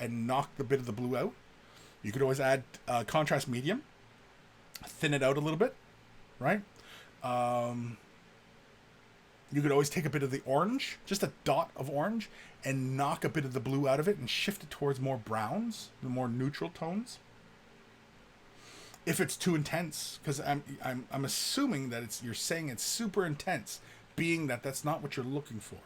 and knock the bit of the blue out. You could always add contrast medium, thin it out a little bit, right? You could always take a bit of the orange, just a dot of orange, and knock a bit of the blue out of it and shift it towards more browns, the more neutral tones. If it's too intense, because I'm assuming that you're saying it's super intense. being that that's not what you're looking for.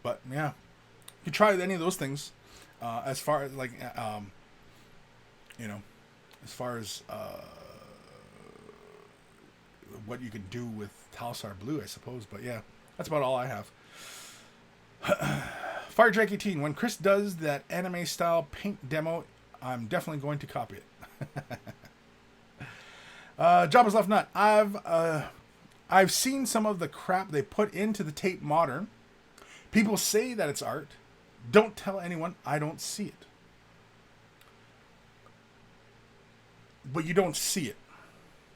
But yeah, you try any of those things. As far as like, you know, as far as what you can do with Talsar Blue, I suppose. But yeah, that's about all I have. Fire Drake 18. When Kris does that anime style paint demo, I'm definitely going to copy it. Jabba's Left Nut. I've seen some of the crap they put into the Tate Modern. People say that it's art. Don't tell anyone. I don't see it. But you don't see it.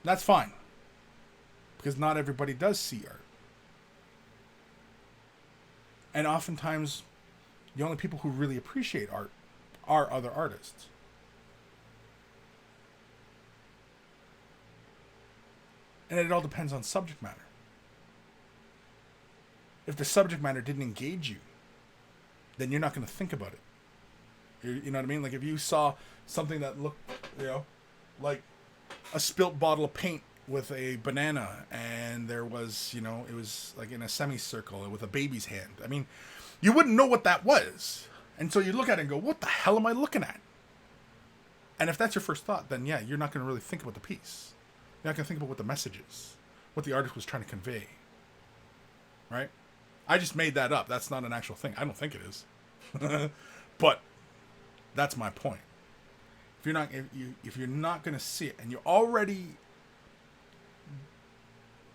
That's fine. Because not everybody does see art. And oftentimes, the only people who really appreciate art are other artists. And it all depends on subject matter. If the subject matter didn't engage you, then you're not going to think about it. You know what I mean? Like if you saw something that looked, like a spilt bottle of paint with a banana, and there was, it was like in a semicircle with a baby's hand. I mean, you wouldn't know what that was. And so you look at it and go, what the hell am I looking at? And if that's your first thought, then yeah, you're not going to really think about the piece. You're not going to think about what the message is, what the artist was trying to convey. Right? I just made that up. That's not an actual thing. I don't think it is. But that's my point. If you're not going to see it, and you already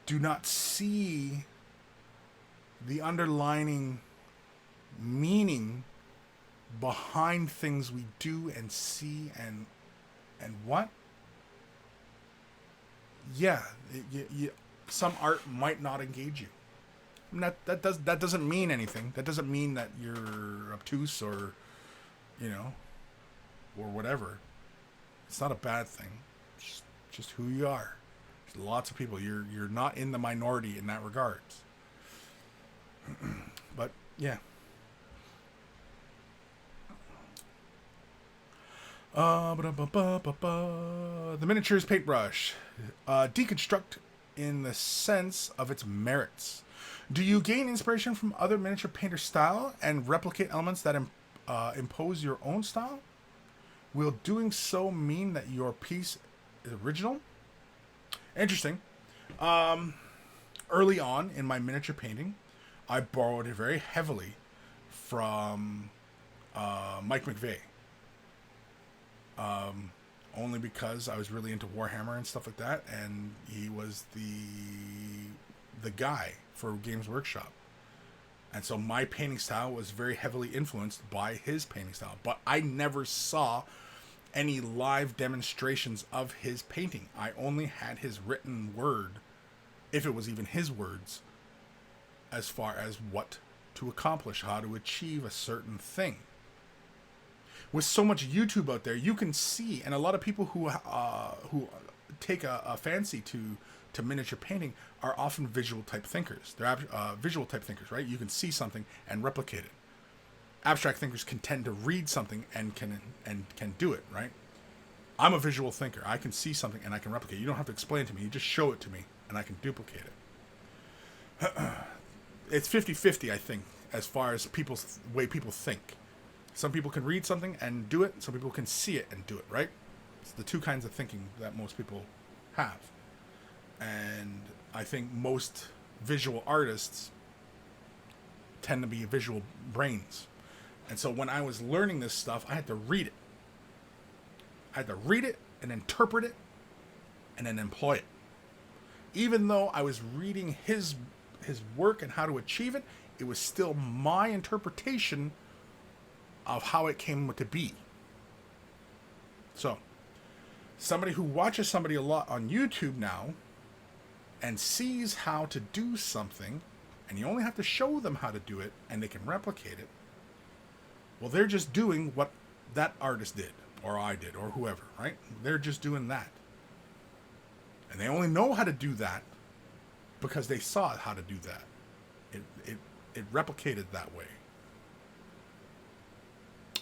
do not see the underlining meaning behind things we do and see and what, yeah, some art might not engage you. That doesn't mean anything. That doesn't mean that you're obtuse or, or whatever. It's not a bad thing. It's just who you are. There's lots of people. You're not in the minority in that regard. But yeah. The miniatures paintbrush. Deconstruct in the sense of its merits. Do you gain inspiration from other miniature painter style and replicate elements that impose your own style? Will doing so mean that your piece is original? Interesting. Early on in my miniature painting, I borrowed it very heavily from Mike McVeigh. Only because I was really into Warhammer and stuff like that, and he was the guy for Games Workshop. And so my painting style was very heavily influenced by his painting style. But I never saw any live demonstrations of his painting. I only had his written word, if it was even his words, as far as what to accomplish, how to achieve a certain thing. With so much YouTube out there, you can see, and a lot of people who take a fancy to miniature painting are often visual type thinkers. They're visual type thinkers, right? You can see something and replicate it. Abstract thinkers can tend to read something and can do it, right? I'm a visual thinker. I can see something and I can replicate. You don't have to explain it to me. You just show it to me and I can duplicate it. It's 50-50, I think, as far as way people think. Some people can read something and do it. Some people can see it and do it, right? It's the two kinds of thinking that most people have. And I think most visual artists tend to be visual brains. And so when I was learning this stuff, I had to read it. I had to read it and interpret it and then employ it. Even though I was reading his work and how to achieve it, it was still my interpretation of how it came to be. So, somebody who watches somebody a lot on YouTube now and sees how to do something, and you only have to show them how to do it, and they can replicate it, well, they're just doing what that artist did, or I did, or whoever, right? They're just doing that. And they only know how to do that because they saw how to do that. it replicated that way.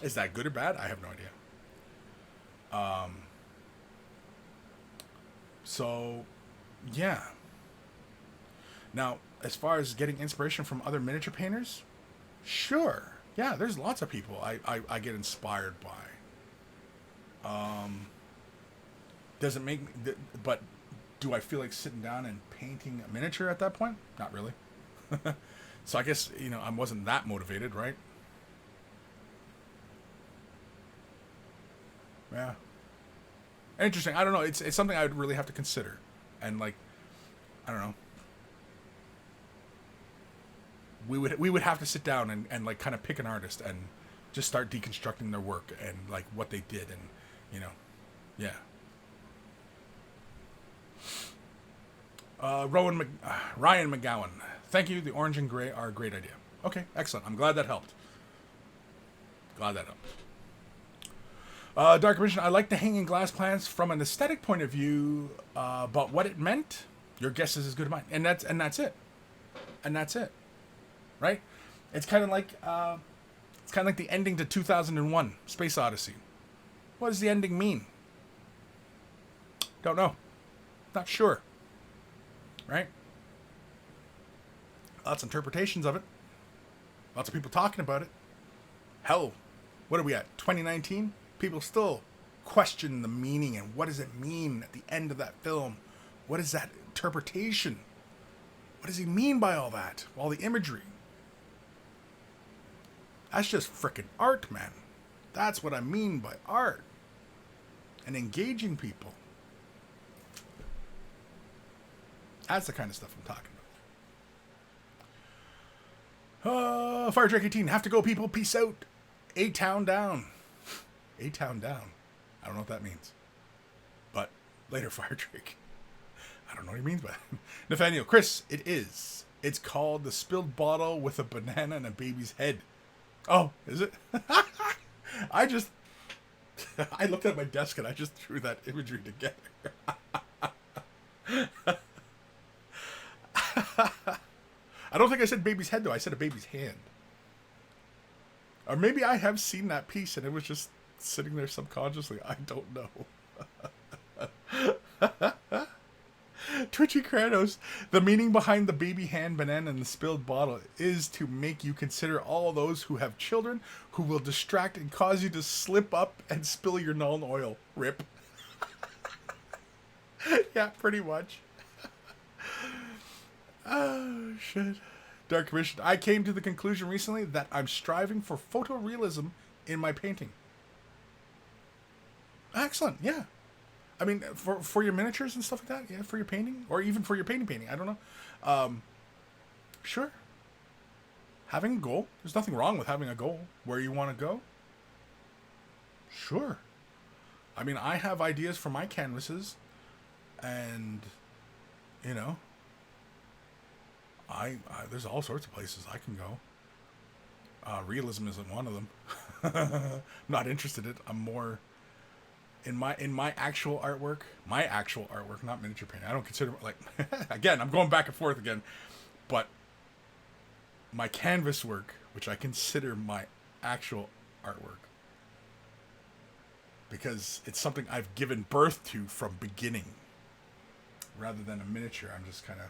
Is that good or bad? I have no idea. So, yeah. Now, as far as getting inspiration from other miniature painters, sure. Yeah, there's lots of people I get inspired by. Does it make me, but do I feel like sitting down and painting a miniature at that point? Not really. So I guess, I wasn't that motivated, right? Yeah. Interesting. I don't know. It's something I would really have to consider. And like, I don't know. We would have to sit down and like kind of pick an artist and just start deconstructing their work and like what they did and yeah. Ryan McGowan. Thank you. The orange and gray are a great idea. Okay, excellent. I'm glad that helped. Dark Vision. I like the hanging glass plants from an aesthetic point of view, but what it meant, your guess is as good as mine. And that's it. And that's it. Right? It's kind of like the ending to 2001: Space Odyssey. What does the ending mean? Don't know. Not sure. Right? Lots of interpretations of it. Lots of people talking about it. Hell, what are we at? 2019? People still question the meaning and what does it mean at the end of that film? What is that interpretation? What does he mean by all that? All the imagery. That's just frickin' art, man. That's what I mean by art. And engaging people. That's the kind of stuff I'm talking about. Fire Drake 18. Have to go, people. Peace out. A-Town down. A-Town down. I don't know what that means. But later, Fire Drake. I don't know what he means by that. Nathaniel. Kris, it is. It's called The Spilled Bottle with a Banana and a Baby's Head. Oh, is it? I looked at my desk and I just threw that imagery together. I don't think I said baby's head, though. I said a baby's hand. Or maybe I have seen that piece and it was just sitting there subconsciously. I don't know. Twitchy Kratos. The meaning behind the baby hand, banana, and the spilled bottle is to make you consider all those who have children who will distract and cause you to slip up and spill your null oil. Rip. Yeah, pretty much. Oh, shit. Dark Commission. I came to the conclusion recently that I'm striving for photorealism in my painting. Excellent, yeah. I mean, for your miniatures and stuff like that, yeah, for your painting, or even for your painting, I don't know. Sure. Having a goal. There's nothing wrong with having a goal. Where you want to go. Sure. I mean, I have ideas for my canvases, and, I there's all sorts of places I can go. Realism isn't one of them. I'm not interested in it. I'm more in my actual artwork, not miniature painting. I don't consider, like, again, I'm going back and forth again, but my canvas work, which I consider my actual artwork, because it's something I've given birth to from beginning, rather than a miniature. I'm just kind of,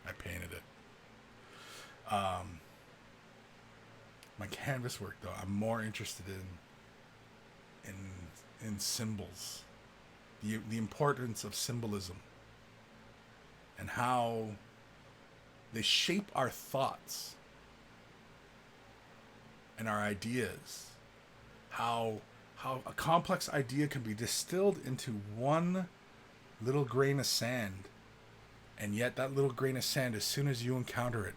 I painted it. My canvas work, though, I'm more interested in symbols, the importance of symbolism, and how they shape our thoughts and our ideas. How a complex idea can be distilled into one little grain of sand, and yet that little grain of sand, as soon as you encounter it,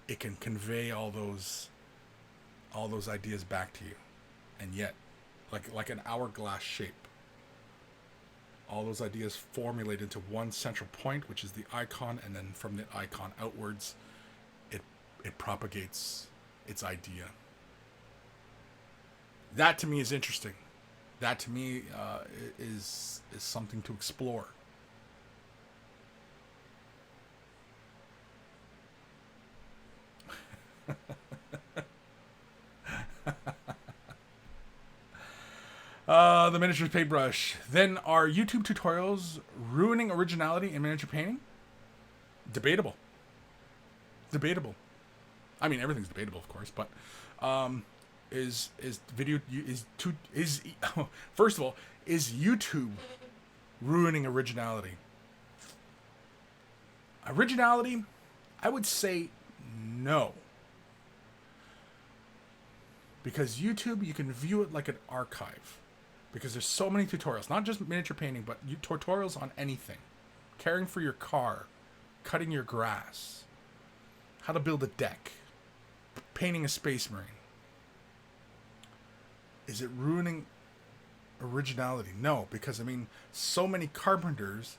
it can convey all those ideas back to you, and yet, like an hourglass shape, all those ideas formulate into one central point, which is the icon, and then from the icon outwards, it propagates its idea. That to me is interesting. That to me is something to explore. The miniatures paintbrush. Then are YouTube tutorials ruining originality in miniature painting? Debatable. Debatable. I mean, everything's debatable, of course, but is video is first of all, is YouTube ruining originality? Originality, I would say no. Because YouTube, you can view it like an archive. Because there's so many tutorials, not just miniature painting, but tutorials on anything. Caring for your car, cutting your grass, how to build a deck, painting a space marine. Is it ruining originality? No, because I mean, so many carpenters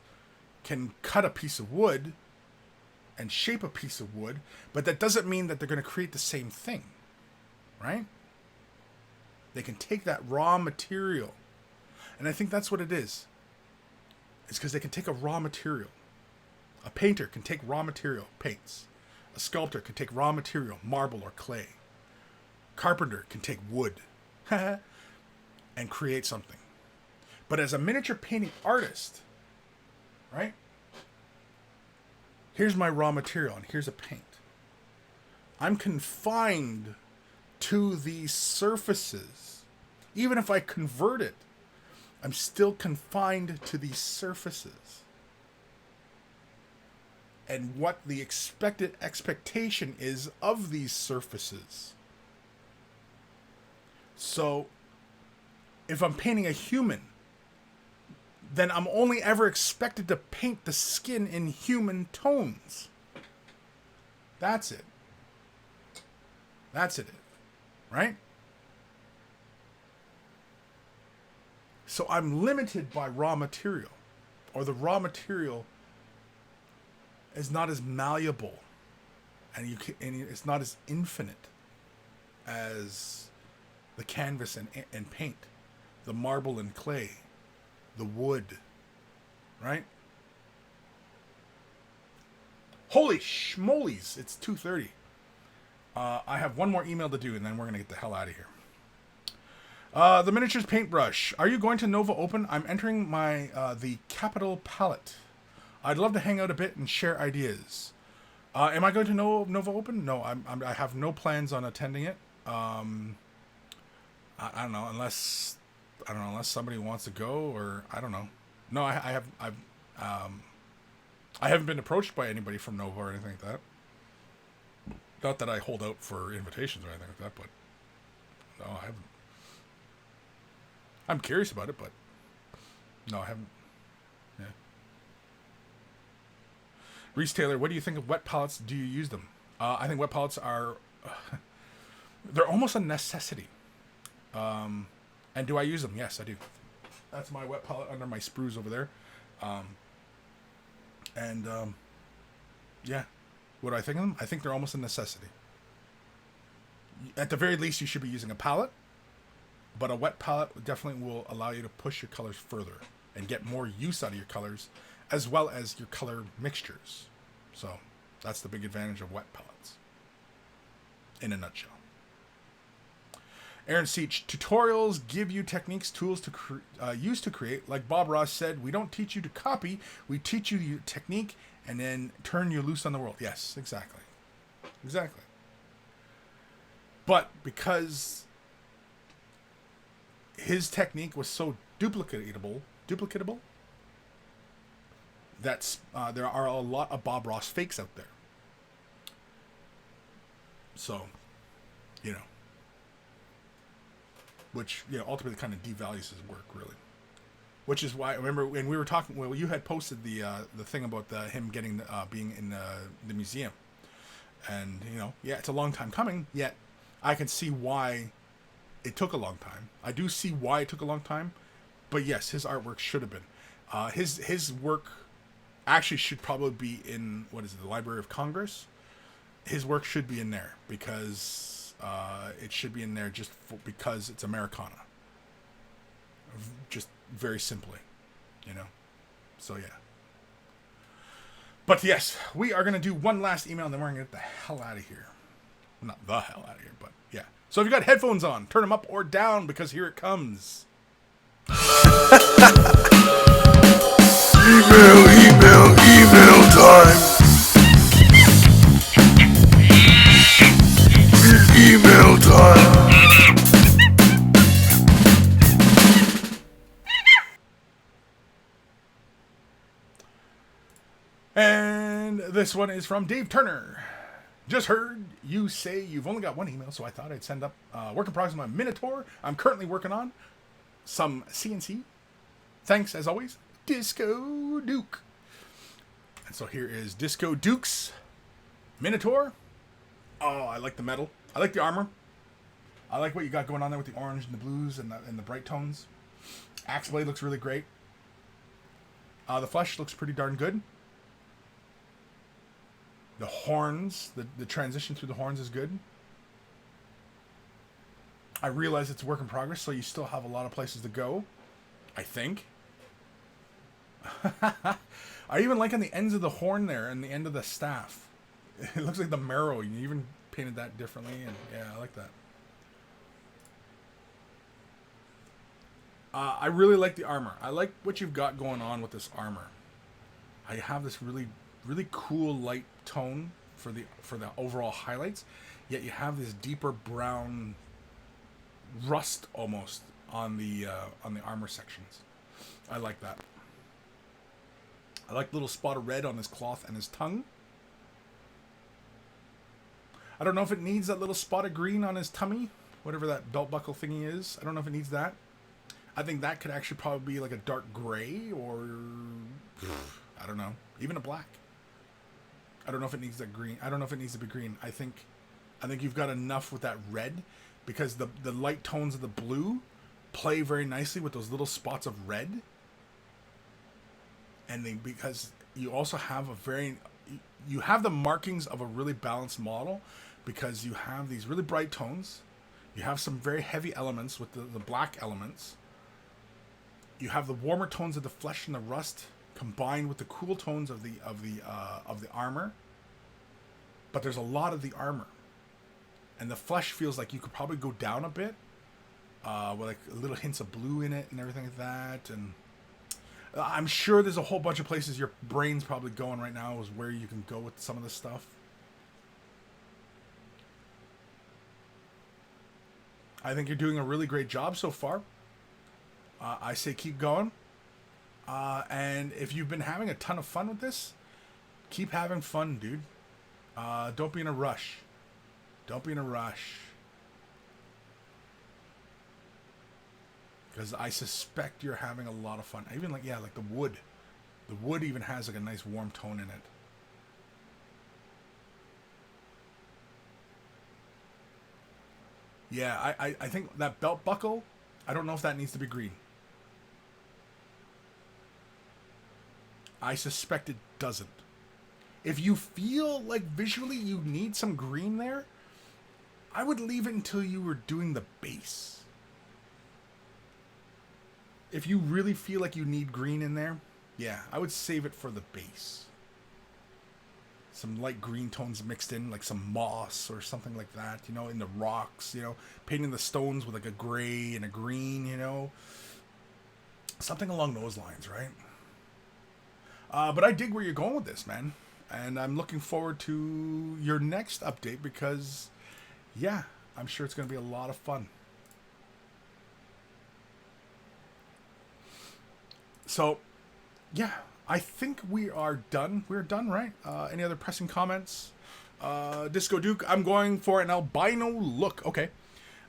can cut a piece of wood and shape a piece of wood, but that doesn't mean that they're going to create the same thing, right? They can take that raw material, and I think that's what it is. It's because they can take a raw material. A painter can take raw material, paints. A sculptor can take raw material, marble or clay. Carpenter can take wood and create something. But as a miniature painting artist, right? Here's my raw material and here's a paint. I'm confined to these surfaces. Even if I convert it, I'm still confined to these surfaces. And what the expected expectation is of these surfaces. So, if I'm painting a human, then I'm only ever expected to paint the skin in human tones. That's it. That's it. Right? So I'm limited by raw material. Or the raw material is not as malleable. And it's not as infinite as the canvas and paint. The marble and clay. The wood. Right? Holy schmolies. It's 2:30. I have one more email to do, and then we're going to get the hell out of here. The miniatures paintbrush. Are you going to Nova Open? I'm entering my the Capital Palette. I'd love to hang out a bit and share ideas. Am I going to Nova Open? No, I have no plans on attending it. I don't know, unless somebody wants to go, or I don't know. No, I haven't been approached by anybody from Nova or anything like that. Not that I hold out for invitations or anything like that, but no, I haven't. I'm curious about it, but no, I haven't. Yeah. Reese Taylor, what do you think of wet palettes? Do you use them? I think wet palettes are they're almost a necessity. And do I use them? Yes, I do. That's my wet palette under my sprues over there. Yeah. What do I think of them? I think they're almost a necessity. At the very least, you should be using a palette. But a wet palette definitely will allow you to push your colors further and get more use out of your colors, as well as your color mixtures. So that's the big advantage of wet palettes. In a nutshell. Aaron Seach, tutorials give you techniques, tools to use to create. Like Bob Ross said, we don't teach you to copy, we teach you your technique and then turn you loose on the world. Yes, exactly. Exactly. But because his technique was so duplicatable, that's there are a lot of Bob Ross fakes out there. So, you know, which ultimately kind of devalues his work, really. Which is why I remember when we were talking. Well, you had posted the thing about him getting being in the museum, and it's a long time coming. Yet I can see why it took a long time. I do see why it took a long time, but yes, his artwork should have been. His work actually should probably be in the Library of Congress. His work should be in there because it should be in there because it's Americana. Just very simply, So yeah. But yes, we are going to do one last email and then we're going to get the hell out of here. Not the hell out of here, but yeah. So if you got headphones on, turn them up or down because here it comes. Email time. Email time. And this one is from Dave Turner. Just heard you say you've only got one email, so I thought I'd send up work in progress on my Minotaur. I'm currently working on some CNC. Thanks, as always, Disco Duke. And so here is Disco Duke's Minotaur. Oh, I like the metal. I like the armor. I like what you got going on there with the orange and the blues and the bright tones. Axe blade looks really great. The flesh looks pretty darn good. The horns, the transition through the horns is good. I realize it's a work in progress, so you still have a lot of places to go, I think. I even like on the ends of the horn there and the end of the staff. It looks like the marrow. You even painted that differently, and yeah, I like that. I really like the armor. I like what you've got going on with this armor. I have this really cool light tone for the overall highlights, yet you have this deeper brown rust almost on the armor sections. I like that. I like the little spot of red on his cloth and his tongue. I don't know if it needs that little spot of green on his tummy, whatever that belt buckle thingy is. I don't know if it needs that. I think that could actually probably be like a dark gray or I don't know, even a black. I don't know if it needs that green. I don't know if it needs to be green. I think you've got enough with that red because the light tones of the blue play very nicely with those little spots of red. And because you also have you have the markings of a really balanced model because you have these really bright tones. You have some very heavy elements with the black elements. You have the warmer tones of the flesh and the rust combined with the cool tones of the armor, but there's a lot of the armor, and the flesh feels like you could probably go down a bit, with like little hints of blue in it and everything like that. And I'm sure there's a whole bunch of places your brain's probably going right now is where you can go with some of this stuff. I think you're doing a really great job so far. I say keep going. And if you've been having a ton of fun with this, keep having fun, dude. Don't be in a rush. Don't be in a rush. Because I suspect you're having a lot of fun. Even like the wood. The wood even has like a nice warm tone in it. Yeah, I think that belt buckle, I don't know if that needs to be green. I suspect it doesn't. If you feel like visually you need some green there, I would leave it until you were doing the base. If you really feel like you need green in there, yeah, I would save it for the base. Some light green tones mixed in, like some moss or something like that, in the rocks, painting the stones with like a gray and a green, something along those lines, right? But I dig where you're going with this, man. And I'm looking forward to your next update because, yeah, I'm sure it's going to be a lot of fun. So, yeah, I think we are done. We're done, right? Any other pressing comments? Disco Duke, I'm going for an albino look. Okay.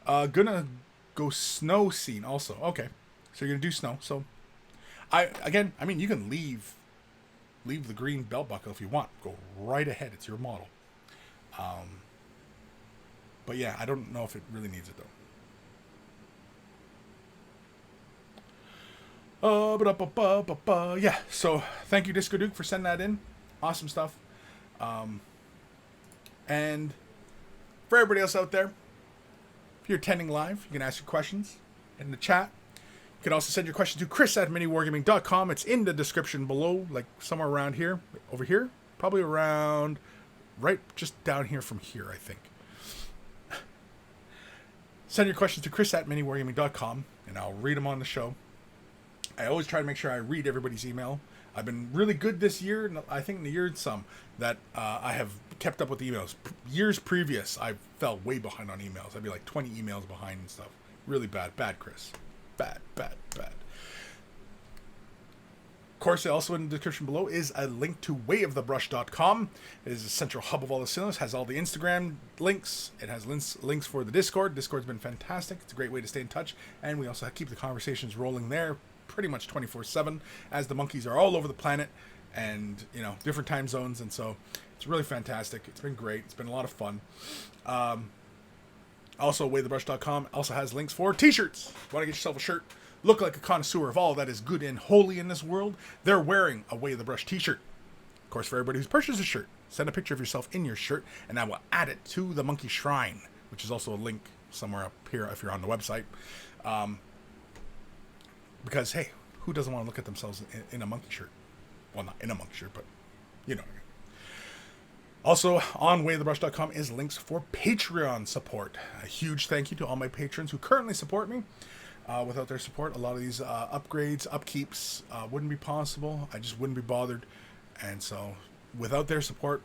Gonna go snow scene also. Okay. So you're going to do snow. So, you can leave the green belt buckle if you want. Go right ahead. It's your model. But yeah, I don't know if it really needs it though. Yeah, so thank you, Disco Duke, for sending that in. Awesome stuff. And for everybody else out there, if you're attending live, you can ask your questions in the chat. You can also send your question to Kris@miniwargaming.com. It's in the description below, like somewhere around here. Over here. Probably around, right just down here from here, I think. Send your questions to Kris@miniwargaming.com, and I'll read them on the show. I always try to make sure I read everybody's email. I've been really good this year, and I think in the year some, that I have kept up with the emails. Years previous, I fell way behind on emails. I'd be like 20 emails behind and stuff. Really bad. Bad, Kris. Bad. Of course, also in the description below is a link to wayofthebrush.com. It is a central hub of all the cinemas. Has all the Instagram links. It has links for the Discord. Discord's been fantastic. It's a great way to stay in touch. And we also keep the conversations rolling there pretty much 24/7, as the monkeys are all over the planet and, different time zones. And so it's really fantastic. It's been great. It's been a lot of fun. Also, wayofthebrush.com also has links for t-shirts. Want to get yourself a shirt? Look like a connoisseur of all that is good and holy in this world. They're wearing a Way of the Brush t-shirt. Of course, for everybody who's purchased a shirt, send a picture of yourself in your shirt, and I will add it to the Monkey Shrine, which is also a link somewhere up here if you're on the website. Because, hey, who doesn't want to look at themselves in a monkey shirt? Well, not in a monkey shirt, but you know what I mean. Also, on wayofthebrush.com is links for Patreon support. A huge thank you to all my patrons who currently support me. Without their support, a lot of these upgrades, upkeeps wouldn't be possible. I just wouldn't be bothered. And so, without their support,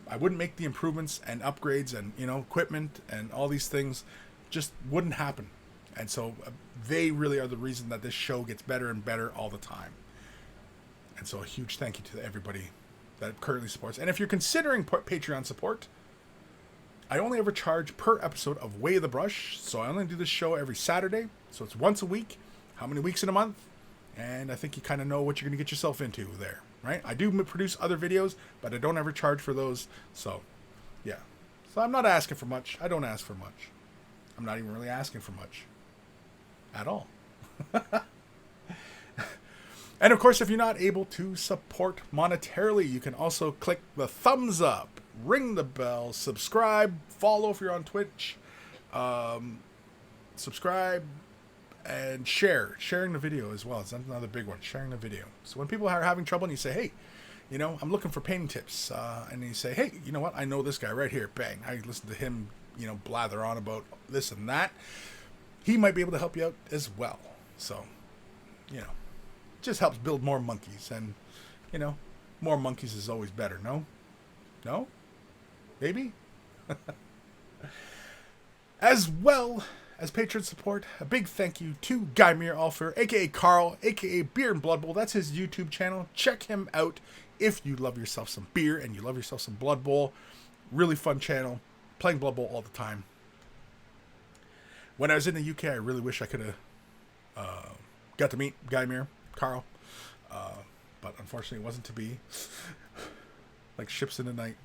I wouldn't make the improvements and upgrades and, equipment and all these things just wouldn't happen. And so, they really are the reason that this show gets better and better all the time. And so, a huge thank you to everybody that currently supports. And if you're considering Patreon support, I only ever charge per episode of Way of the Brush. So I only do this show every Saturday. So it's once a week. How many weeks in a month? And I think you kind of know what you're going to get yourself into there, right? I do produce other videos, but I don't ever charge for those. So, yeah. So I'm not asking for much. I don't ask for much. I'm not even really asking for much. At all. And of course, if you're not able to support monetarily, you can also click the thumbs up, ring the bell, subscribe, follow if you're on Twitch, subscribe, and share. Sharing the video as well. It's another big one, sharing the video. So when people are having trouble and you say, hey, I'm looking for painting tips, and you say, hey, you know what? I know this guy right here. Bang. I listen to him, blather on about this and that. He might be able to help you out as well. So, just helps build more monkeys. And, more monkeys is always better, no? No? Maybe? As well as patron support, a big thank you to Guymere Alfer, a.k.a. Carl, a.k.a. Beer and Blood Bowl. That's his YouTube channel. Check him out if you love yourself some beer and you love yourself some Blood Bowl. Really fun channel. Playing Blood Bowl all the time. When I was in the UK, I really wish I could have got to meet Guymere, Carl. But unfortunately, it wasn't to be. Like ships in the night.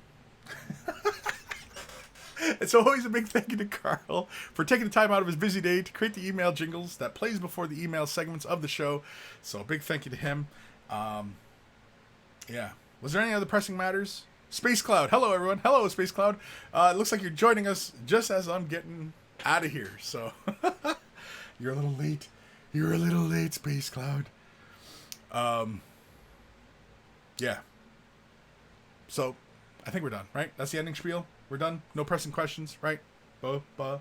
It's always a big thank you to Carl for taking the time out of his busy day to create the email jingles that plays before the email segments of the show. So a big thank you to him. Yeah. Was there any other pressing matters? Space Cloud. Hello, everyone. Hello, Space Cloud. It looks like you're joining us just as I'm getting out of here. So you're a little late. You're a little late, Space Cloud. Yeah. So, I think we're done, right? That's the ending spiel. We're done. No pressing questions, right? So I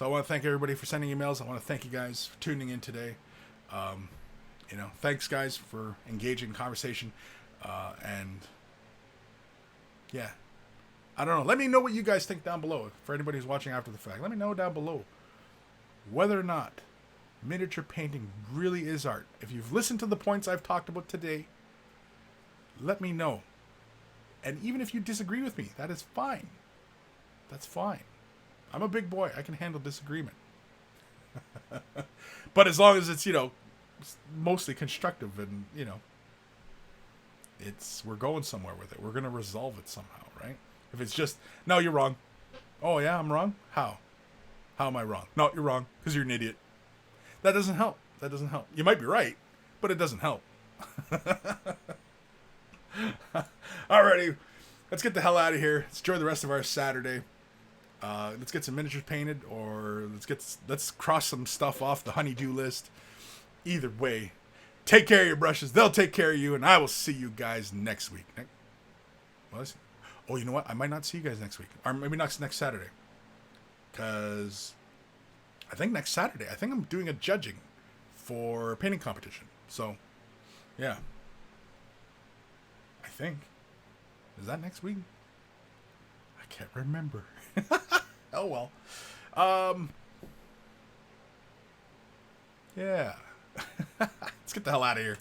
want to thank everybody for sending emails. I want to thank you guys for tuning in today. Thanks guys for engaging in conversation. And yeah, I don't know. Let me know what you guys think down below. For anybody who's watching after the fact, let me know down below whether or not miniature painting really is art. If you've listened to the points I've talked about today, let me know. And even if you disagree with me, that is fine. That's fine. I'm a big boy. I can handle disagreement. But as long as it's, mostly constructive and, we're going somewhere with it. We're going to resolve it somehow, right? If it's just, no, you're wrong. Oh, yeah, I'm wrong? How? How am I wrong? No, you're wrong because you're an idiot. That doesn't help. That doesn't help. You might be right, but it doesn't help. Alrighty, let's get the hell out of here. Let's enjoy the rest of our Saturday. Let's get some miniatures painted, or let's cross some stuff off the honeydew list. Either way, take care of your brushes. They'll take care of you, and I will see you guys next week. Oh, you know what? I might not see you guys next week, or maybe next Saturday. because I think next Saturday, I think I'm doing a judging for a painting competition. So, yeah. I think. Is that next week? I can't remember. Oh, well. Yeah. Let's get the hell out of here.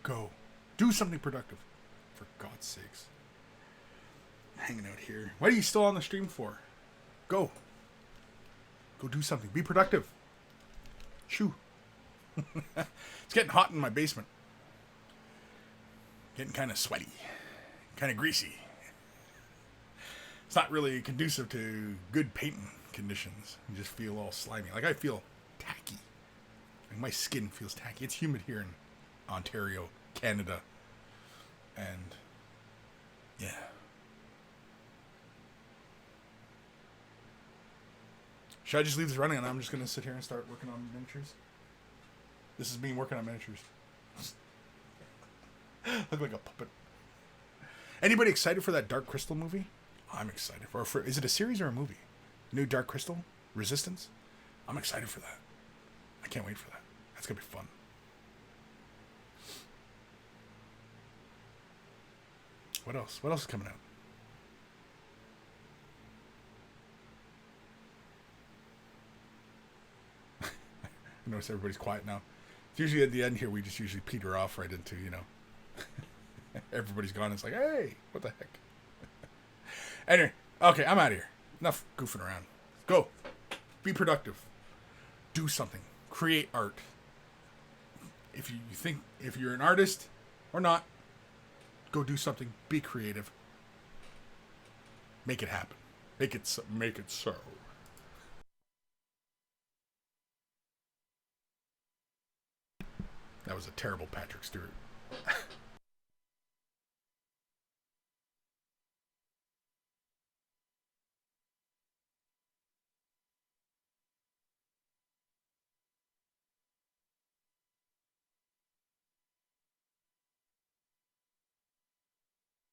Go. Do something productive. For God's sakes. Hanging out here. What are you still on the stream for? Go. Go do something. Be productive. Shoo. It's getting hot in my basement. Getting kind of sweaty. Kind of greasy. It's not really conducive to good painting conditions. You just feel all slimy. Like I feel tacky. Like my skin feels tacky. It's humid here in Ontario, Canada. And yeah. Should I just leave this running and I'm just going to sit here and start working on miniatures? This is me working on miniatures. Look like a puppet. Anybody excited for that Dark Crystal movie? I'm excited for. Is it a series or a movie? New Dark Crystal? Resistance? I'm excited for that. I can't wait for that. That's going to be fun. What else? What else is coming out? I notice everybody's quiet now. It's usually at the end here, we just usually peter off right into, everybody's gone. It's like, hey, what the heck? Anyway, okay, I'm out of here. Enough goofing around. Go. Be productive. Do something. Create art. If you're an artist or not, go do something. Be creative. Make it happen. Make it so. That was a terrible Patrick Stewart.